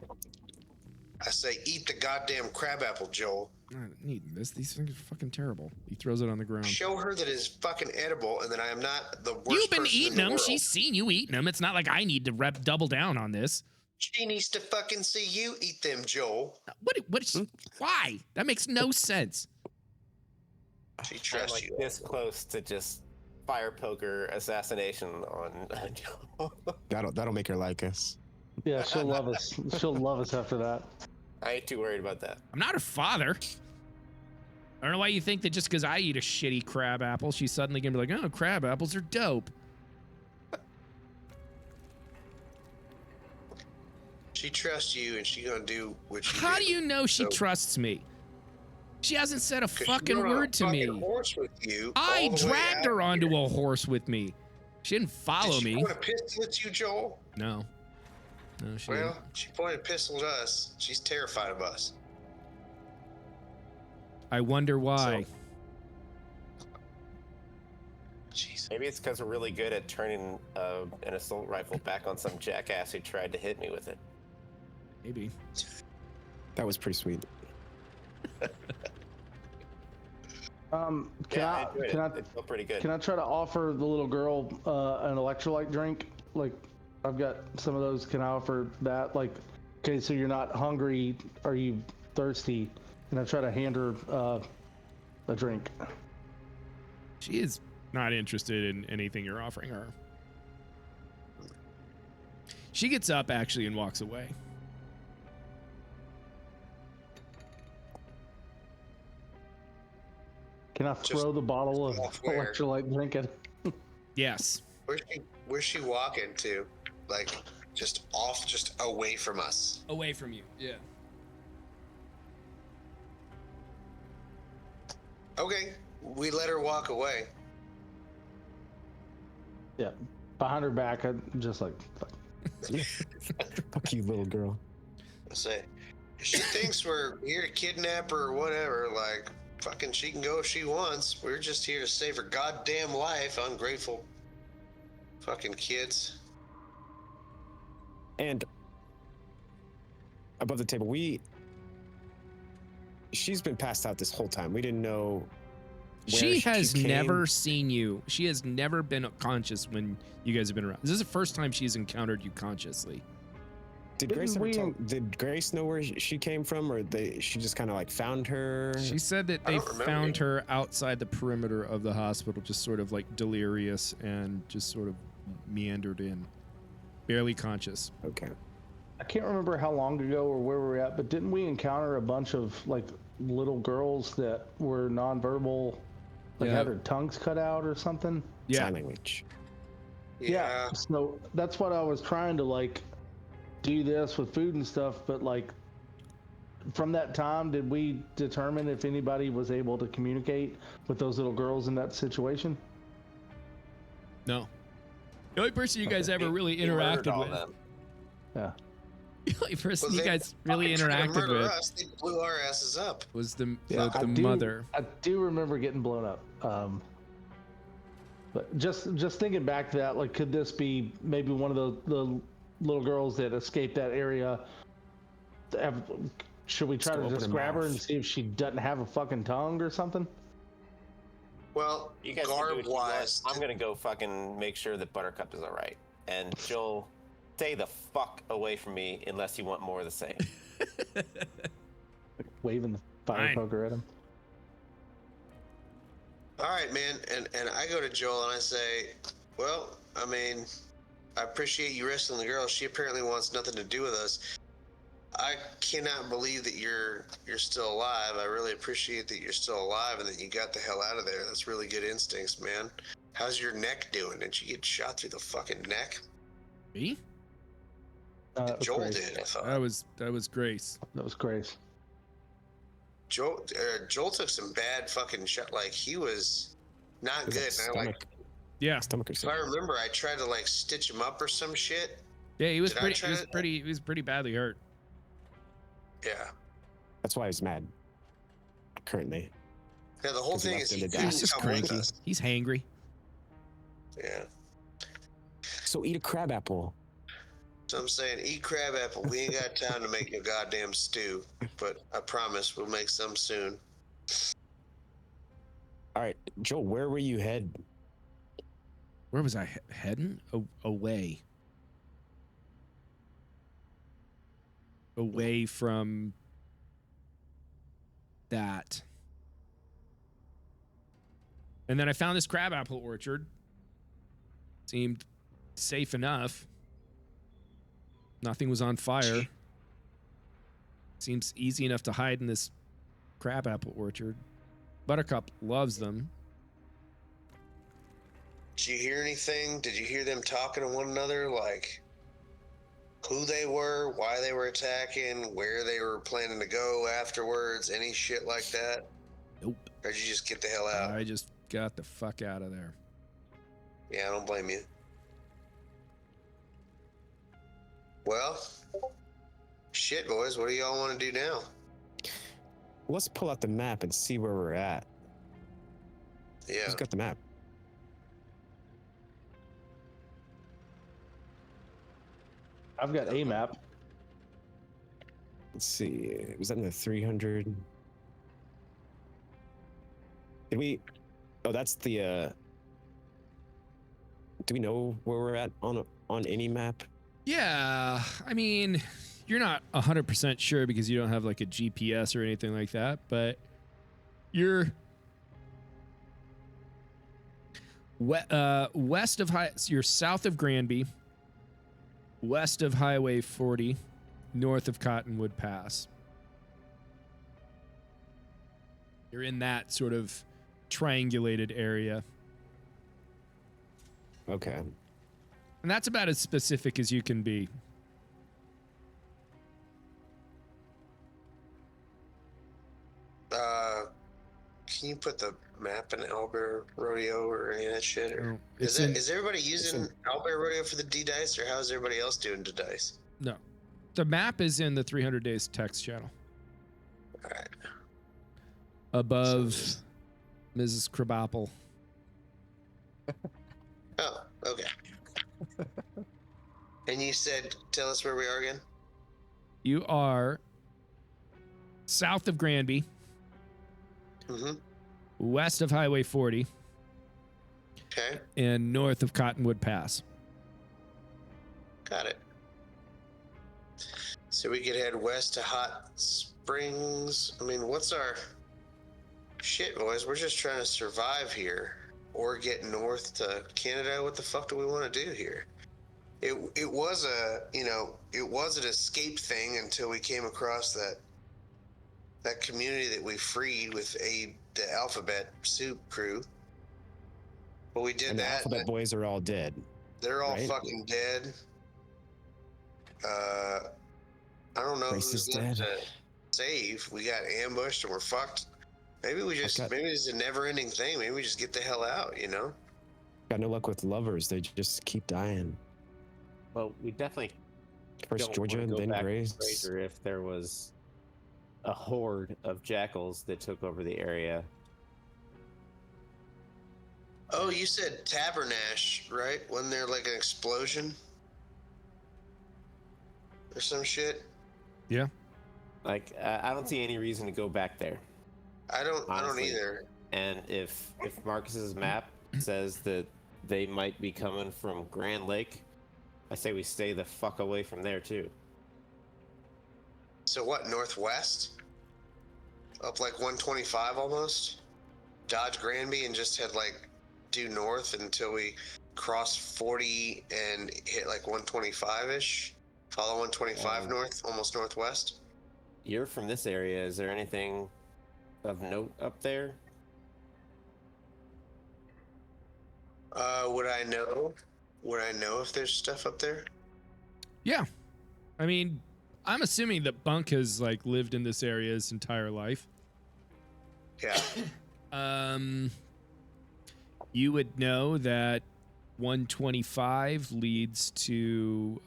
I say, eat the goddamn crab apple, Joel. I don't need this. These things are fucking terrible. He throws it on the ground. Show her that it's fucking edible and that I am not the worst You've been person eating in the them. world. She's seen you eating them. It's not like I need to double down on this. She needs to fucking see you eat them, Joel. Why? That makes no sense. She I'm trusts like you. this close to just fire poker assassination on Joe. That'll make her like us. Yeah, she'll love us. She'll love us after that. I ain't too worried about that. I'm not her father. I don't know why you think that just because I eat a shitty crab apple, she's suddenly gonna be like, oh, crab apples are dope. She trusts you and she gonna do what you How do you know she So- trusts me? She hasn't said a 'Cause she fucking rode on a word to me. fucking horse with you I all the way dragged out her onto here. a horse with me. She didn't follow Did she me. point a pistol at you, Joel? No. No, she Well, didn't. she pointed a pistol at us. She's terrified of us. I wonder why. Jeez. Maybe it's because we're really good at turning an assault rifle back on some jackass who tried to hit me with it. Maybe. That was pretty sweet. Can Yeah, enjoyed I it felt pretty good. can I try to offer the little girl an electrolyte drink? Like, I've got some of those. Can I offer that? Like, okay, so you're not hungry. Are you thirsty? And I try to hand her a drink. She is not interested in anything you're offering her. She gets up actually and walks away. Can I throw the bottle of where? electrolyte drink at? Yes. Where's she walking to? Like, just off, just away from us. Away from you. Yeah. Okay, we let her walk away. Yeah, behind her back. I'm just like, fuck. Fuck you, little girl. I say, if she thinks we're here to kidnap her or whatever, like, fucking she can go if she wants. We're just here to save her goddamn life, ungrateful fucking kids. And above the table, she's been passed out this whole time. We didn't know where She has came. never seen you. She has never been conscious when you guys have been around. This is the first time she's encountered you consciously. Did Didn't Grace ever we- did Grace know where she came from, or she just kind of like found her? She said that I they don't remember found it. her outside the perimeter of the hospital, just sort of like delirious and just sort of meandered in, barely conscious. Okay. I can't remember how long ago or where we're at, but didn't we encounter a bunch of like little girls that were nonverbal Like Yeah. had their tongues cut out or something. Yeah. Sign language. Yeah. So that's what I was trying to like do this with food and stuff, but like from that time, did we determine if anybody was able to communicate with those little girls in that situation? No. The only person you guys ever really He murdered interacted all with. them. Yeah. The only person Well, you they guys really fucking tried to interacted murder with us. They blew our asses up. was the Yeah, the mother. I do remember getting blown up. But just thinking back to that, like, could this be maybe one of the little girls that escaped that area? Should we try Still to open just her grab her mouth. and see if she doesn't have a fucking tongue or something? You Well, guys can do what garb you want. wise, I'm gonna go fucking make sure that Buttercup is alright. And Joel, stay the fuck away from me unless you want more of the same. Waving the fire Fine. poker at him. all right, man. And I go to Joel and I say, well, I mean, I appreciate you rescuing the girl. She apparently wants nothing to do with us. I cannot believe that you're still alive. I really appreciate that you're still alive and that you got the hell out of there. That's really good instincts, man. How's your neck doing? Did you get shot through the fucking neck? Me? That was Joel Grace. did, I thought. That was Grace. That was Grace. Joel took some bad fucking shot. Like, he was not Was good. it And I, like, Yeah. stomach or if I something? remember, I tried to like stitch him up or some shit. Yeah, he was Did I pretty try to- he was pretty badly hurt. Yeah. That's why he's mad. Currently. Yeah, the whole 'Cause he thing left is him he to die. couldn't He's just come with cranky. us. He's hangry. Yeah. So eat a crab apple. So I'm saying, eat crab apple. We ain't got time to make no goddamn stew, but I promise we'll make some soon. All right, Joel, where were you head? Where was I heading? Away. Away from that. And then I found this crabapple orchard. Seemed safe enough. Nothing was on fire. Seems easy enough to hide in this crabapple orchard. Buttercup loves them. Did you hear anything? Did you hear them talking to one another? Like, who they were, why they were attacking, where they were planning to go afterwards, any shit like that? Nope. Or did you just get the hell out? I just got the fuck out of there. Yeah, I don't blame you. Well, shit, boys, what do y'all want to do now? Let's pull out the map and see where we're at. Yeah. Who's got the map? I've got a map. Let's see. Was that in the 300? Did we? Oh, that's the. Do we know where we're at on any map? Yeah, I mean, you're not 100% sure because you don't have like a GPS or anything like that, but you're west of you're south of Granby, west of Highway 40, north of Cottonwood Pass. You're in that sort of triangulated area. Okay. And that's about as specific as you can be. Can you put the map in Owlbear Rodeo or any of that shit? Or Oh, is everybody using Owlbear Rodeo for the D-Dice, or how's everybody else doing D-Dice? No. The map is in the 300 Days text channel. All right. Above So Mrs. Crabapple. Oh, okay. And you said, tell us where we are again? You are south of Granby, Mm-hmm. west of Highway 40, Okay, and north of Cottonwood Pass. got it. So we could head west to Hot Springs. I mean, what's our... Shit, boys, we're just trying to survive here. Or get north to Canada. What the fuck do we want to do here? It was a, it was an escape thing until we came across that community that we freed with aid the alphabet soup crew. But we did And the that. alphabet boys are all dead. They're all right? fucking dead. I don't know Grace who's is left dead. to save. We got ambushed and we're fucked. Maybe maybe it's a never-ending thing. Maybe we just get the hell out, you know? Got no luck with lovers. They just keep dying. Well, we definitely First don't Georgia, wanna go then back to Grace. Fraser if there was a horde of jackals that took over the area. Oh, you said Tabernash, right? Wasn't there like an explosion? Or some shit? Yeah. Like, I don't see any reason to go back there. I don't Honestly. either. And if Marcus's map says that they might be coming from Grand Lake, I say we stay the fuck away from there too. So what, northwest? Up like 125 almost? Dodge Granby and just head like due north until we cross 40 and hit like 125-ish? Follow 125 north, almost northwest? You're from this area. Is there anything of note up there? Would I know? Would I know if there's stuff up there? Yeah. I mean, I'm assuming that Bunk has like lived in this area his entire life. Yeah. You would know that 125 leads to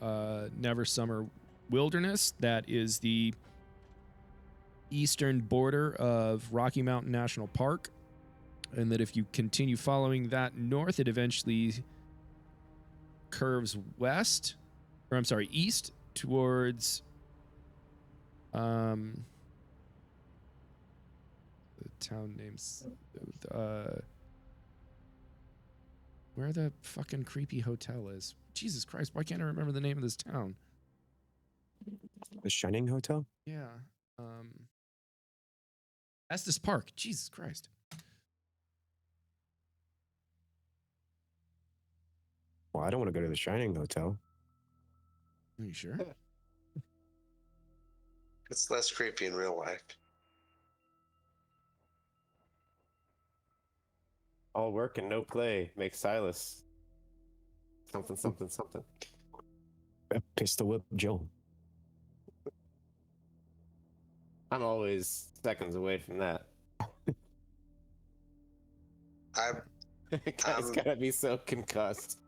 Never Summer Wilderness. That is the eastern border of Rocky Mountain National Park. And that if you continue following that north, it eventually curves west, or I'm sorry, east towards the town names, where the fucking creepy hotel is. Jesus Christ, why can't I remember the name of this town? The Shining Hotel? Yeah. Estes Park. Jesus Christ. Well, I don't want to go to the Shining Hotel. Are you sure? It's less creepy in real life. All work and no play makes Silas something, something, something. Pistol whip Joel. I'm always seconds away from that. Guy's gotta be so concussed.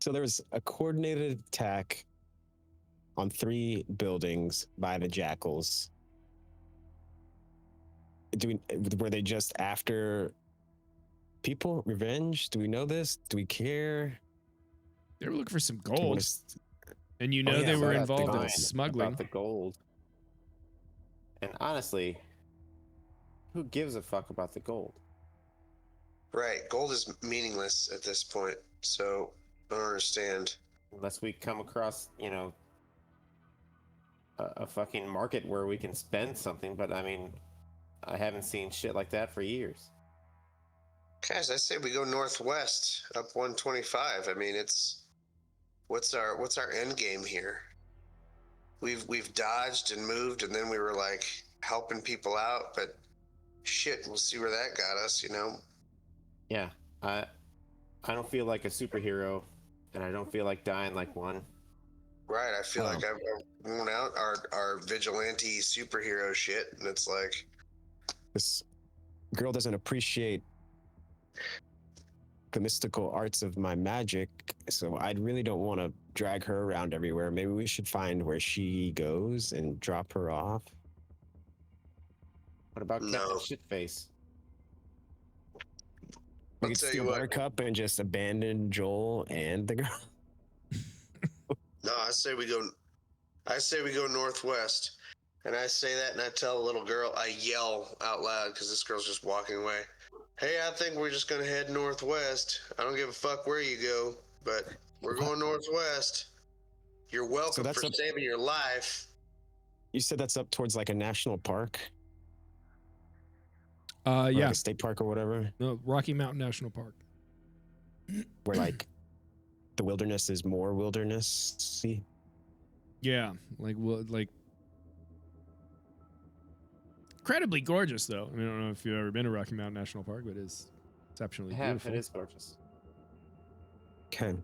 So there was a coordinated attack on 3 buildings by the jackals. Were they just after people? Revenge? Do we know this? Do we care? They were looking for some Do we wanna gold. s- And you know yeah, they were about the involved in gold. smuggling. About the gold. And honestly, who gives a fuck about the gold? Right. Gold is meaningless at this point. So I don't understand. Unless we come across, you know, a fucking market where we can spend something. But I mean, I haven't seen shit like that for years. Guys, I say we go northwest up 125. I mean, it's what's our end game here? We've dodged and moved, and then we were like helping people out, but shit, we'll see where that got us, you know? Yeah, I don't feel like a superhero, and I don't feel like dying like one. Right. I feel Oh. like I've worn out our vigilante superhero shit, and it's like, This girl doesn't appreciate the mystical arts of my magic, so I really don't want to drag her around everywhere. Maybe we should find where she goes and drop her off. What about No. Captain Shitface? We I'll could tell steal you what. Buttercup and just abandon Joel and the girl. No, I say we go northwest. And I say that, and I tell the little girl, I yell out loud because this girl's just walking away. Hey, I think we're just gonna head northwest. I don't give a fuck where you go, but we're going northwest. You're welcome that's for up- saving your life. You said that's up towards like a national park? Or Yeah. like a state park or whatever, No, Rocky Mountain National Park. where like the wilderness is more wilderness-y. Yeah. Like incredibly gorgeous, though. I mean, I don't know if you've ever been to Rocky Mountain National Park, but it's exceptionally beautiful. It is gorgeous. Okay.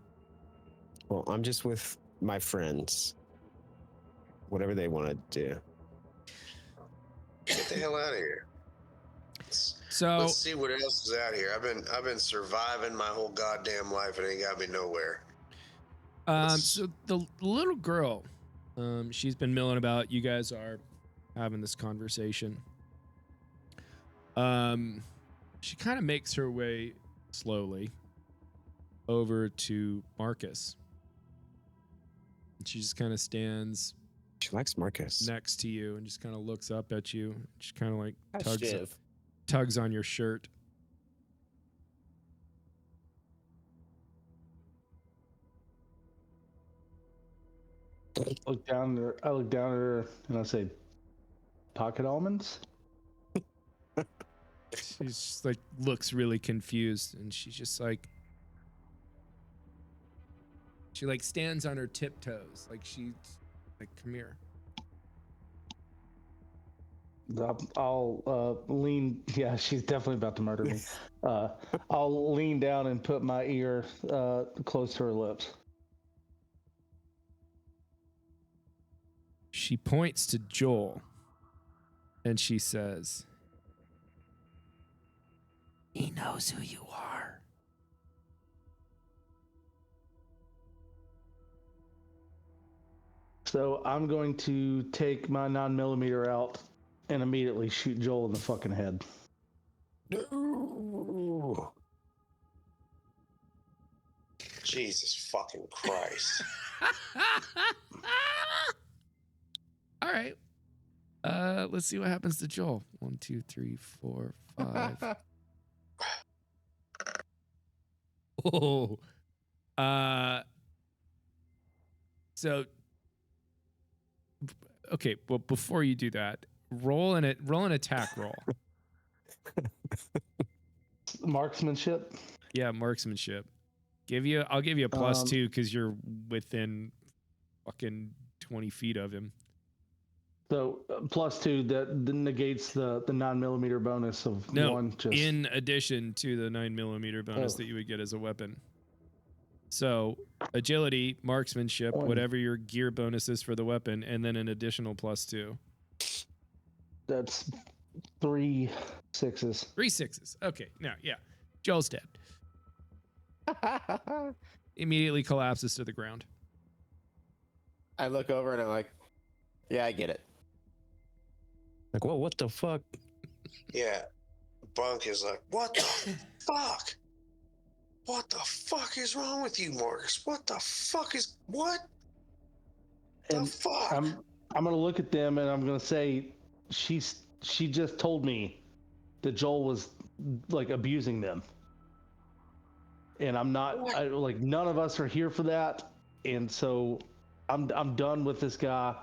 Well, I'm just with my friends. Whatever they want to do. Get the hell out of here. So Let's see what else is out here. I've been surviving my whole goddamn life and it ain't got me nowhere. so the little girl, she's been milling about. You guys are having this conversation. She kind of makes her way slowly over to Marcus. And she just kind of stands She likes Marcus. next to you and just kind of looks up at you. She kind of like Shiv. tugs on your shirt. I look down at her and I say, "Pocket almonds." She's just like looks really confused, and she's just like, she like stands on her tiptoes, like she's like, "Come here." I'll lean. Yeah, she's definitely about to murder me. I'll lean down and put my ear close to her lips. She points to Joel, and she says, "He knows who you are." So I'm going to take my 9mm out and immediately shoot Joel in the fucking head. No. Jesus fucking Christ. All right. Let's see what happens to Joel. 1, 2, 3, 4, 5. Oh. So okay, well before you do that, roll an attack roll. Marksmanship. Yeah, marksmanship. I'll give you a +2 because you're within fucking 20 feet of him. So +2 that negates the 9mm bonus of No, 1. in addition to the 9mm bonus that you would get as a weapon. So agility, marksmanship, whatever your gear bonus is for the weapon, and then an additional +2. That's 3 6s. 3 6s. Okay, now yeah, Joel's dead. Immediately collapses to the ground. I look over and I'm like, yeah, I get it. Like, whoa, what the fuck? Yeah. Bunk is like, what the fuck? What the fuck is wrong with you, Marcus? What the fuck is what? And the fuck? I'm gonna look at them and I'm gonna say, she just told me that Joel was like abusing them, and I'm not. Like none of us are here for that, and so I'm done with this guy.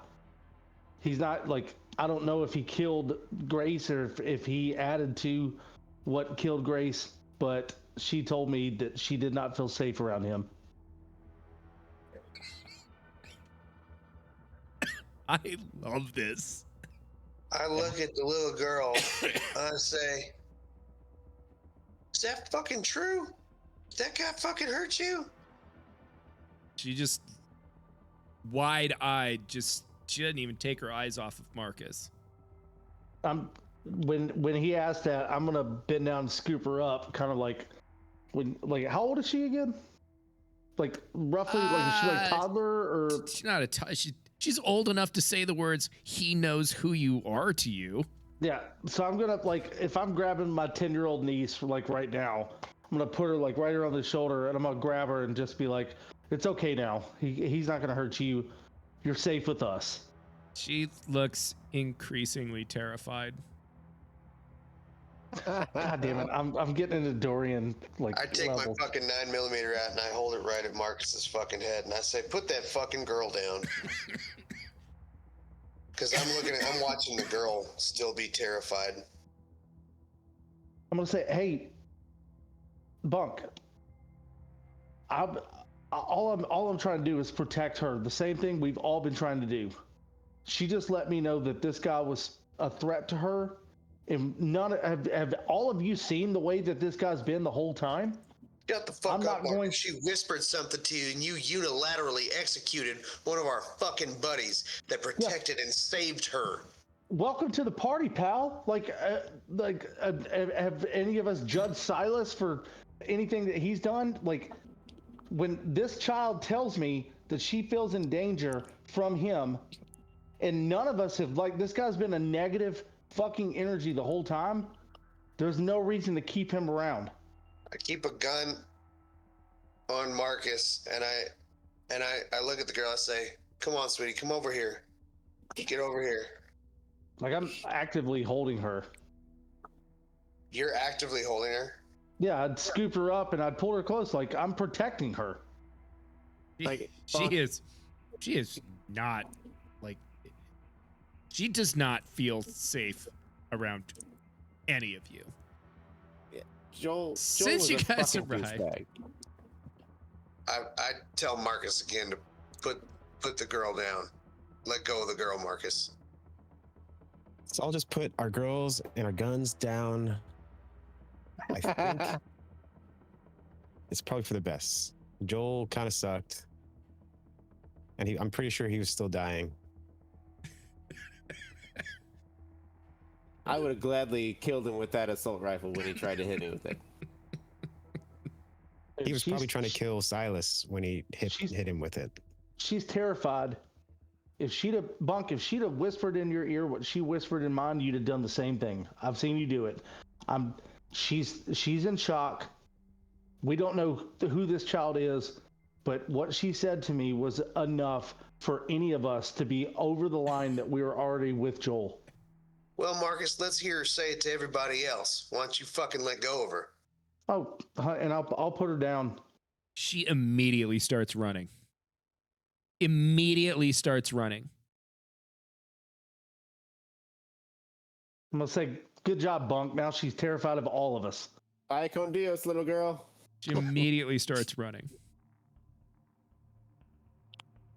He's not like, I don't know if he killed Grace or if he added to what killed Grace, but she told me that she did not feel safe around him. I love this. I look at the little girl and I say, is that fucking true? Did that guy fucking hurt you? She just wide-eyed, she doesn't even take her eyes off of Marcus. When he asked that, I'm gonna bend down and scoop her up, kind of like how old is she again? Like roughly, like is she like toddler or? She's not she's old enough to say the words "he knows who you are" to you. Yeah, so I'm gonna like, if I'm grabbing my 10-year-old niece like right now, I'm gonna put her like right around the shoulder and I'm gonna grab her and just be like, "It's okay now. He's not gonna hurt you. You're safe with us." She looks increasingly terrified. God damn it! I'm getting into Dorian like. I take level. my fucking 9mm out and I hold it right at Marcus's fucking head and I say, put that fucking girl down. Because I'm watching the girl still be terrified. I'm gonna say, "Hey, Bunk. All I'm trying to do is protect her. The same thing we've all been trying to do. She just let me know that this guy was a threat to her, And have all of you seen the way that this guy's been the whole time? Shut the fuck I'm up, not Mark. going- She whispered something to you, and you unilaterally executed one of our fucking buddies that protected and saved her. Welcome to the party, pal. Have any of us judged Silas for anything that he's done? Like, when this child tells me that she feels in danger from him, and none of us have, like, this guy's been a negative fucking energy the whole time. There's no reason to keep him around. I keep a gun on Marcus, and I look at the girl. I say, "Come on, sweetie, come over here. Get over here." Like, I'm actively holding her. You're actively holding her. Yeah, I'd scoop her up and I'd pull her close. Like, I'm protecting her. Like, she is not, like, she does not feel safe around any of you. Joel Since was you a guys fucking arrived. douchebag. I tell Marcus again to put the girl down. Let go of the girl, Marcus. So I'll just put our girls and our guns down. I think it's probably for the best. Joel kind of sucked. And I'm pretty sure he was still dying. I would have gladly killed him with that assault rifle when he tried to hit me with it. He was probably trying to kill Silas when he hit him with it. She's terrified. If she'd have whispered in your ear what she whispered in mine, you'd have done the same thing. I've seen you do it. She's in shock. We don't know who this child is, but what she said to me was enough for any of us to be over the line that we were already with Joel. Well, Marcus, let's hear her say it to everybody else. Why don't you fucking let go of her? Oh, and I'll put her down. She immediately starts running. Immediately starts running. I'm gonna say, good job, Bunk. Now she's terrified of all of us. Ay con Dios, little girl. She immediately starts running.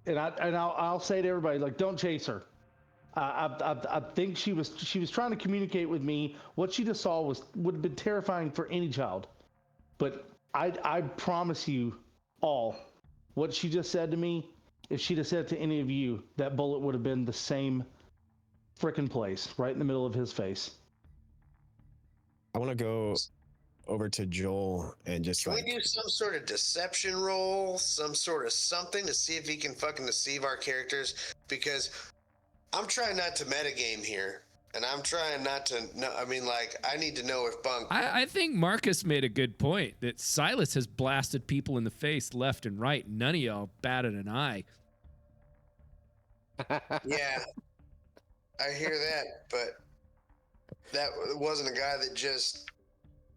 And I'll say to everybody, like, don't chase her. I think she was trying to communicate with me. What she just saw would have been terrifying for any child. But I promise you all, what she just said to me, if she'd have said it to any of you, that bullet would have been the same frickin' place, right in the middle of his face. I want to go over to Joel and just Can we do some sort of deception roll, some sort of something to see if he can fucking deceive our characters? Because I'm trying not to metagame here, and I'm trying not to. No, I mean, like, I need to know if Bunk. I think Marcus made a good point that Silas has blasted people in the face left and right. None of y'all batted an eye. Yeah, I hear that, but that wasn't a guy that just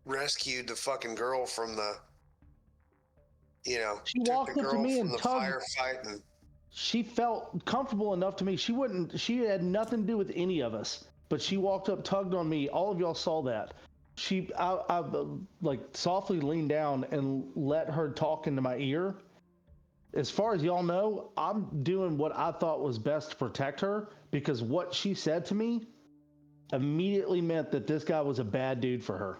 rescued the fucking girl from the. You know, She took walked the up to girl me from and the tugged. firefight and. She felt comfortable enough to me. She had nothing to do with any of us, but she walked up, tugged on me. All of y'all saw that. I like softly leaned down and let her talk into my ear. As far as y'all know, I'm doing what I thought was best to protect her, because what she said to me immediately meant that this guy was a bad dude for her.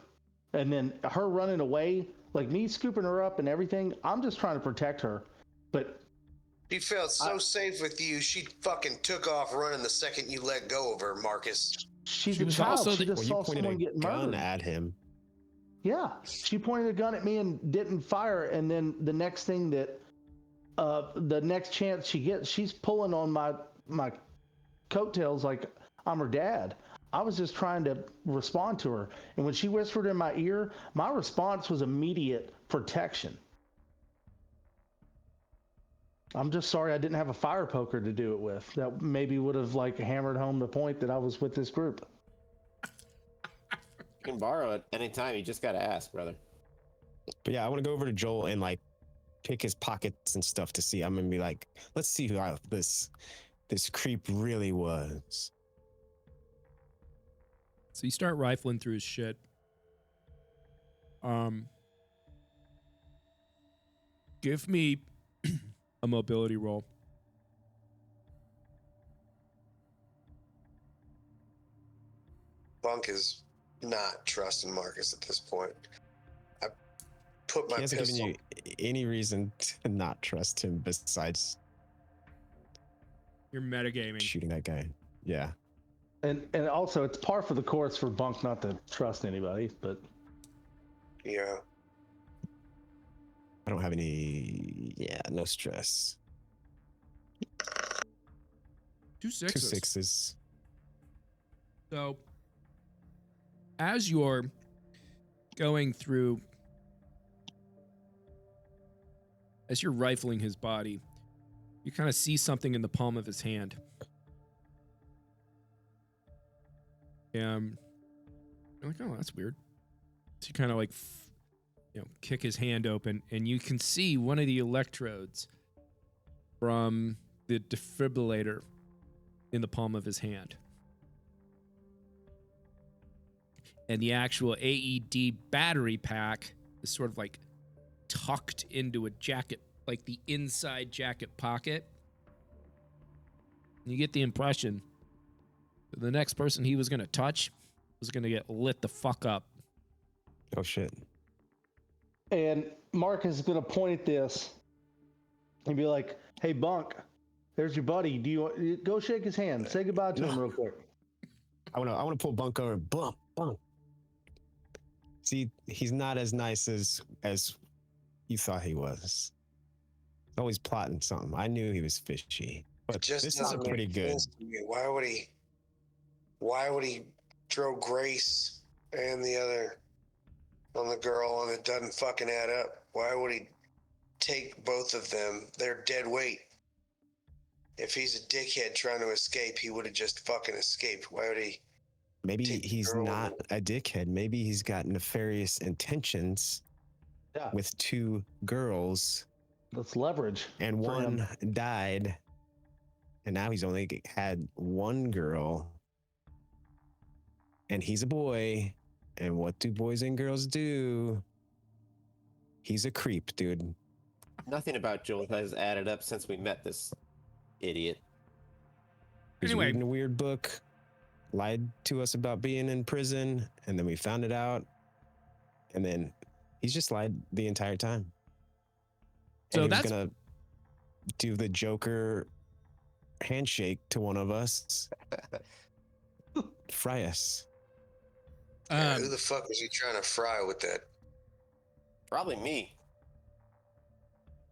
And then her running away, like me scooping her up and everything, I'm just trying to protect her. But She felt so safe with you, she fucking took off running the second you let go of her, Marcus. she's She a was child. also She the- just you saw pointed someone a get gun murdered. at him. Yeah, she pointed a gun at me and didn't fire. And then the next thing that, the next chance she gets, she's pulling on my coattails like I'm her dad. I was just trying to respond to her. And when she whispered in my ear, my response was immediate protection. I'm just sorry I didn't have a fire poker to do it with. That maybe would have like hammered home the point that I was with this group. You can borrow it anytime. You just gotta ask, brother. But yeah, I want to go over to Joel and like pick his pockets and stuff to see. I'm gonna be like, let's see who this creep really was. So you start rifling through his shit. Give me a mobility roll. Bunk is not trusting Marcus at this point. I put my He hasn't given pistol. you any reason to not trust him besides You're metagaming. shooting that guy. Yeah. And also, it's par for the course for Bunk not to trust anybody, but Yeah. I don't have any. Yeah, no stress. 2 Two sixes. sixes. So, as you're going through, as you're rifling his body, you kind of see something in the palm of his hand. And you're like, oh, that's weird. So you kind of like, kick his hand open, and you can see one of the electrodes from the defibrillator in the palm of his hand. And the actual AED battery pack is sort of like tucked into a jacket, like the inside jacket pocket. And you get the impression that the next person he was going to touch was going to get lit the fuck up. Oh shit. and Marcus is gonna point at this and be like, "Hey, Bunk, there's your buddy. Do you want, go shake his hand? Say goodbye to him real quick." I wanna pull Bunk over. Bunk. See, he's not as nice as you thought he was. He's always plotting something. I knew he was fishy, but Just this is doesn't a make pretty good. sense to me. Why would he throw Grace and the other on the girl, and it doesn't fucking add up? Why would he take both of them? They're dead weight. If he's a dickhead trying to escape, he would have just fucking escaped. Why would he? Maybe Take the he's girl not a dickhead. Maybe he's got nefarious intentions Yeah, with two girls, that's leverage. and for him. one died, and now he's only had one girl, and he's a boy. And what do boys and girls do? He's a creep, dude. Nothing about Joel has added up since we met this idiot. He's Anyway. reading a weird book, lied to us about being in prison, and then we found it out, and then he's just lied the entire time. So And he was that's- gonna do the Joker handshake to one of us, fry us. Yeah, who the fuck is he trying to fry with that? Probably me.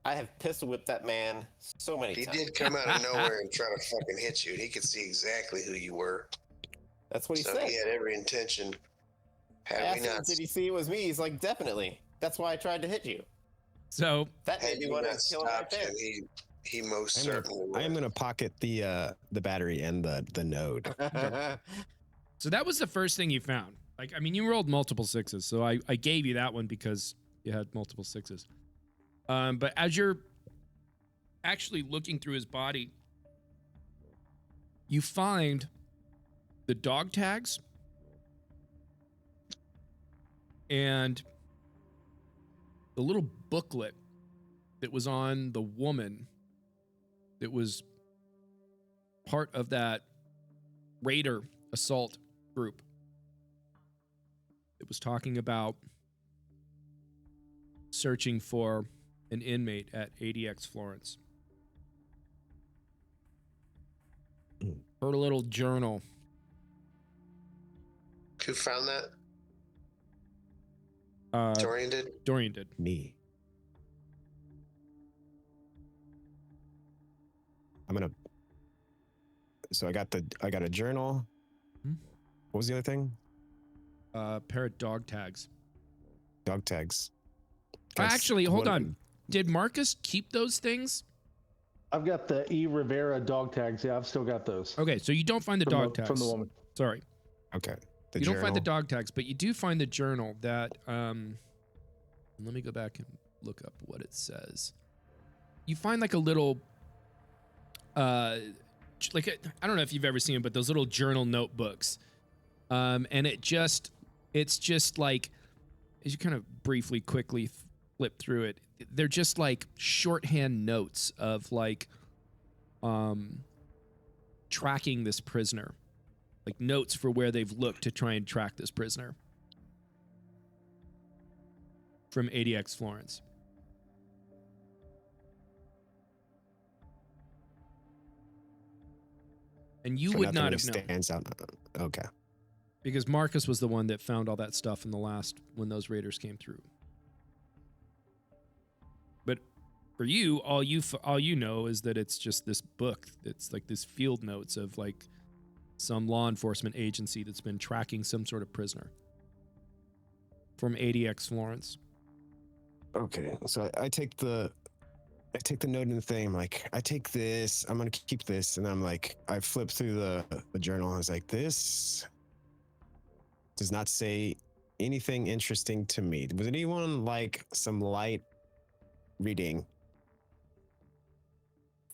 I have pistol whipped that man so many He times. did come out of nowhere and try to fucking hit you. He could see exactly who you were. That's what he So said. he had every intention. I Had asked we him, not, did he see it was me? He's like, definitely. That's why I tried to hit you. So That had made me you want not to kill him right stopped him, there. he most certainly I am would. gonna pocket the battery and the node. So that was the first thing you found. Like, I mean, you rolled multiple sixes, so I gave you that one because you had multiple sixes. But as you're actually looking through his body, you find the dog tags and the little booklet that was on the woman that was part of that raider assault group. It was talking about searching for an inmate at ADX Florence. Her little journal. Who found that? Dorian Dorian did? did. Me. So I got a journal. Hmm? What was the other thing? Pair of dog tags. Dog tags. Guys, Actually, hold what- on. Did Marcus keep those things? I've got the E. Rivera dog tags. Yeah, I've still got those. Okay, so you don't find the from dog tags. from the woman. Sorry. Okay. The You don't find the journal. dog tags, but you do find the journal that let me go back and look up what it says. You find like a little I don't know if you've ever seen them, but those little journal notebooks. And it's just like, as you kind of briefly quickly flip through it, they're just like shorthand notes of like tracking this prisoner. like notes for where they've looked to try and track this prisoner from ADX Florence. And you So would nothing not really have known stands out. Okay. because Marcus was the one that found all that stuff in the last when those raiders came through. But for you, all you know is that it's just this book. It's like this field notes of like some law enforcement agency that's been tracking some sort of prisoner from ADX Florence. Okay. So I take the note in the thing. I'm like, I take this. I'm gonna keep this, and I'm like, I flip through the journal. And I was like, this does not say anything interesting to me. Was anyone like some light reading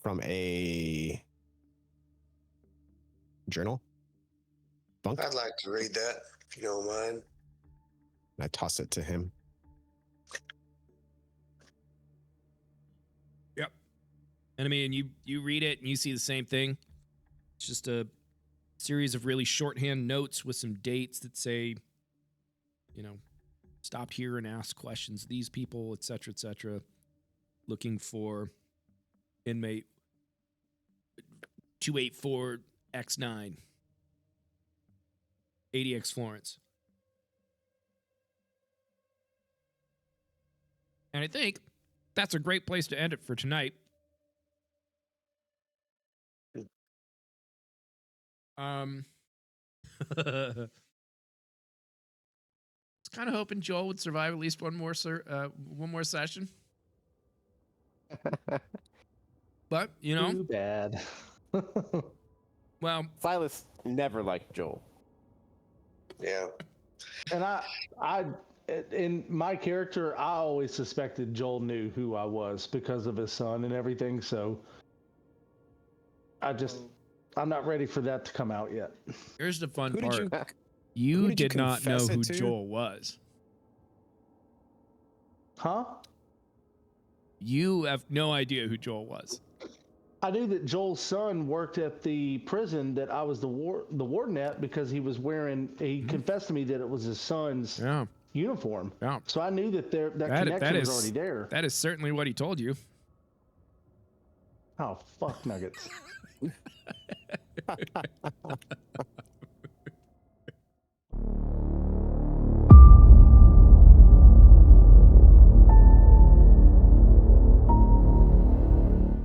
from a journal? Bunk? I'd like to read that if you don't mind. And I toss it to him. Yep. And I mean, you read it and you see the same thing. It's just a series of really shorthand notes with some dates that say, you know, stopped here and asked questions. These people, etc., looking for inmate 284X9, ADX Florence. And I think that's a great place to end it for tonight. Was kind of hoping Joel would survive at least one more session. But, you know, Too bad. well, Silas never liked Joel. Yeah. And I, in my character, I always suspected Joel knew who I was because of his son and everything. So I'm not ready for that to come out yet. here's the fun Who did part. you? You who did you did not know confess it who to? Joel was. Huh? You have no idea who Joel was. I knew that Joel's son worked at the prison that I was the warden at because he was wearing. He confessed to me that it was his son's Yeah. uniform. Yeah. So I knew that that connection was already there. That is certainly what he told you. Oh fuck nuggets!